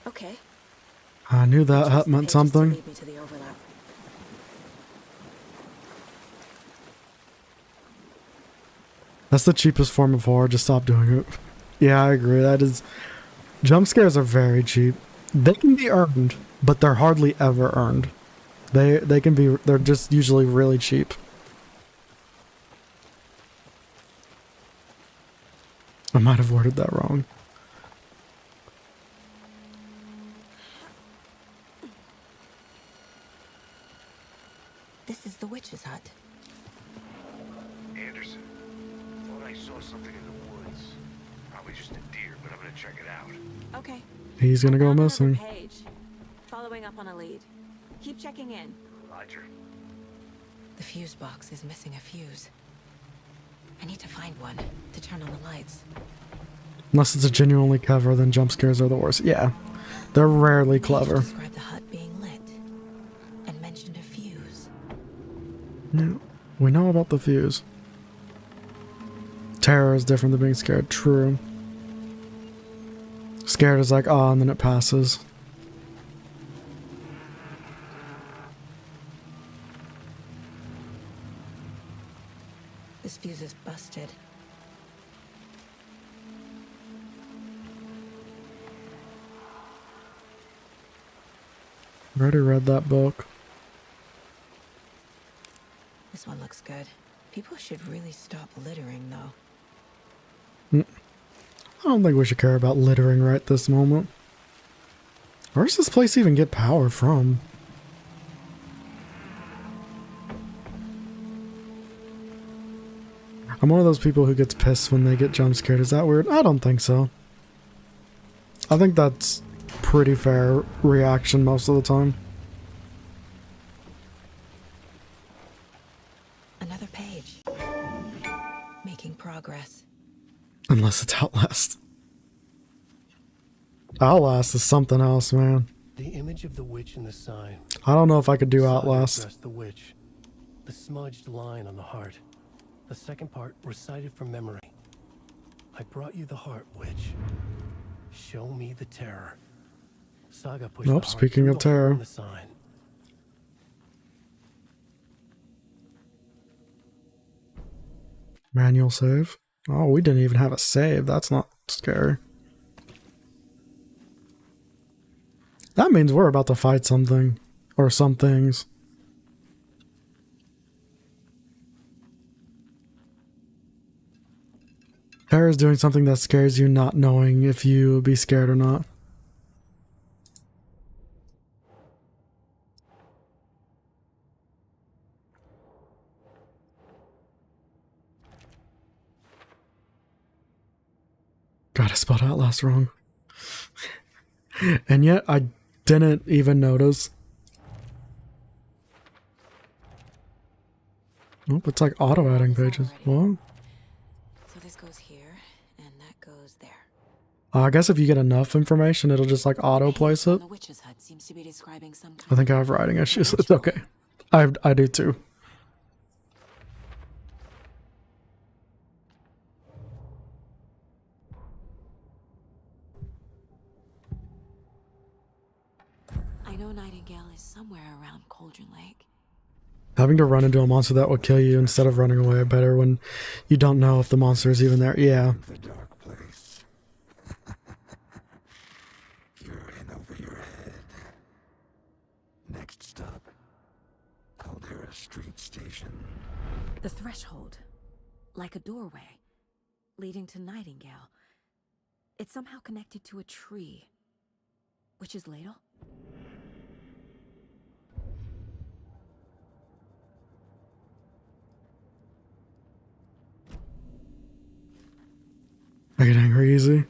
Okay. I knew that hut meant something. Lead me to the overlap. That's the cheapest form of horror, just stop doing it. Yeah, I agree, that is... Jump scares are very cheap. They can be earned, but they're hardly ever earned. They can be, they're just usually really cheap. I might have worded that wrong. This is the witch's hut. Anderson, thought I saw something in the woods. Probably just a deer, but I'm gonna check it out. Okay. He's gonna go missing. Page. Following up on a lead. Keep checking in. Roger. The fuse box is missing a fuse. I need to find one to turn on the lights. Unless it's a genuinely clever, then jump scares are the worst. Yeah, they're rarely clever. Described the hut being lit and mentioned a fuse. No, we know about the fuse. Terror is different than being scared. True. Scared is like, ah, and then it passes. This fuse is busted. I already read that book. This one looks good. People should really stop littering, though. I don't think we should care about littering right this moment. Where does this place even get power from? I'm one of those people who gets pissed when they get jump scared. Is that weird? I don't think so. I think that's pretty fair reaction most of the time. Another page. Making progress. Unless it's Outlast. Outlast is something else, man. The image of the witch in the sign. I don't know if I could do Saga Outlast. addressed the witch. The smudged line on the heart. The second part recited from memory. I brought you the heart, witch. Show me the terror. Saga pushed Nope, the heart speaking through of the hole terror. in the sign. Manual save. Oh, we didn't even have a save. That's not scary. That means we're about to fight something. Or some things. Terror is doing something that scares you, not knowing if you will be scared or not. God, I spelled Outlast wrong. And yet, I didn't even notice. Nope, it's like auto-adding pages. What? So this goes here, and that goes there. I guess if you get enough information, it'll just like auto-place it. The witch's hut seems to be describing some kind I think I have writing issues. It's okay. I do too. I know Nightingale is somewhere around Cauldron Lake. Having to run into a monster that will kill you instead of running away better when you don't know if the monster is even there. Yeah. The dark place. You're in over your head. Next stop, Caldera Street Station. The threshold, like a doorway, leading to Nightingale. It's somehow connected to a tree. Witch's ladle? I get angry easy.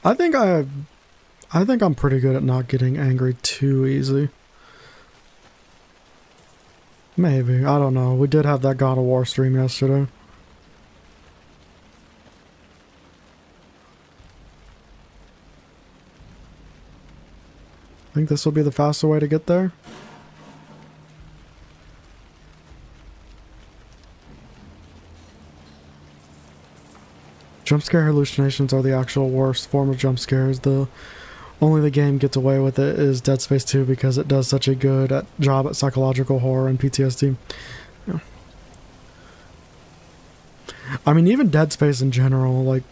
I think I'm pretty good at not getting angry too easy. Maybe. I don't know. We did have that God of War stream yesterday. I think this will be the faster way to get there. Jump scare hallucinations are the actual worst form of jump scares. Only the game gets away with it is Dead Space 2 because it does such a good job at psychological horror and PTSD. Yeah. I mean, even Dead Space in general, like,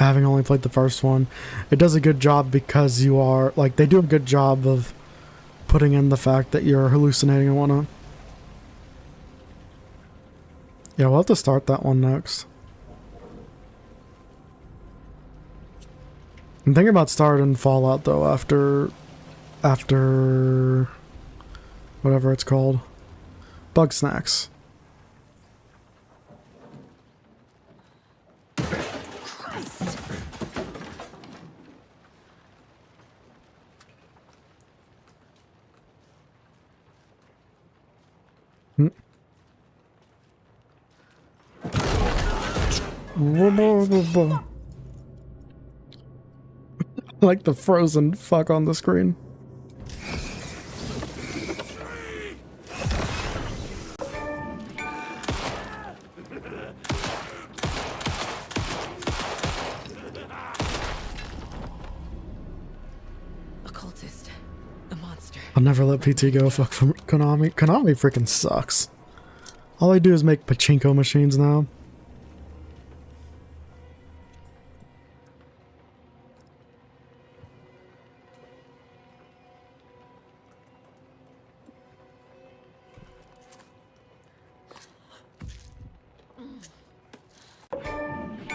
having only played the first one, it does a good job because you are, like, they do a good job of putting in the fact that you're hallucinating and whatnot. Yeah, we'll have to start that one next. I'm thinking about starting Fallout though after whatever it's called. Bug Snacks. Christ. Like the frozen fuck on the screen. Occultist. A monster. I'll never let PT go. Fuck from Konami. Konami freaking sucks. All they do is make pachinko machines now.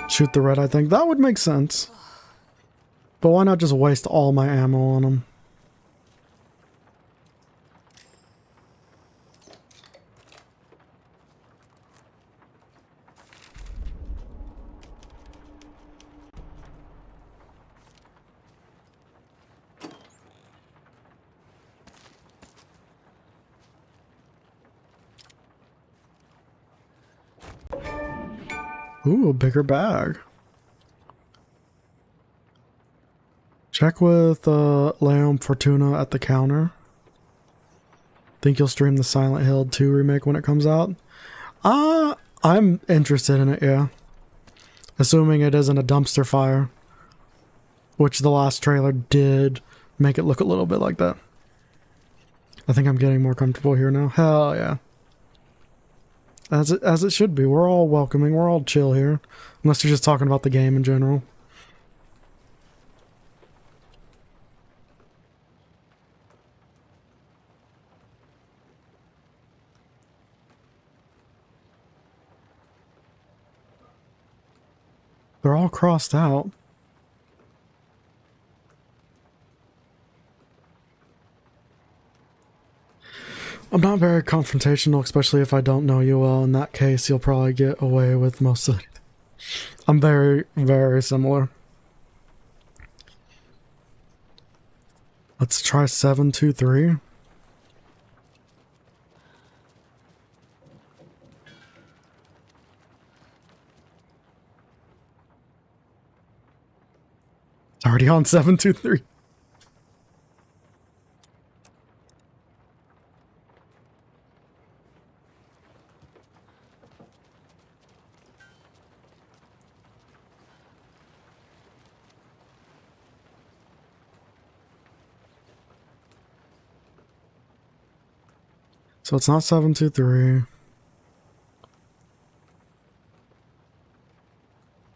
Shoot the red, I think. That would make sense. But why not just waste all my ammo on them? Ooh, a bigger bag. Check with Leon Fortuna at the counter. Think you'll stream the Silent Hill 2 remake when it comes out? I'm interested in it, yeah. Assuming it isn't a dumpster fire. Which the last trailer did make it look a little bit like that. I think I'm getting more comfortable here now. Hell yeah. As it should be. We're all welcoming. We're all chill here. Unless you're just talking about the game in general. They're all crossed out. I'm not very confrontational, especially if I don't know you well. In that case, you'll probably get away with most of it. I'm very, very similar. Let's try 723. It's already on 723. So it's not 723.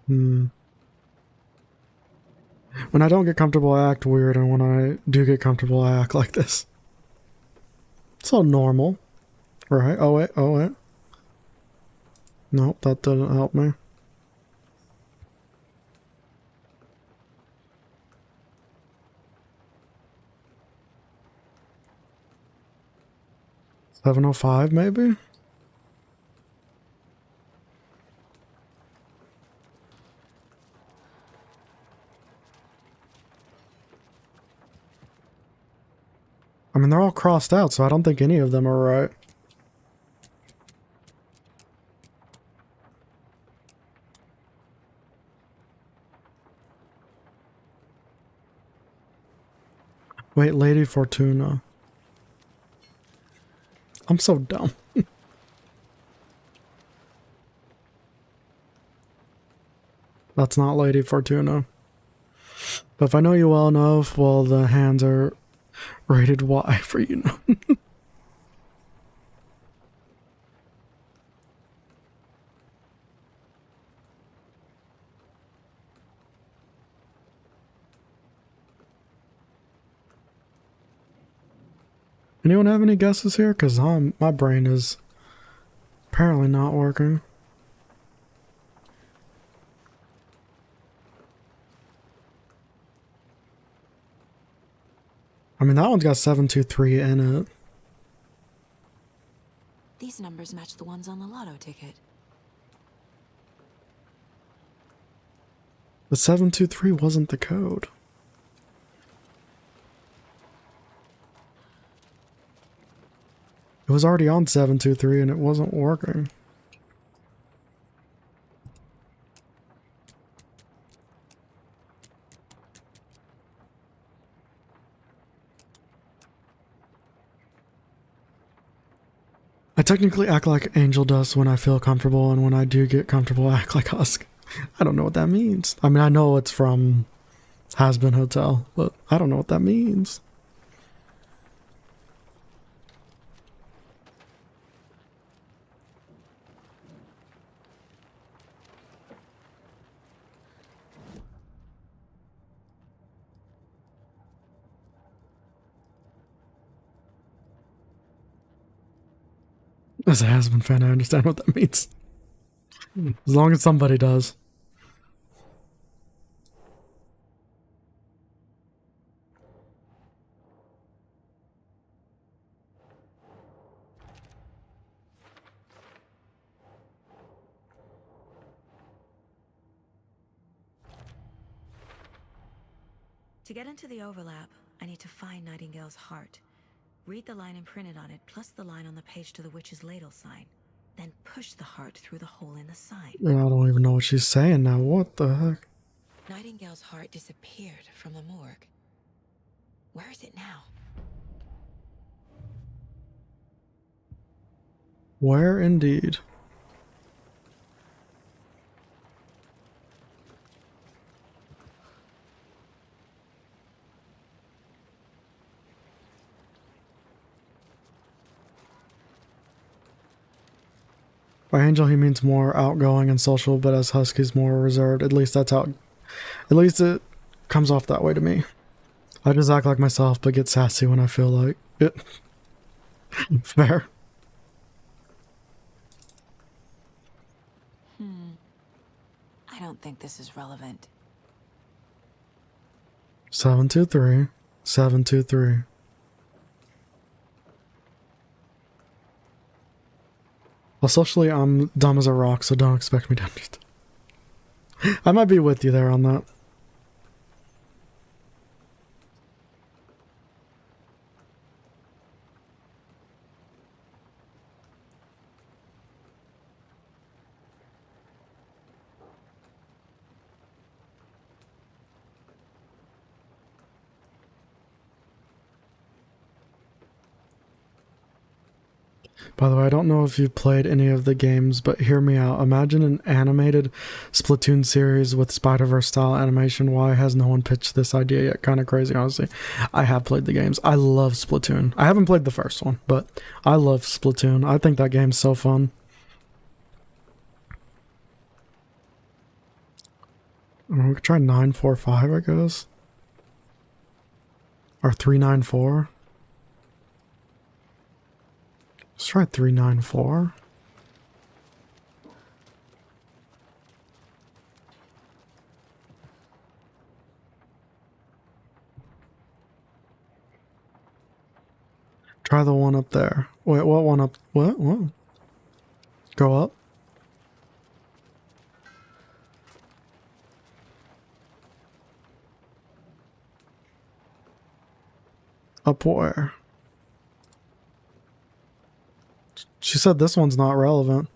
When I don't get comfortable, I act weird, and when I do get comfortable, I act like this. It's all normal. Right? Oh wait, oh wait. Nope, that didn't help me. $705 maybe? I mean, they're all crossed out, so I don't think any of them are right. Wait, Lady Fortuna. I'm so dumb. That's not Lady Fortuna. But if I know you well enough, well, the hands are rated Y for you know. Anyone have any guesses here? Because my brain is apparently not working. I mean, that one's got 723 in it. These numbers match the ones on the lotto ticket. But 723 wasn't the code. It was already on 723 and it wasn't working. I technically act like Angel does when I feel comfortable, and when I do get comfortable, I act like Husk. I don't know what that means. I mean, I know it's from Has Been Hotel, but I don't know what that means. As a Has Been fan, I understand what that means. As long as somebody does. To get into the overlap, I need to find Nightingale's heart. Read the line imprinted on it, plus the line on the page to the witch's ladle sign. Then push the heart through the hole in the sign. I don't even know what she's saying now. What the heck? Nightingale's heart disappeared from the morgue. Where is it now? Where indeed? By Angel, he means more outgoing and social, but as Husk, he's more reserved. At least that's how... At least it comes off that way to me. I just act like myself, but get sassy when I feel like it. Fair. I don't think this is relevant. 723. 723. Well, socially, I'm dumb as a rock, so don't expect me to understand. I might be with you there on that. By the way, I don't know if you've played any of the games, but hear me out. Imagine an animated Splatoon series with Spider-Verse style animation. Why has no one pitched this idea yet? Kind of crazy, honestly. I have played the games. I love Splatoon. I haven't played the first one, but I love Splatoon. I think that game's so fun. We could try 945, I guess. Or 394. Let's try 394. Try the one up there. Wait, what one up? What? What? Go up? Up where? she said this one's not relevant.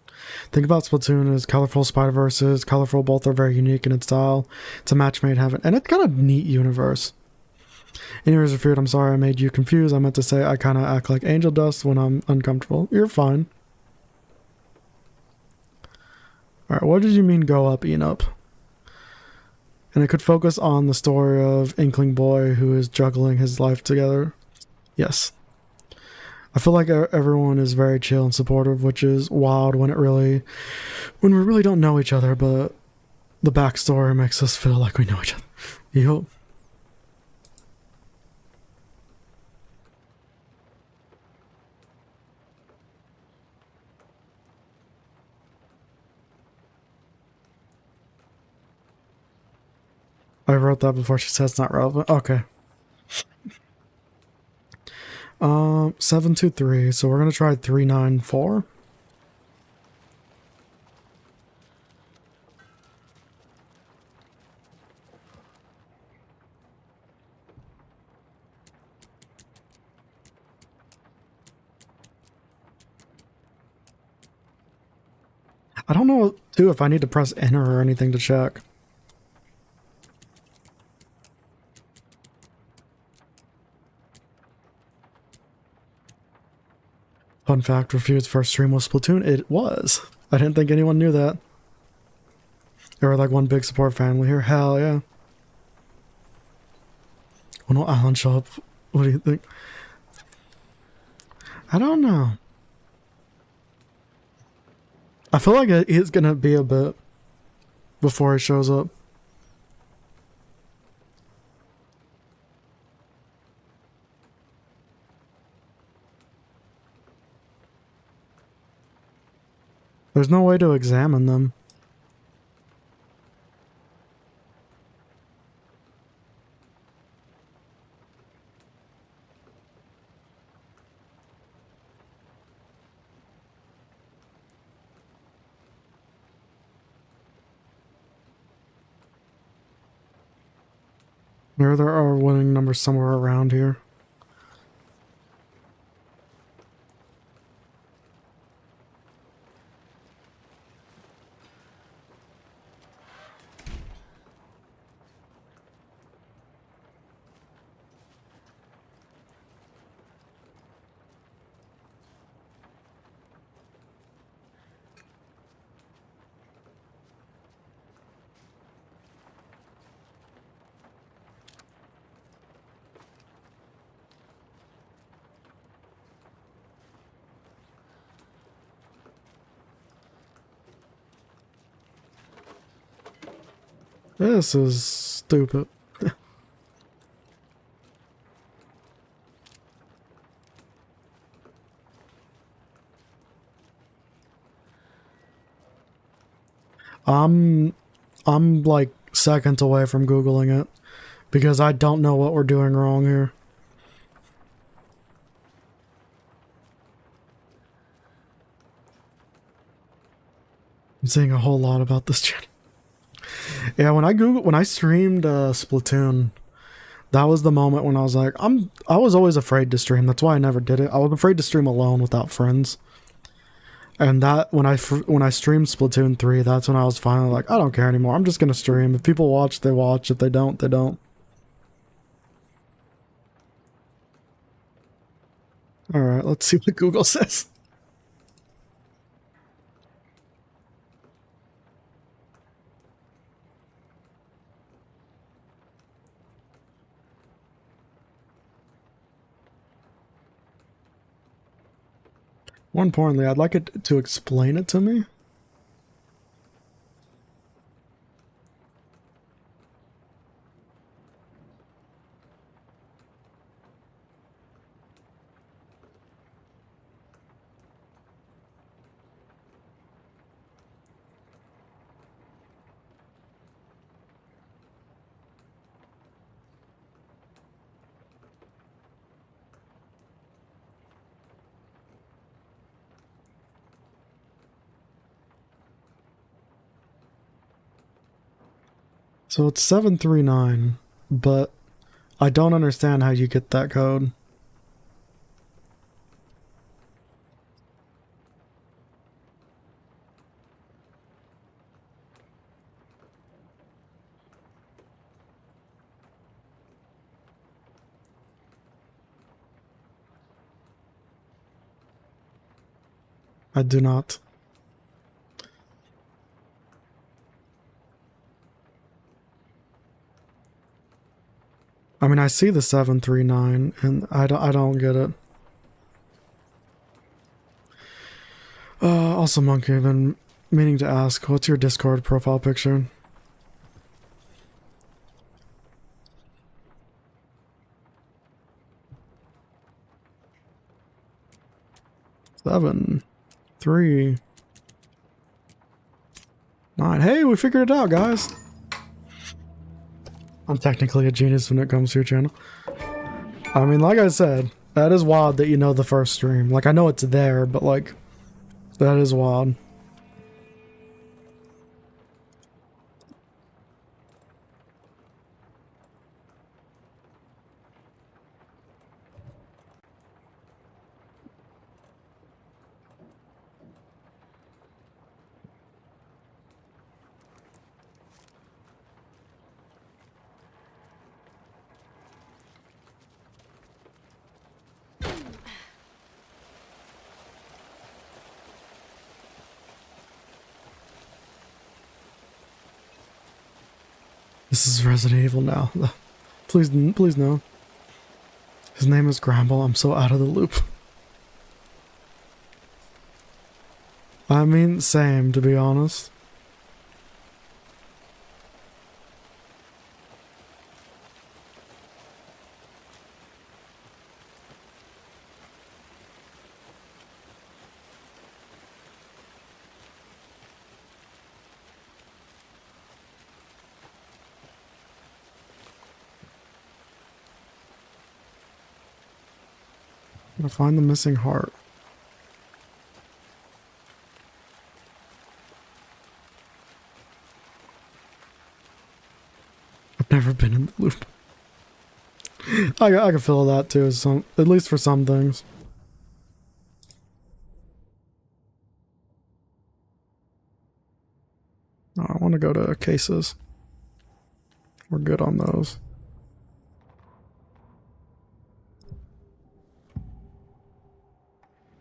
Think about Splatoon as colorful Spider-Verses. Colorful, both are very unique in its style. It's a match made in heaven. And it's kind of neat universe. Anyways, Refuted, I'm sorry I made you confused. I meant to say I kind of act like angel dust when I'm uncomfortable. You're fine. Alright, what did you mean go up, Enoch? And it could focus on the story of Inkling Boy who is juggling his life together. Yes. I feel like everyone is very chill and supportive, which is wild when we really don't know each other, but the backstory makes us feel like we know each other. Yup. I wrote that before she said it's not relevant. Okay. 723. So we're gonna try 394. I don't know too if I need to press enter or anything to check. Fun fact, Refuted's first stream was Splatoon. It was. I didn't think anyone knew that. They were like one big support family here. Hell yeah. When will Alan show up? What do you think? I don't know. I feel like it is gonna be a bit before he shows up. There's no way to examine them. There are winning numbers somewhere around here. This is stupid. I'm like seconds away from Googling it because I don't know what we're doing wrong here. I'm seeing a whole lot about this channel. Yeah, when I streamed Splatoon, that was the moment when I was like, I was always afraid to stream. That's why I never did it. I was afraid to stream alone without friends. And that when I streamed Splatoon 3, that's when I was finally like, I don't care anymore. I'm just gonna stream. If people watch, they watch. If they don't, they don't. All right, let's see what Google says. More importantly, I'd like it to explain it to me. So it's 739, but I don't understand how you get that code. I do not. I mean, I see the 739, and I don't get it. Also, Monkey, I've been meaning to ask, what's your Discord profile picture? Seven, 3, 9. Hey, we figured it out, guys. I'm technically a genius when it comes to your channel. I mean, like I said, that is wild that you know the first stream. Like, I know it's there, but like, that is wild. This is Resident Evil now. Please no. His name is Gramble. I'm so out of the loop. I mean, same, to be honest. I'm gonna find the missing heart. I've never been in the loop. I can feel that too, at least for some things. Oh, I want to go to cases. We're good on those.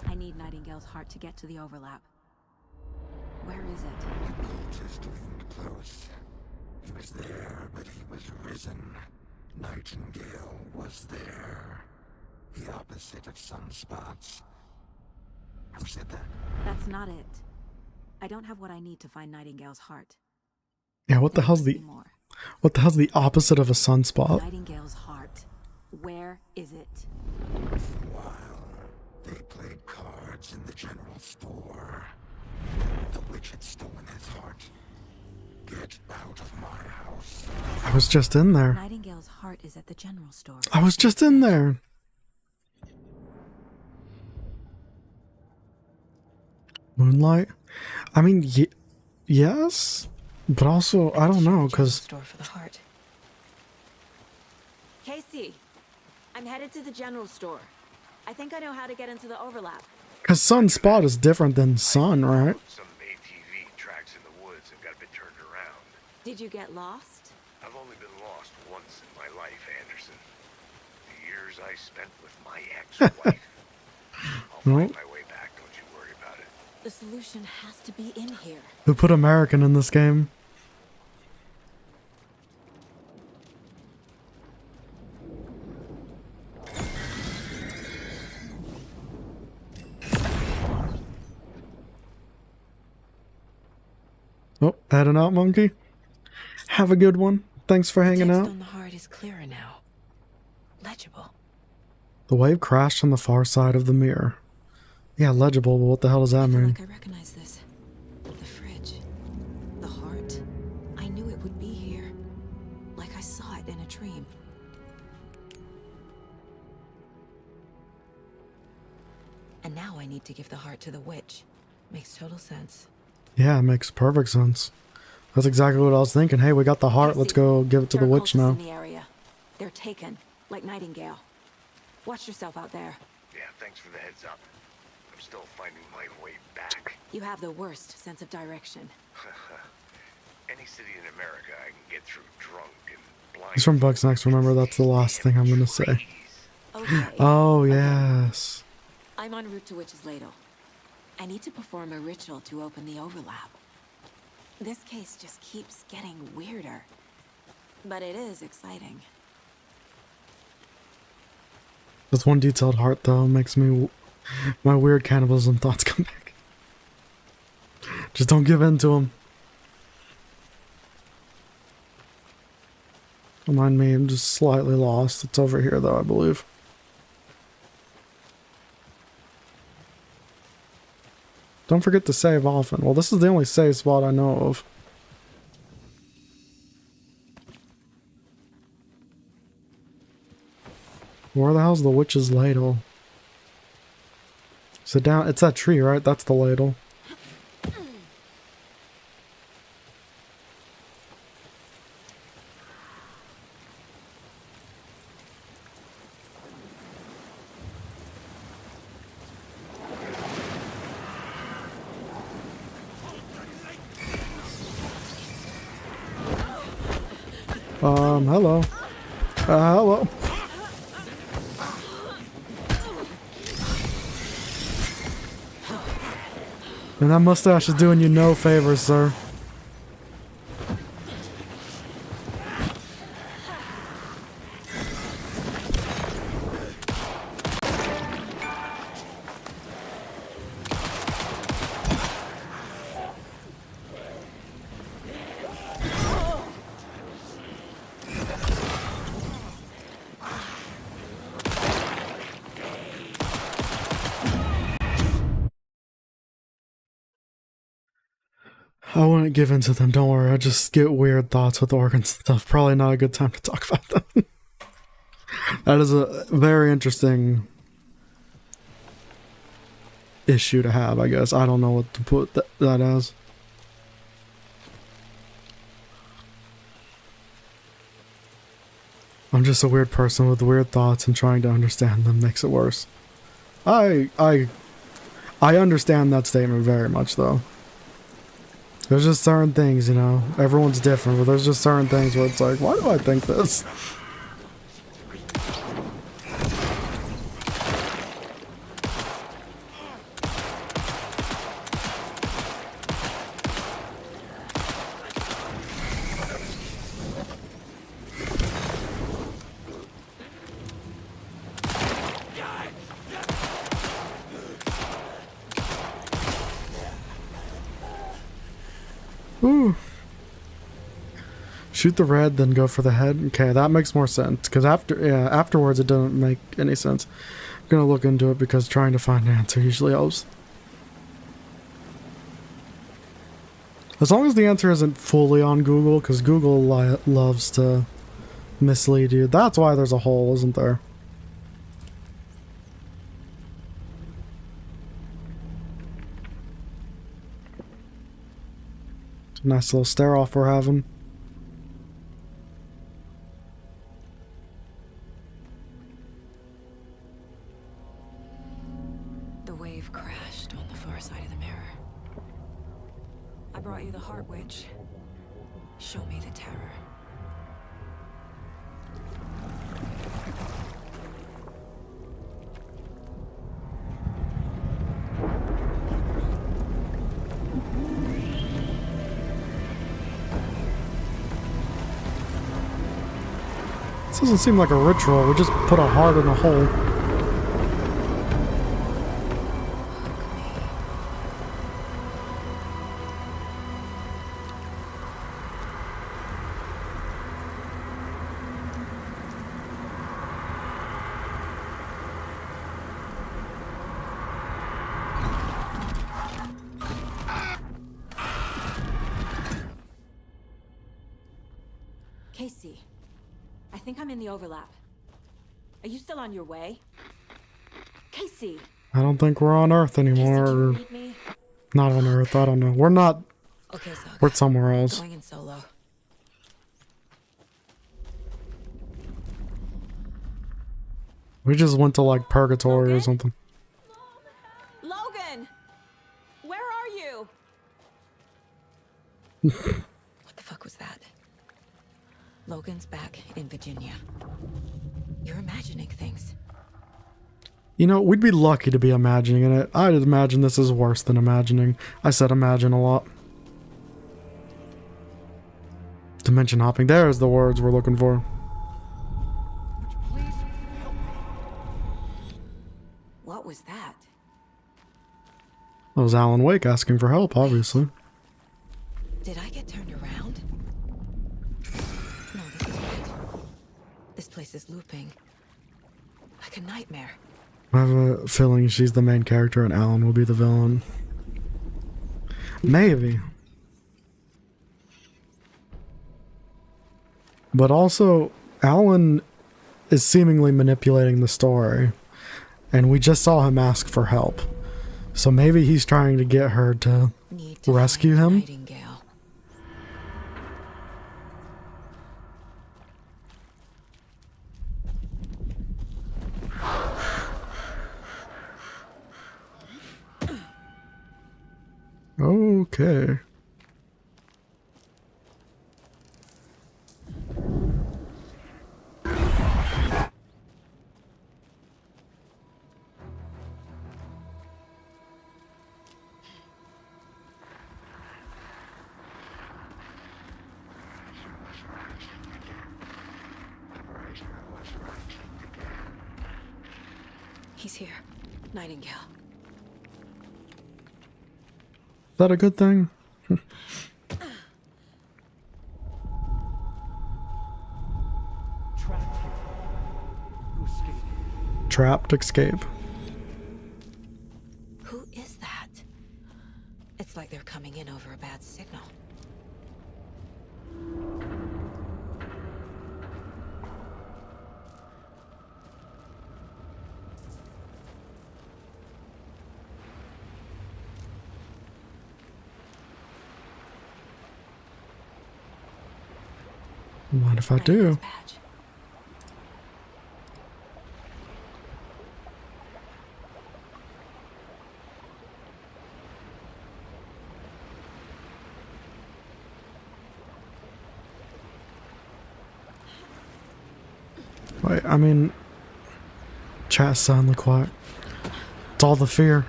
I need Nightingale's heart to get to the overlap. Where is it? The cultist wasn't close. He was there, but he was risen. Nightingale was there. The opposite of sunspots. Who said that? That's not it. I don't have what I need to find Nightingale's heart. Yeah, what the hell's the opposite of a sunspot? Nightingale's heart. Where is it? While they played cards in the general store, the witch had stolen his heart. Get out of my house. I was just in there. Nightingale's heart is at the general store. I was just in there. Moonlight? I mean, yes, but also, I don't know, because... Store for the heart. Casey, I'm headed to the general store. I think I know how to get into the overlap. Because sunspot is different than sun, right? Some ATV tracks in the woods and got a bit turned around. Did you get lost? I've only been lost once in my life, Anderson. The years I spent with my ex-wife. I'll find my way back, don't you worry about it. The solution has to be in here. Who put American in this game? Oh, heading out, Monkey. Have a good one. Thanks for hanging out. On the heart is clearer now. Legible. The wave crashed on the far side of the mirror. Yeah, legible, but what the hell does that mean? I recognize this. The fridge. The heart. I knew it would be here. Like I saw it in a dream. And now I need to give the heart to the witch. Makes total sense. Yeah, it makes perfect sense. That's exactly what I was thinking. Hey, we got the heart. Let's go give it to the witch now. In the area. They're taken, like Nightingale. Watch yourself out there. Yeah, thanks for the heads up. I'm still finding my way back. You have the worst sense of direction. Any city in America I can get through drunk and blind. He's from Bugs Next. Remember, that's the last thing I'm going to say. Okay. Oh, yes. I'm en route to Witch's Ladle. I need to perform a ritual to open the overlap. This case just keeps getting weirder. But it is exciting. This one detailed heart, though, makes me... my weird cannibalism thoughts come back. Just don't give in to them. Don't mind me, I'm just slightly lost. It's over here, though, I believe. Don't forget to save often. Well, this is the only save spot I know of. Where the hell's the witch's ladle? Sit down. It's that tree, right? That's the ladle. Hello. Hello. And that mustache is doing you no favors, sir. I wouldn't give in to them, don't worry. I just get weird thoughts with organs and stuff. Probably not a good time to talk about them. That is a very interesting issue to have, I guess. I don't know what to put that as. I'm just a weird person with weird thoughts, and trying to understand them makes it worse. I understand that statement very much, though. There's just certain things, you know, everyone's different, but there's just certain things where it's like, why do I think this? Ooh. Shoot the red, then go for the head. Okay, that makes more sense. Because afterwards it doesn't make any sense. I'm gonna look into it because trying to find an answer usually helps. As long as the answer isn't fully on Google, because Google loves to mislead you. That's why there's a hole, isn't there? Nice little stare off we're having. The wave crashed on the far side of the mirror. I brought you the Heart Witch. Show me the terror. This doesn't seem like a ritual. We just put a heart in a hole. Casey, I think I'm in the overlap. Are you still on your way? Casey! I don't think we're on Earth anymore. Casey, do you need me? Not on Earth, I don't know. We're not. Okay, Saga. We're somewhere else. Going in solo. We just went to like purgatory or something. Logan! Where are you? What the fuck was that? Logan's back in Virginia. You're imagining things. You know, we'd be lucky to be imagining it. I'd imagine this is worse than imagining. I said imagine a lot. Dimension hopping. There's the words we're looking for. What was that? That was Alan Wake asking for help, obviously. Did I get turned around? No, this is right. This place is looping. Like a nightmare. I have a feeling she's the main character and Alan will be the villain. Maybe. But also, Alan is seemingly manipulating the story. And we just saw him ask for help. So maybe he's trying to get her to rescue him. Okay. He's here. Nightingale. Is that a good thing? Trapped escape. Who is that? It's like they're coming in over a bad signal. Mind if I do? Wait, I mean, chat's soundly quiet. It's all the fear.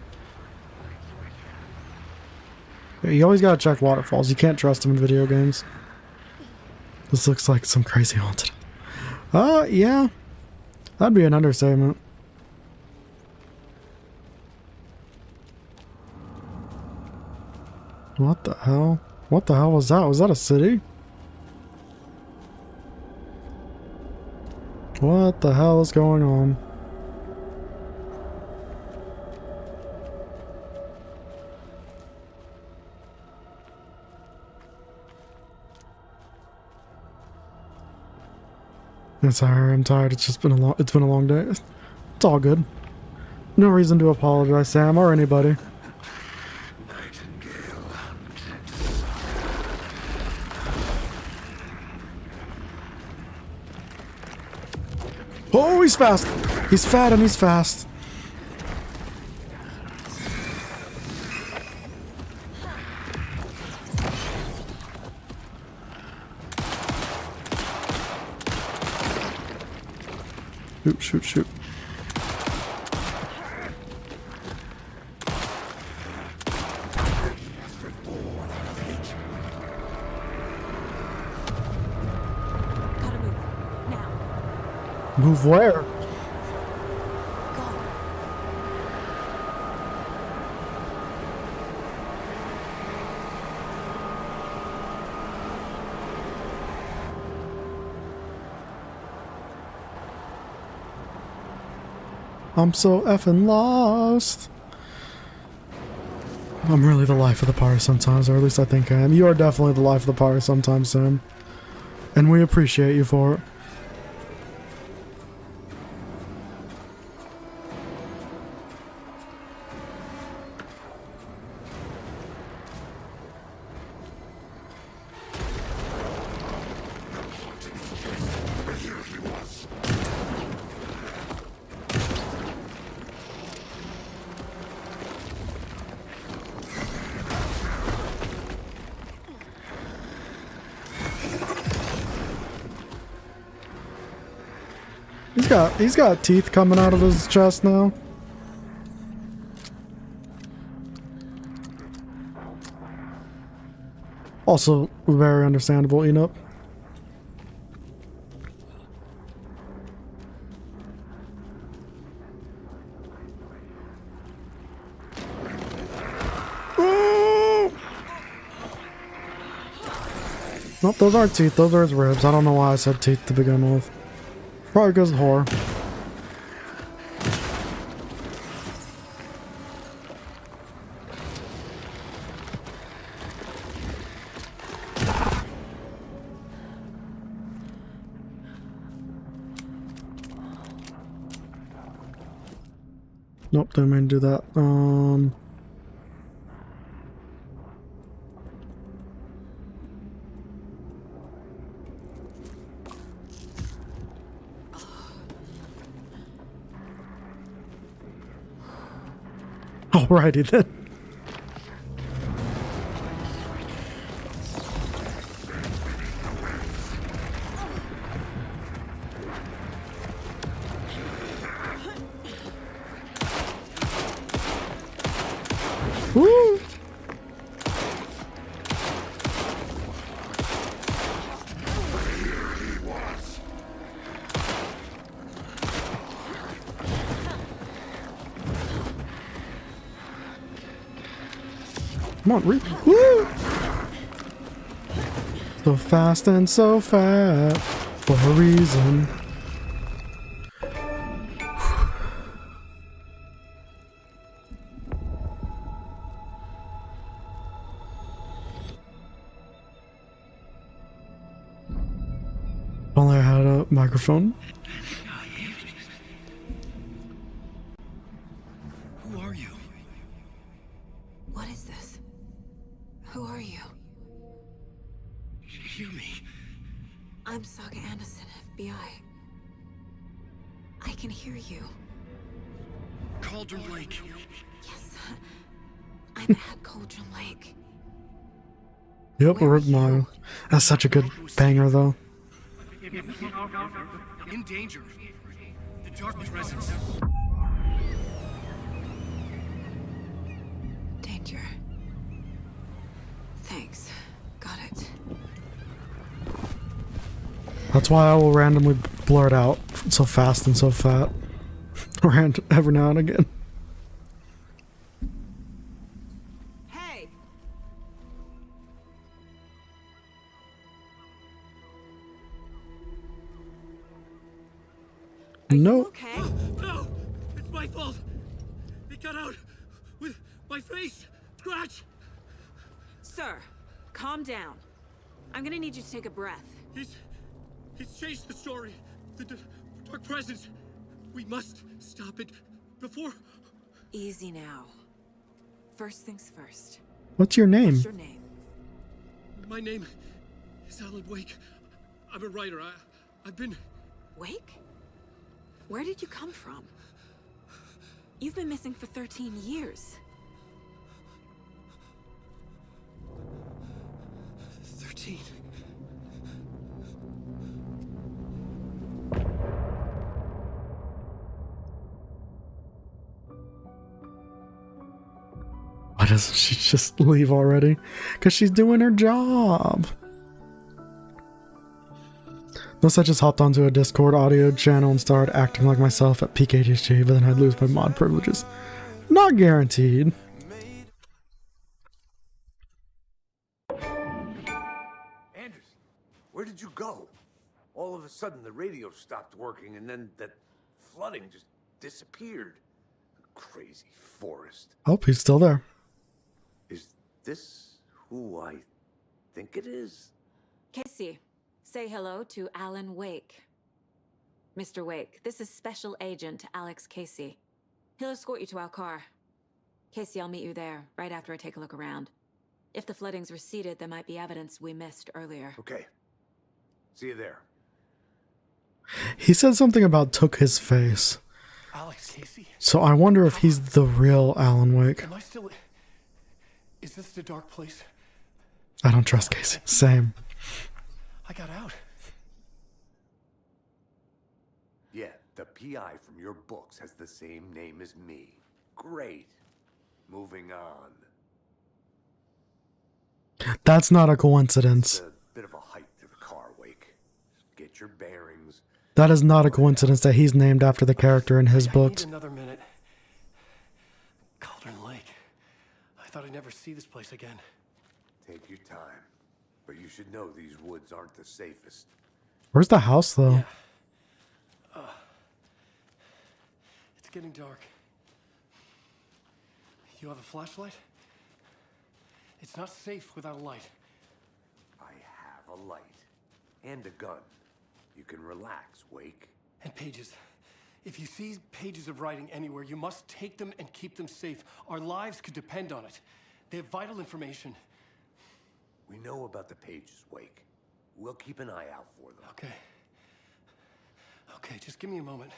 You always gotta check waterfalls. You can't trust them in video games. This looks like some crazy haunted. Yeah. That'd be an understatement. What the hell? What the hell was that? Was that a city? What the hell is going on? I'm sorry, I'm tired. It's been a long day. It's all good. No reason to apologize, Sam, or anybody. Oh, he's fast. He's fat and he's fast. Shoot, shoot, shoot. Gotta move. Now. Move where? I'm so effing lost. I'm really the life of the party sometimes, or at least I think I am. You are definitely the life of the party sometimes, Sam. And we appreciate you for it. He's got teeth coming out of his chest now. Also, very understandable, you know. Nope, those aren't teeth, those are his ribs. I don't know why I said teeth to begin with. Probably because of horror. Nope, didn't mean to do that. Alrighty then. Woo! Come on, woo! So fast and so fat for a reason. Only I had a microphone. Who are you? What is this? Who are you? Hear me. I'm Saga Anderson, FBI. I can hear you. Cauldron Lake. Yes, I'm at Cauldron Lake. Yep, Rip Mile. That's such a good banger, though. In danger. The dark presence. Danger. Thanks. Got it. That's why I will randomly blur it out so fast and so fat. Every now and again. Hey! No. Okay? No! It's my fault! It got out with my face! Scratch! Sir, calm down. I'm gonna need you to take a breath. He's changed the story. The dark presence. We must stop it before... Easy now. First things first. What's your name? What's your name? My name is Alan Wake. I'm a writer. I've been... Wake? Where did you come from? You've been missing for 13 years. 13. Why doesn't she just leave already? Because she's doing her job. Thus, I just hopped onto a Discord audio channel and started acting like myself at peak ADHD, but then I'd lose my mod privileges. Not guaranteed. Anderson, where did you go? All of a sudden, the radio stopped working, and then that flooding just disappeared. Crazy forest. Oh, he's still there. Is this who I think it is? Casey, say hello to Alan Wake. Mr. Wake, this is Special Agent Alex Casey. He'll escort you to our car. Casey, I'll meet you there, right after I take a look around. If the flooding's receded, there might be evidence we missed earlier. Okay. See you there. He said something about took his face. Alex Casey? So I wonder if he's the real Alan Wake. Am I still... Is this the dark place? I don't trust Casey. Same. I got out. Yeah, the PI from your books has the same name as me. Great. Moving on. That's not a coincidence. It's a bit of a hike to the car, Wake. Get your bearings. That is not a coincidence that he's named after the character in his books. I need another minute. Cauldron Lake. I thought I'd never see this place again. Take your time. But you should know these woods aren't the safest. Where's the house, though? Yeah. It's getting dark. You have a flashlight? It's not safe without a light. I have a light. And a gun. You can relax, Wake. And pages. If you see pages of writing anywhere, you must take them and keep them safe. Our lives could depend on it. They have vital information. We know about the pages, Wake. We'll keep an eye out for them. Okay. Okay, just give me a moment.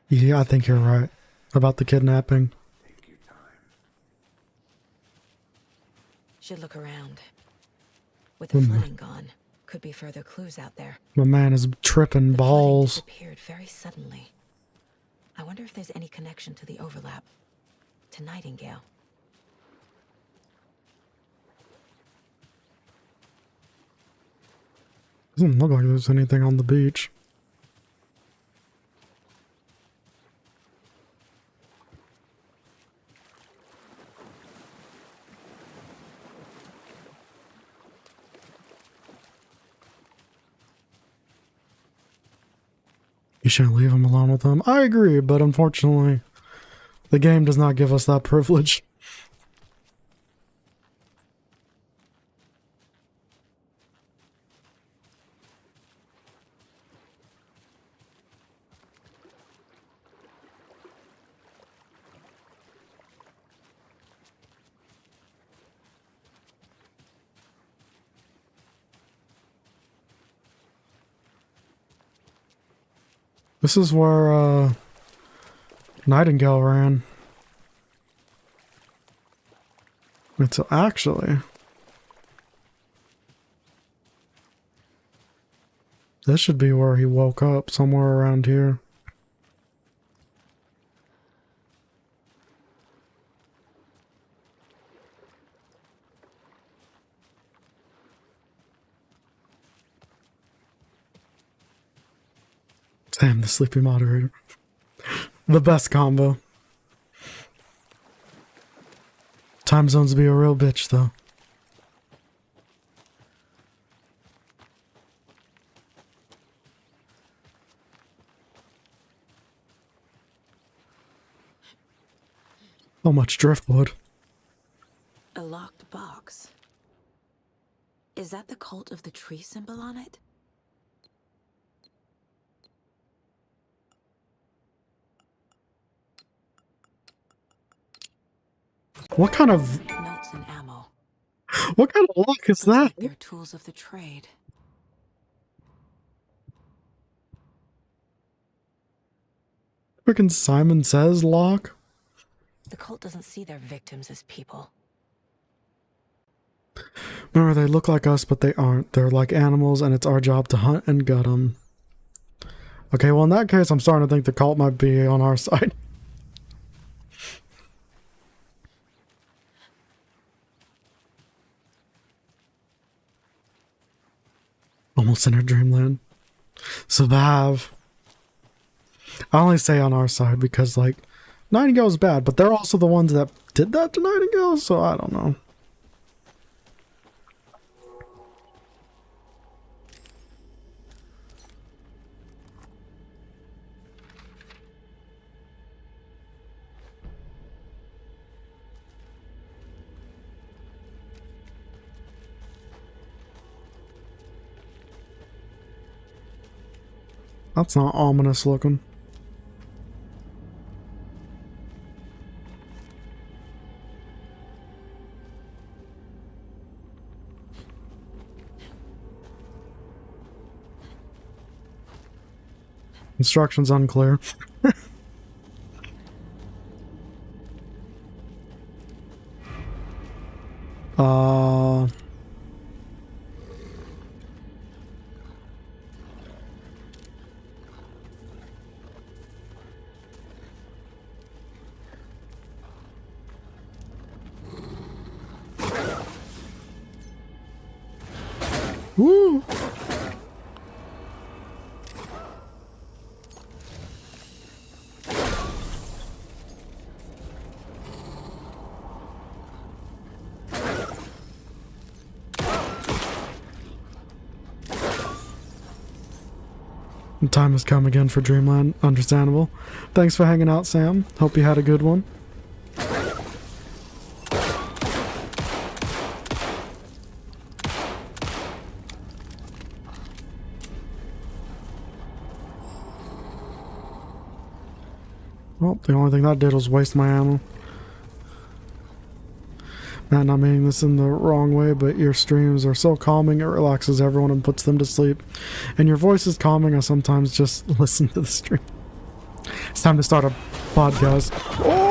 Yeah, I think you're right about the kidnapping. Take your time. Should look around. With the flooding gone, could be further clues out there. My man is tripping balls. Disappeared very suddenly. I wonder if there's any connection to the overlap. To Nightingale. Doesn't look like there's anything on the beach. You shouldn't leave him alone with them. I agree, but unfortunately, the game does not give us that privilege. This is where Nightingale ran. Wait, so actually, this should be where he woke up, somewhere around here. Damn, the sleepy moderator. The best combo. Time zones be a real bitch, though. So much driftwood. A locked box. Is that the cult of the tree symbol on it? What kind of... Notes and ammo. What kind of lock is that? They're tools of the trade. Freaking Simon Says lock? The cult doesn't see their victims as people. Remember, they look like us, but they aren't. They're like animals, and it's our job to hunt and gut them. Okay, well, in that case, I'm starting to think the cult might be on our side. Almost in our dreamland. Survive. I only say on our side because, like, Nightingale's bad, but they're also the ones that did that to Nightingale, so I don't know. That's not ominous looking. Instructions unclear. Woo! Time has come again for Dreamland. Understandable. Thanks for hanging out, Sam. Hope you had a good one. Well, the only thing that did was waste my ammo. Man, not meaning this in the wrong way, but your streams are so calming, it relaxes everyone and puts them to sleep. And your voice is calming, I sometimes just listen to the stream. It's time to start a podcast. Oh!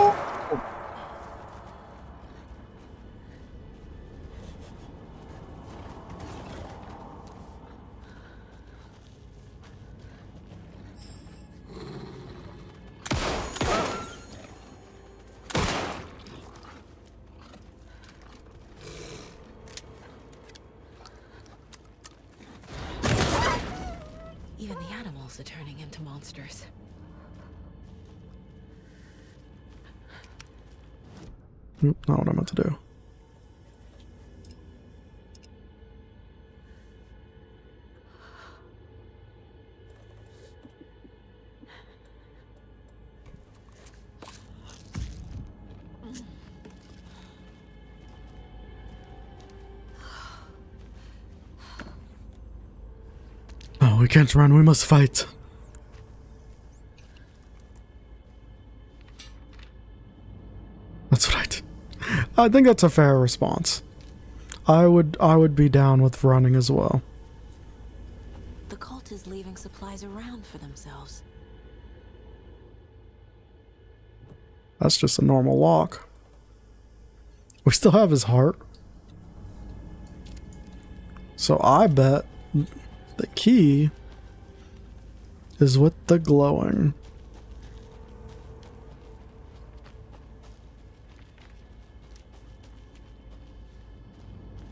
Even the animals are turning into monsters. Not what I meant to do. Oh, we can't run, we must fight. That's right. I think that's a fair response. I would be down with running as well. The cult is leaving supplies around for themselves. That's just a normal lock. We still have his heart. So I bet the key is with the glowing.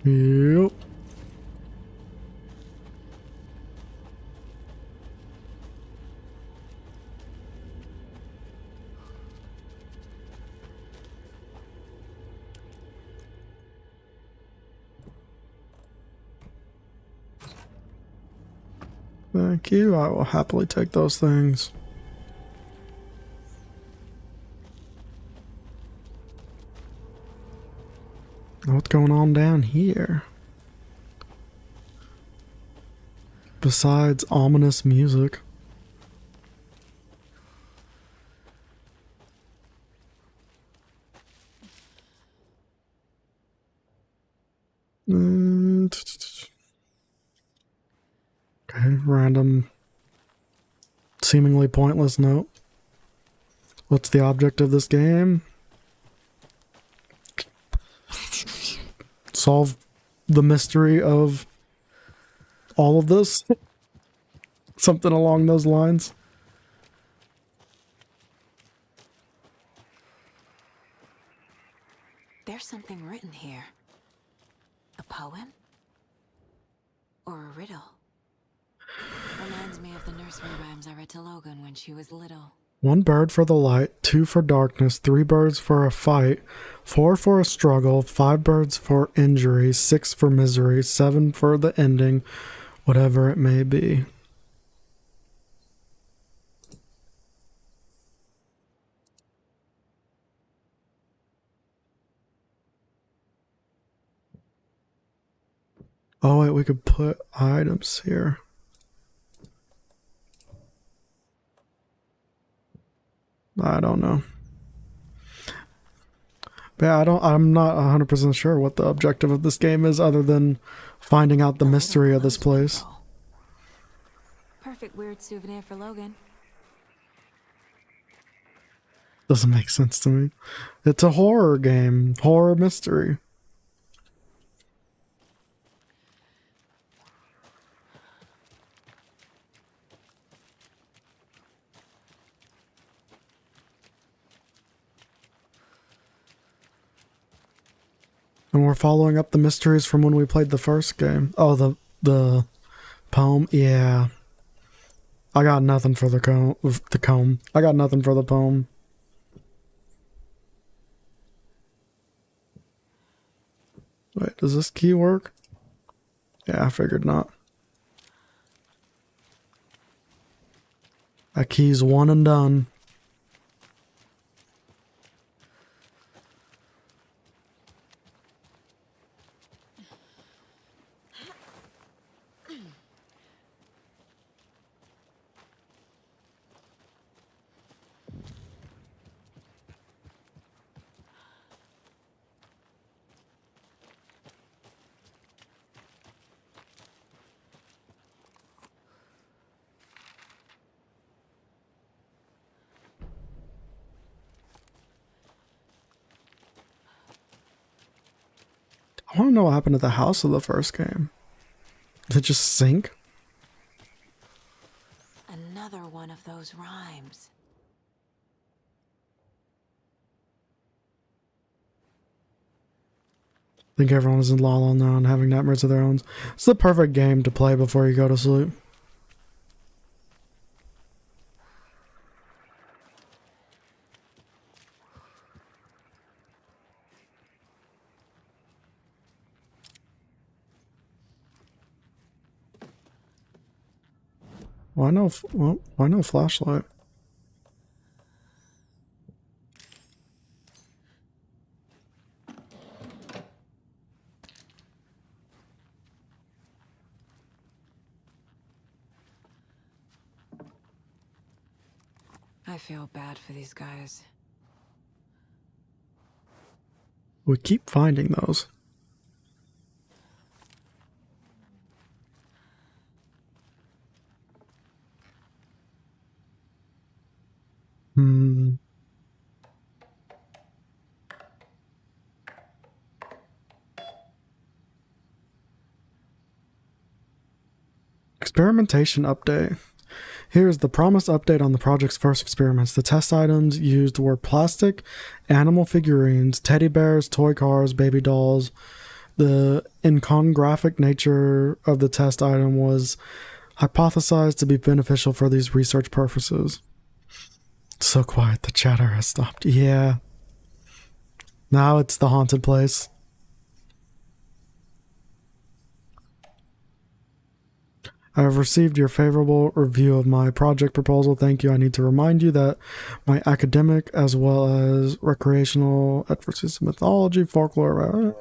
Yep. Thank you. I will happily take those things. What's going on down here? Besides ominous music. Okay, random, seemingly pointless note. What's the object of this game? Solve the mystery of all of this? Something along those lines. There's something written here. A poem? Or a riddle? Reminds me of the nursery rhymes I read to Logan when she was little. 1 bird for the light, 2 for darkness, 3 birds for a fight, 4 for a struggle, 5 birds for injury, 6 for misery, 7 for the ending, whatever it may be. Oh wait, we could put items here. I don't know. But yeah, I'm not 100% sure what the objective of this game is other than finding out the mystery of this place. Perfect weird souvenir for Logan. Doesn't make sense to me. It's a horror game. Horror mystery. And we're following up the mysteries from when we played the first game. Oh, the the poem. Yeah. I got nothing for the comb. I got nothing for the poem. Wait, does this key work? Yeah, I figured not. That key's one and done. I want to know what happened to the house of the first game. Did it just sink? Another one of those rhymes. I think everyone is in La La now and having nightmares of their own. It's the perfect game to play before you go to sleep. Why no flashlight? I feel bad for these guys. We keep finding those. Hmm. Experimentation update. Here is the promised update on the project's first experiments. The test items used were plastic, animal figurines, teddy bears, toy cars, baby dolls. The iconographic nature of the test item was hypothesized to be beneficial for these research purposes. So quiet, the chatter has stopped. Yeah. Now it's the haunted place. I have received your favorable review of my project proposal. Thank you. I need to remind you that my academic as well as recreational adversities, mythology, folklore,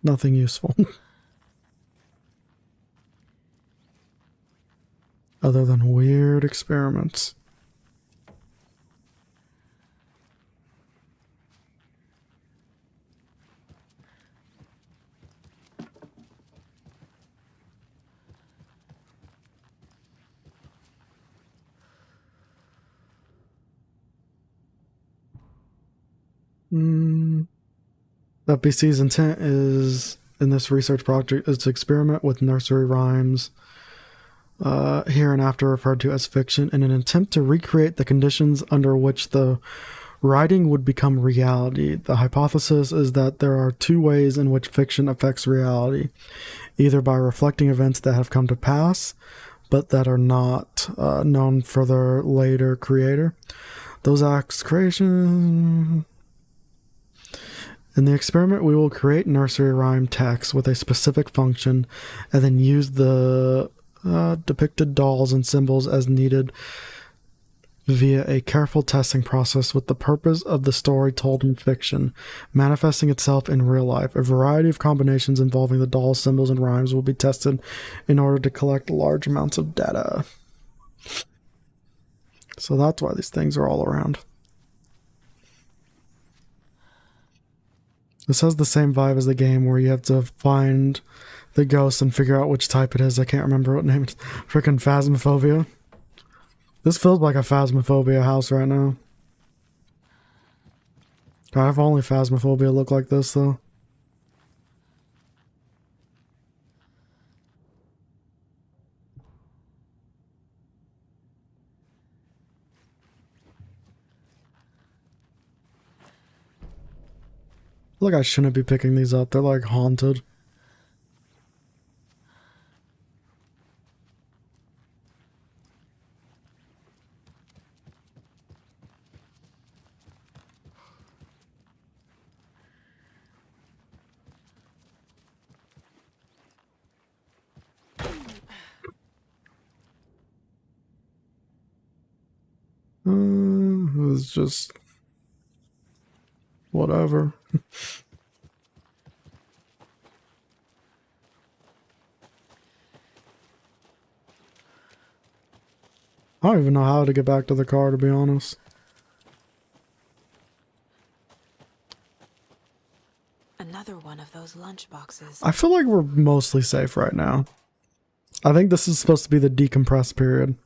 nothing useful. Other than weird experiments. WBC's intent is in this research project is to experiment with nursery rhymes, hereinafter referred to as fiction, in an attempt to recreate the conditions under which the writing would become reality. The hypothesis is that there are two ways in which fiction affects reality, either by reflecting events that have come to pass, but that are not known for their later creator. Those acts creation. In the experiment, we will create nursery rhyme text with a specific function and then use the depicted dolls and symbols as needed via a careful testing process with the purpose of the story told in fiction manifesting itself in real life. A variety of combinations involving the dolls, symbols, and rhymes will be tested in order to collect large amounts of data. So that's why these things are all around. This has the same vibe as the game where you have to find the ghost and figure out which type it is. I can't remember what name it is. Freaking Phasmophobia. This feels like a Phasmophobia house right now. God, if only Phasmophobia looked like this, though. I feel like I shouldn't be picking these up. They're like haunted. is just whatever. I don't even know how to get back to the car, to be honest. Another one of those lunch boxes. I feel like we're mostly safe right now. I think this is supposed to be the decompress period.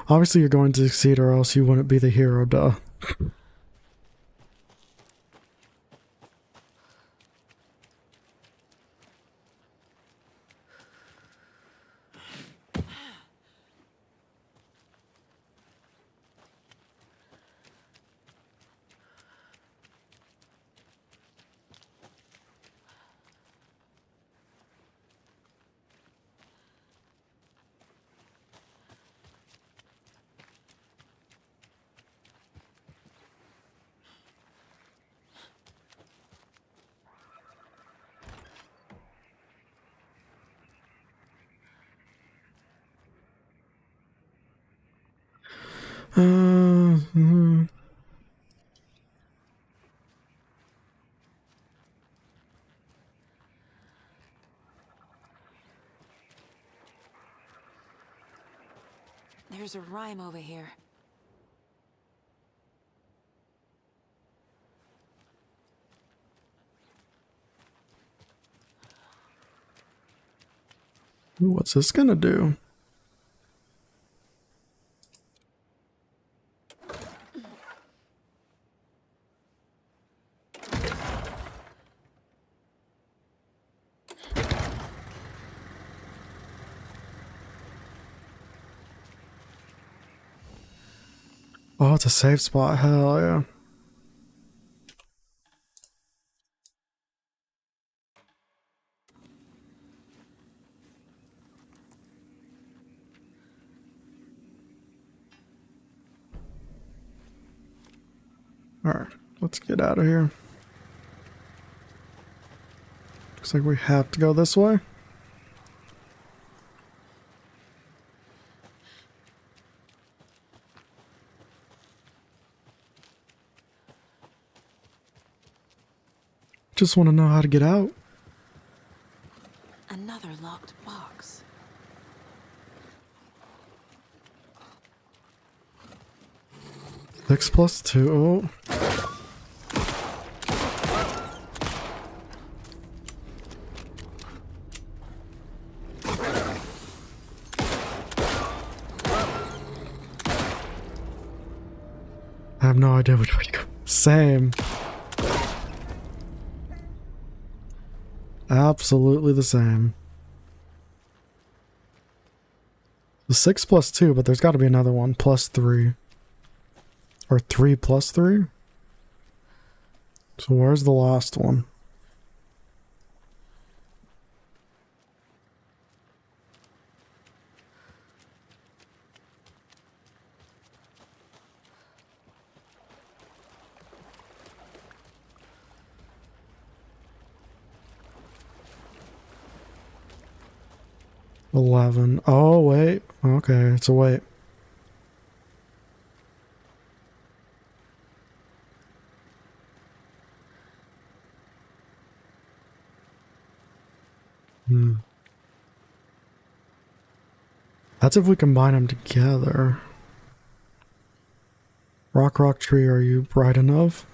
Obviously, you're going to succeed, or else you wouldn't be the hero, duh. There's a rhyme over here. What's this gonna do? Oh, it's a safe spot. Hell yeah. Alright, let's get out of here. Looks like we have to go this way. Just want to know how to get out. Another locked box. 6 plus 2. Oh. I have no idea which way to go. Same. Absolutely the same. The 6 plus 2, but there's got to be another one. Plus 3. Or 3 plus 3? So where's the last one? $11. Oh, wait. Okay, it's a wait. That's if we combine them together. Rock, rock, tree, are you bright enough?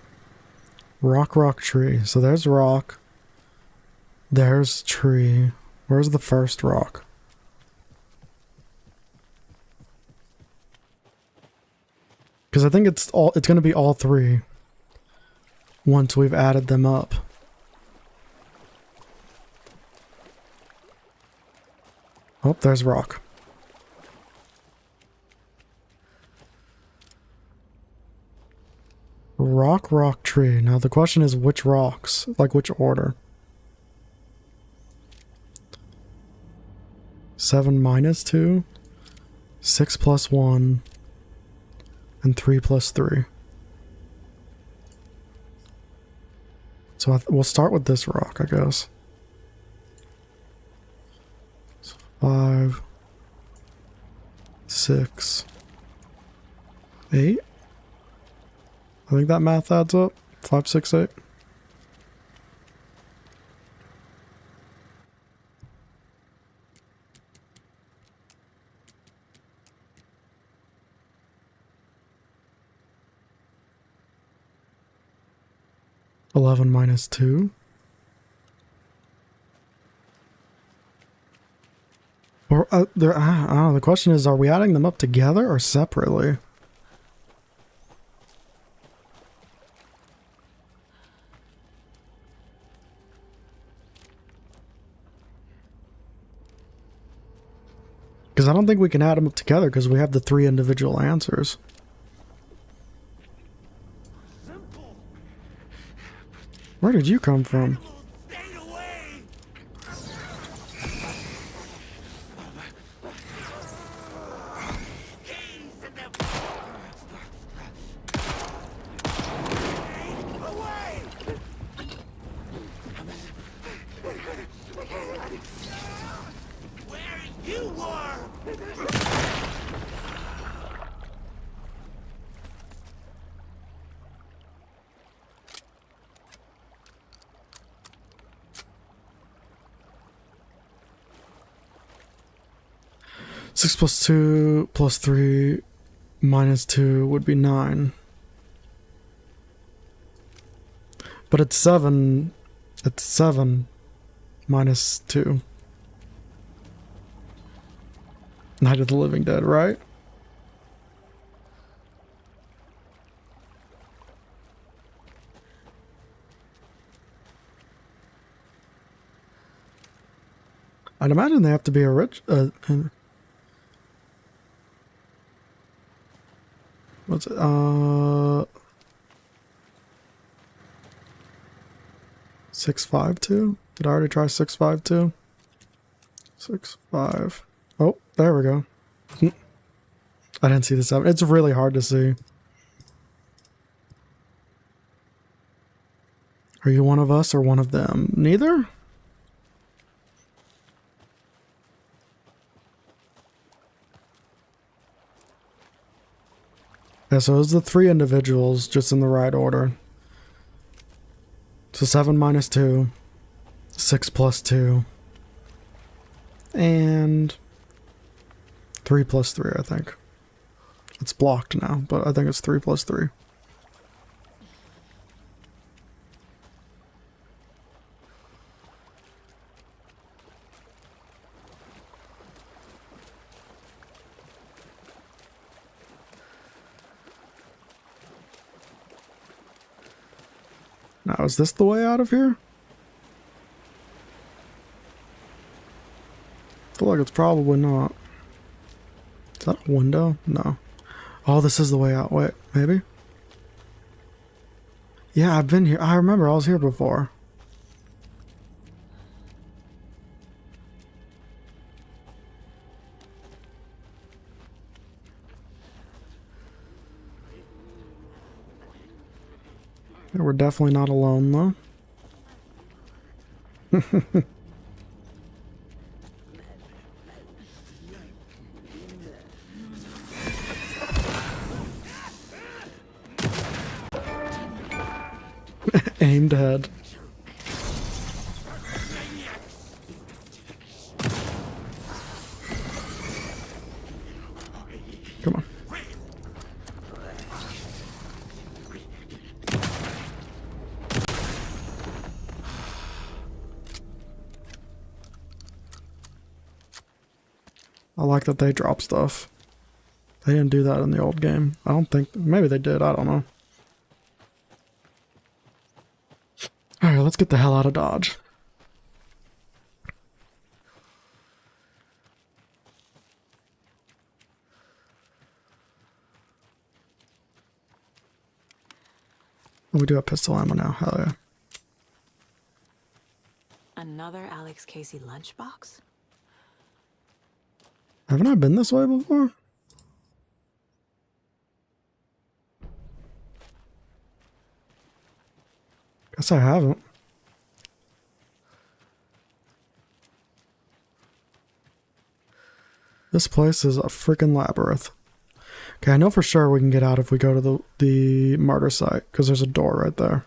Rock, rock, tree. So there's rock. There's tree. Where's the first rock? Because I think it's going to be all three once we've added them up. Oh, there's rock. Rock, rock, tree. Now the question is which rocks? Like which order? 7 minus 2, 6 plus 1, and 3 plus 3. So we'll start with this rock, I guess. So 5, 6, 8. I think that math adds up. 5, 6, 8. (11 minus 2). Or I don't know. The question is, are we adding them up together or separately? Because I don't think we can add them up together because we have the 3 individual answers. Where did you come from? Six plus 2 plus 3 minus 2 would be 9. But it's 7. It's 7 minus 2. Night of the Living Dead, right? I'd imagine they have to be a rich... what's it? 652? Did I already try 652? 6, 5. Oh, there we go. I didn't see the 7. It's really hard to see. Are you one of us or one of them? Neither? Yeah, so it was the 3 individuals, just in the right order. So 7 minus 2, 6 plus 2, and 3 plus 3, I think. It's blocked now, but I think it's 3 plus 3. Now, is this the way out of here? I feel like it's probably not. Is that a window? No. Oh, this is the way out. Wait, maybe? Yeah, I've been here. I remember I was here before. Yeah, we're definitely not alone, though. Aimed ahead. Come on. I like that they drop stuff. They didn't do that in the old game. I don't think... Maybe they did. I don't know. Alright, let's get the hell out of Dodge. We do have pistol ammo now. Hell yeah. Another Alex Casey lunchbox? Haven't I been this way before? Guess I haven't. This place is a freaking labyrinth. Okay, I know for sure we can get out if we go to the murder site, because there's a door right there.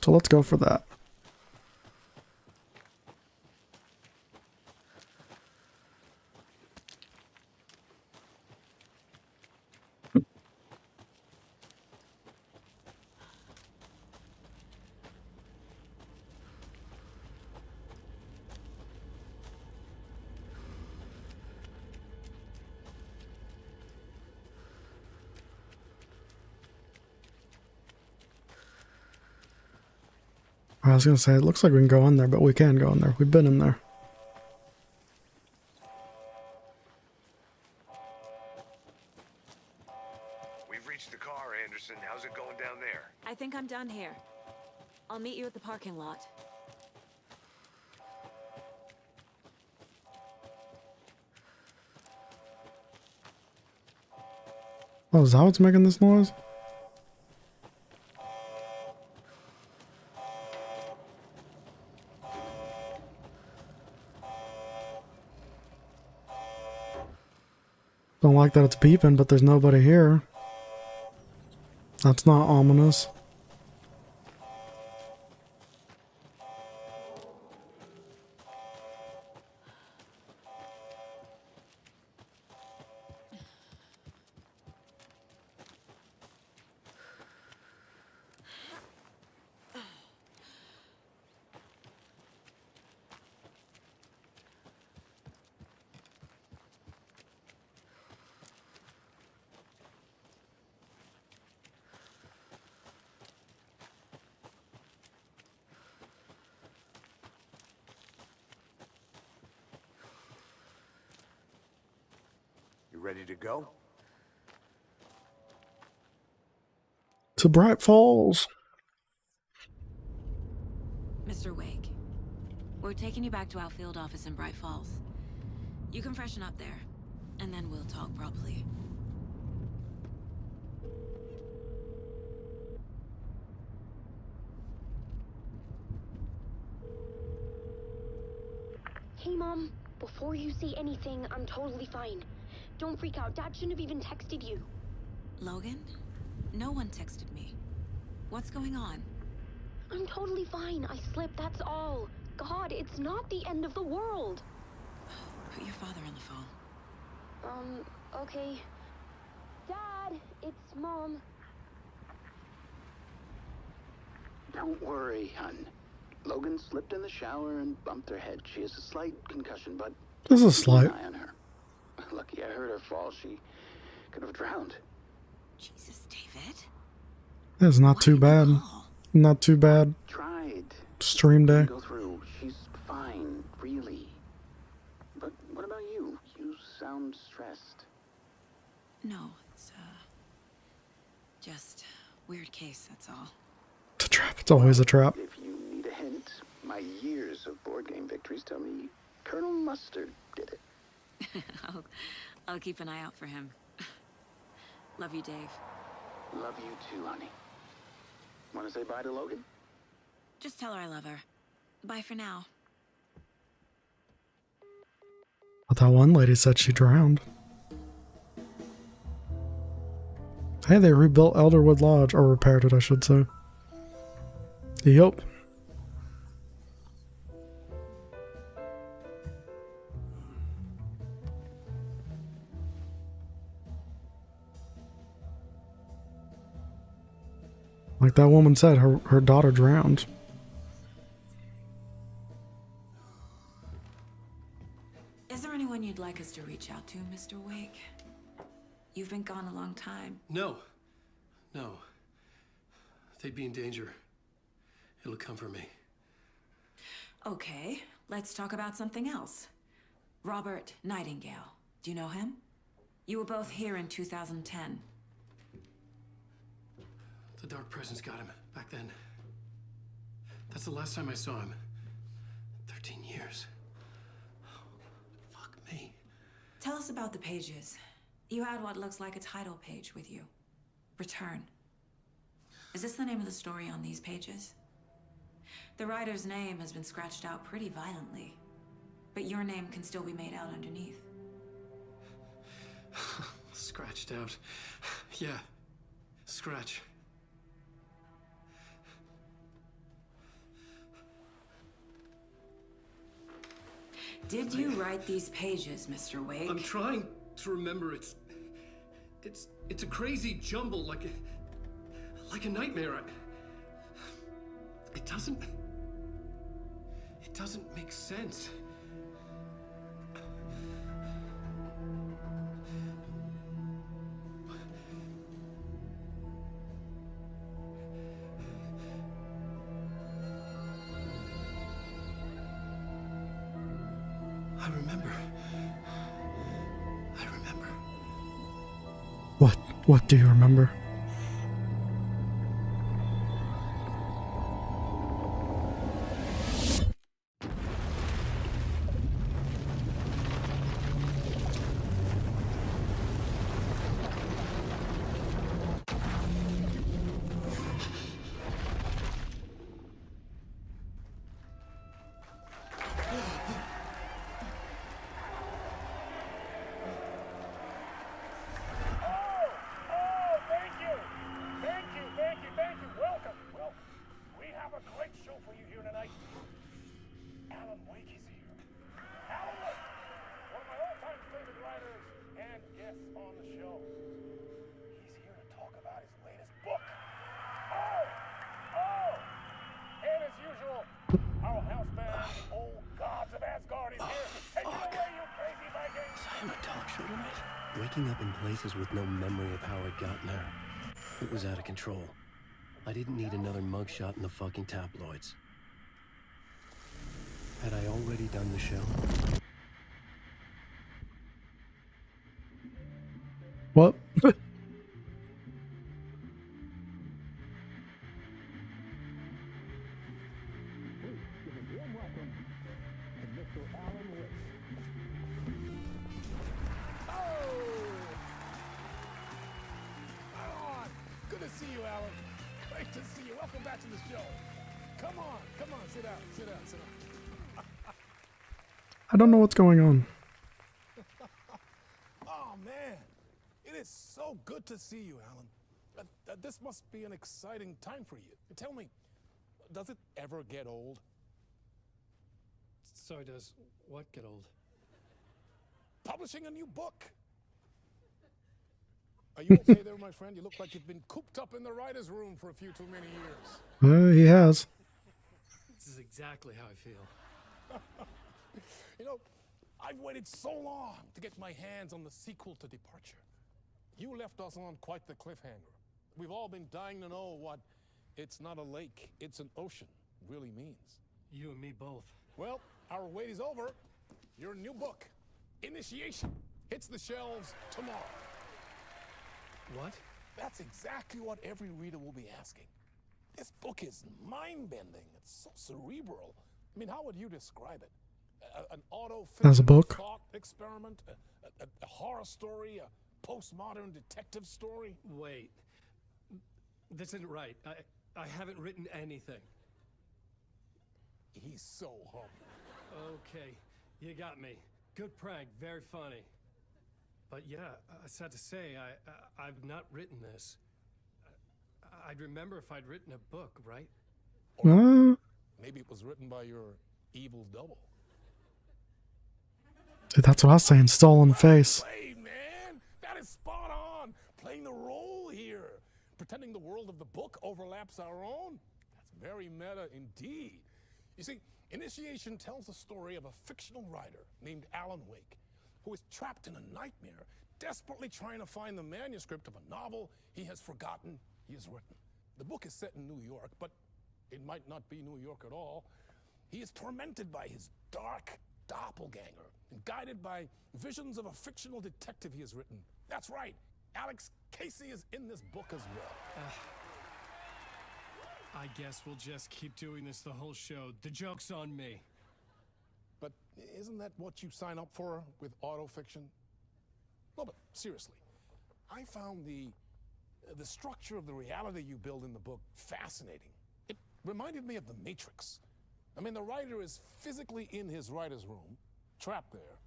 So let's go for that. I was gonna say, it looks like we can go in there, but we can go in there. We've been in there. We've reached the car, Anderson. How's it going down there? I think I'm done here. I'll meet you at the parking lot. Oh, is that what's making this noise? Don't like that it's beeping, but there's nobody here. That's not ominous. Ready to go? To Bright Falls. Mr. Wake, we're taking you back to our field office in Bright Falls. You can freshen up there, and then we'll talk properly. Hey, Mom. Before you say anything, I'm totally fine. Don't freak out. Dad shouldn't have even texted you. Logan? No one texted me. What's going on? I'm totally fine. I slipped, that's all. God, it's not the end of the world. Put your father on the phone. Okay. Dad, it's Mom. Don't worry, hun. Logan slipped in the shower and bumped her head. She has a slight concussion, but This is slight. keep an eye on her. Lucky I heard her fall. She could have drowned. Jesus, David. It's not too bad. Not too bad. Tried. Stream day. Go through. She's fine, really. But what about you? You sound stressed. No, it's, just weird case, that's all. It's a trap. It's always a trap. If you need a hint, my years of board game victories tell me Colonel Mustard did it. I'll keep an eye out for him. Love you, Dave. Love you too, honey. Want to say bye to Logan? Just tell her I love her. Bye for now. But that one lady said she drowned. Hey, they rebuilt Elderwood Lodge, or repaired it, I should say. Yup. Like that woman said, her daughter drowned. Is there anyone you'd like us to reach out to, Mr. Wake? You've been gone a long time. No. No. They'd be in danger. It'll come for me. Okay, let's talk about something else. Robert Nightingale. Do you know him? You were both here in 2010. The Dark Presence got him back then. That's the last time I saw him. 13 years. Oh, fuck me. Tell us about the pages. You had what looks like a title page with you. Return. Is this the name of the story on these pages? The writer's name has been scratched out pretty violently, but your name can still be made out underneath. Scratched out. Yeah. Scratch. Did you write these pages, Mr. Wake? I'm trying to remember. It's a crazy jumble, like a nightmare. It doesn't make sense. I remember. What do you remember? Waking up in places with no memory of how I'd gotten there. It was out of control. I didn't need another mugshot in the fucking tabloids. Had I already done the show? What? I don't know what's going on. Oh, man. It is so good to see you, Alan. This must be an exciting time for you. Tell me, does it ever get old? So does what get old? Publishing a new book. Are you okay there, my friend? You look like you've been cooped up in the writer's room for a few too many years. He has. This is exactly how I feel. You know, I've waited so long to get my hands on the sequel to Departure. You left us on quite the cliffhanger. We've all been dying to know what "it's not a lake, it's an ocean" really means. You and me both. Well, our wait is over. Your new book, Initiation, hits the shelves tomorrow. What? That's exactly what every reader will be asking. This book is mind-bending. It's so cerebral. I mean, how would you describe it? An As a book? thought experiment? A horror story? A postmodern detective story? Wait. This isn't right. I haven't written anything. He's so humble. Okay, you got me. Good prank, very funny. But yeah, sad to say, I've not written this. I'd remember if I'd written a book, right? Maybe it was written by your evil double. Dude, that's what I was saying. Stolen face. Hey, man, that is spot on. Playing the role here. Pretending the world of the book overlaps our own. That's very meta indeed. You see, Initiation tells the story of a fictional writer named Alan Wake, who is trapped in a nightmare, desperately trying to find the manuscript of a novel he has forgotten he has written. The book is set in New York, but it might not be New York at all. He is tormented by his dark doppelganger and guided by visions of a fictional detective he has written. That's right, Alex Casey is in this book as well. I guess we'll just keep doing this the whole show. The joke's on me. But isn't that what you sign up for with autofiction? No, but seriously, I found the structure of the reality you build in the book fascinating. It reminded me of The Matrix. I mean, the writer is physically in his writer's room, trapped there,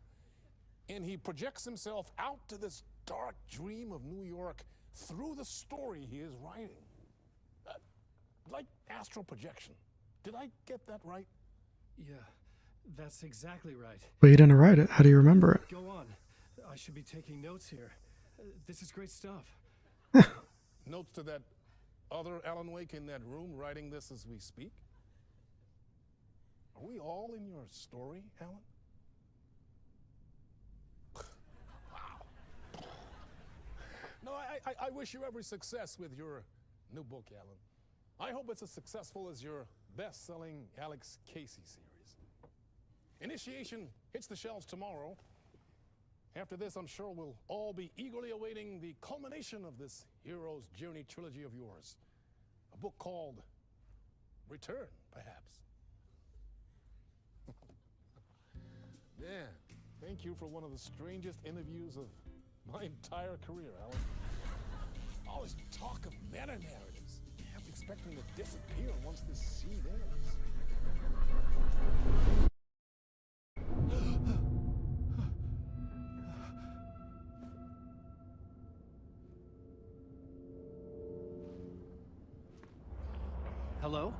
and he projects himself out to this dark dream of New York through the story he is writing. Like astral projection. Did I get that right? Yeah, that's exactly right. But you didn't write it. How do you remember it? Go on. I should be taking notes here. This is great stuff. Notes to that other Alan Wake in that room writing this as we speak? Are we all in your story, Alan? Wow. No, I wish you every success with your new book, Alan. I hope it's as successful as your best-selling Alex Casey series. Initiation hits the shelves tomorrow. After this, I'm sure we'll all be eagerly awaiting the culmination of this hero's journey trilogy of yours. A book called Return, perhaps. Man, thank you for one of the strangest interviews of my entire career, Alan. All this talk of meta-narratives. I'm expecting to disappear once this scene ends. Hello?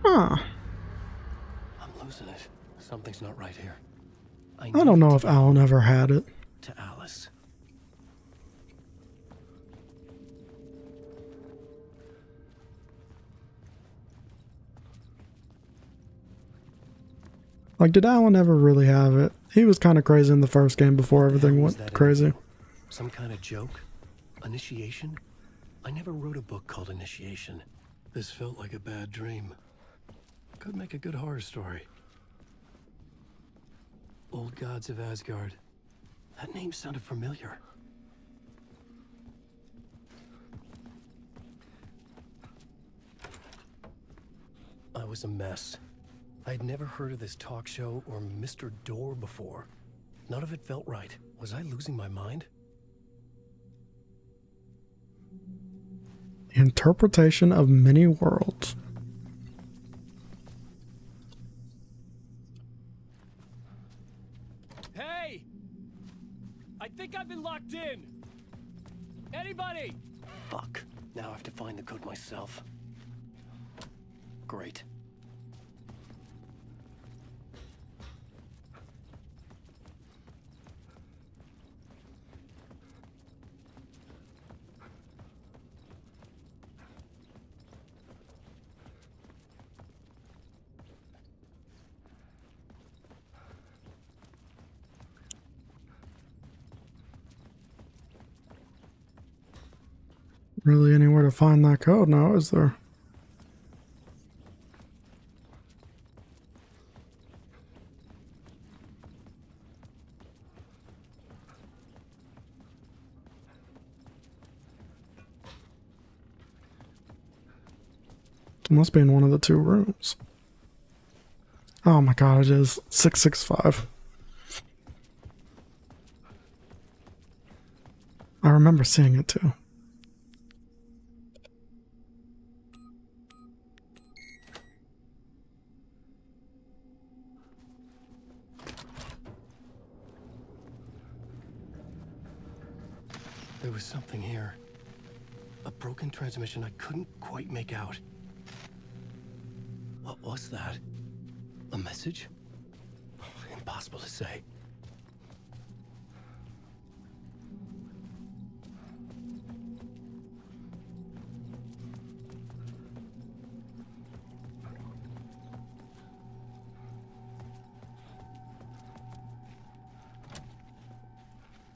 Huh. I'm losing it. Something's not right here. I don't know if Alan ever had it. To Alice. Like, did Alan ever really have it? He was kind of crazy in the first game before everything went crazy. Some kind of joke? Initiation? I never wrote a book called Initiation. This felt like a bad dream. Could make a good horror story. Old Gods of Asgard. That name sounded familiar. I was a mess. I'd never heard of this talk show or Mr. Door before. None of it felt right. Was I losing my mind? Interpretation of many worlds. Hey! I think I've been locked in. Anybody? Fuck. Now I have to find the code myself. Great. Really anywhere to find that code now, is there? It must be in one of the two rooms. Oh my god, it is 665. I remember seeing it too. There was something here. A broken transmission I couldn't quite make out. What was that? A message? Impossible to say.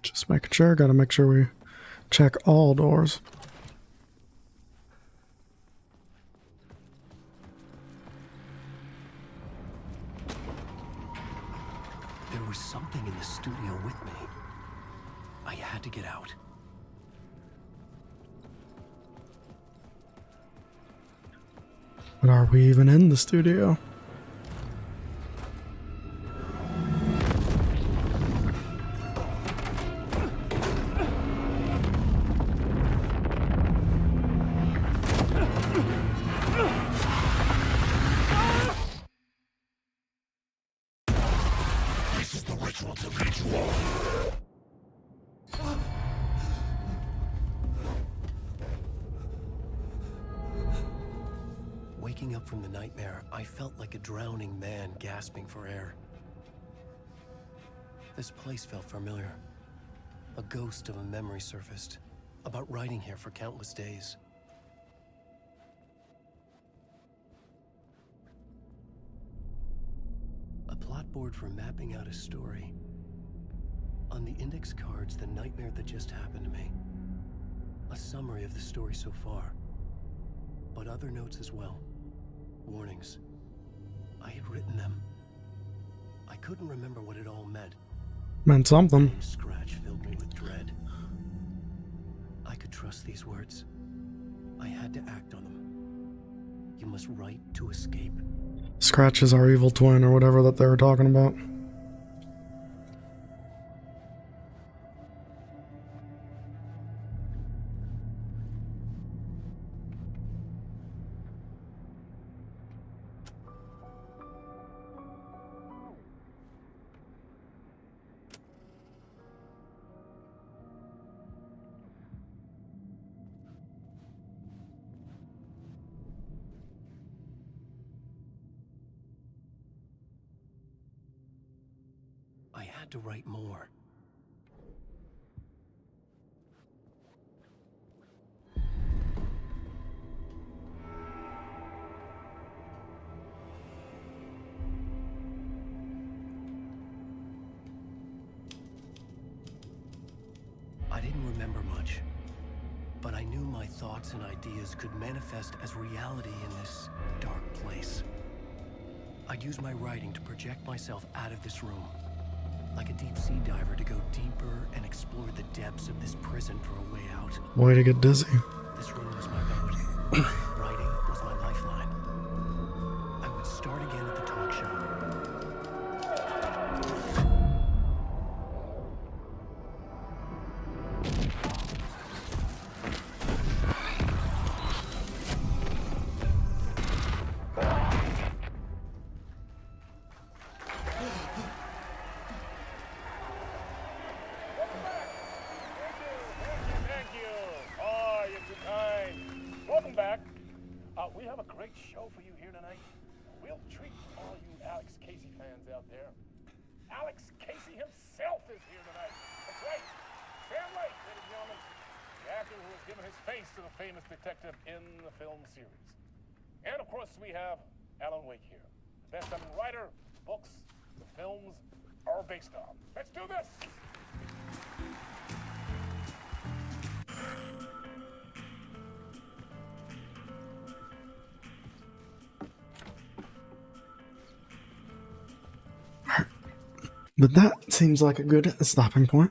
Just making sure, gotta make sure we check all doors. There was something in the studio with me. I had to get out. But are we even in the studio? This is the ritual to lead you all. Waking up from the nightmare, I felt like a drowning man gasping for air. This place felt familiar. A ghost of a memory surfaced, about riding here for countless days. A plot board for mapping out a story. On the index cards, the nightmare that just happened to me. A summary of the story so far. But other notes as well. Warnings. I had written them. I couldn't remember what it all meant. Meant something. One scratch filled me with dread. I could trust these words. I had to act on them. You must write to escape. Scratch is our evil twin or whatever that they were talking about. I had to write more. I didn't remember much, but I knew my thoughts and ideas could manifest as reality in this dark place. I'd use my writing to project myself out of this room. Like a deep sea diver to go deeper and explore the depths of this prison for a way out. Way to get dizzy. This room was my boat. Writing was my lifeline. I would start again at the talk show. We have a great show for you here tonight. We'll treat all you Alex Casey fans out there. Alex Casey himself is here tonight. That's right. Sam Lake, ladies and gentlemen. The actor who has given his face to the famous detective in the film series. And of course we have Alan Wake here. The best-selling writer, books, the films are based on. Let's do this! But that seems like a good stopping point.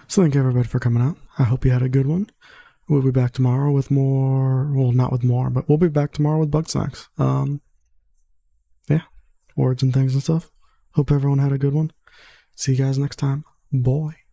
So thank you everybody for coming out. I hope you had a good one. We'll be back tomorrow with more, well, not with more, but we'll be back tomorrow with Bug Snacks. Yeah, words and things and stuff. Hope everyone had a good one. See you guys next time. Bye.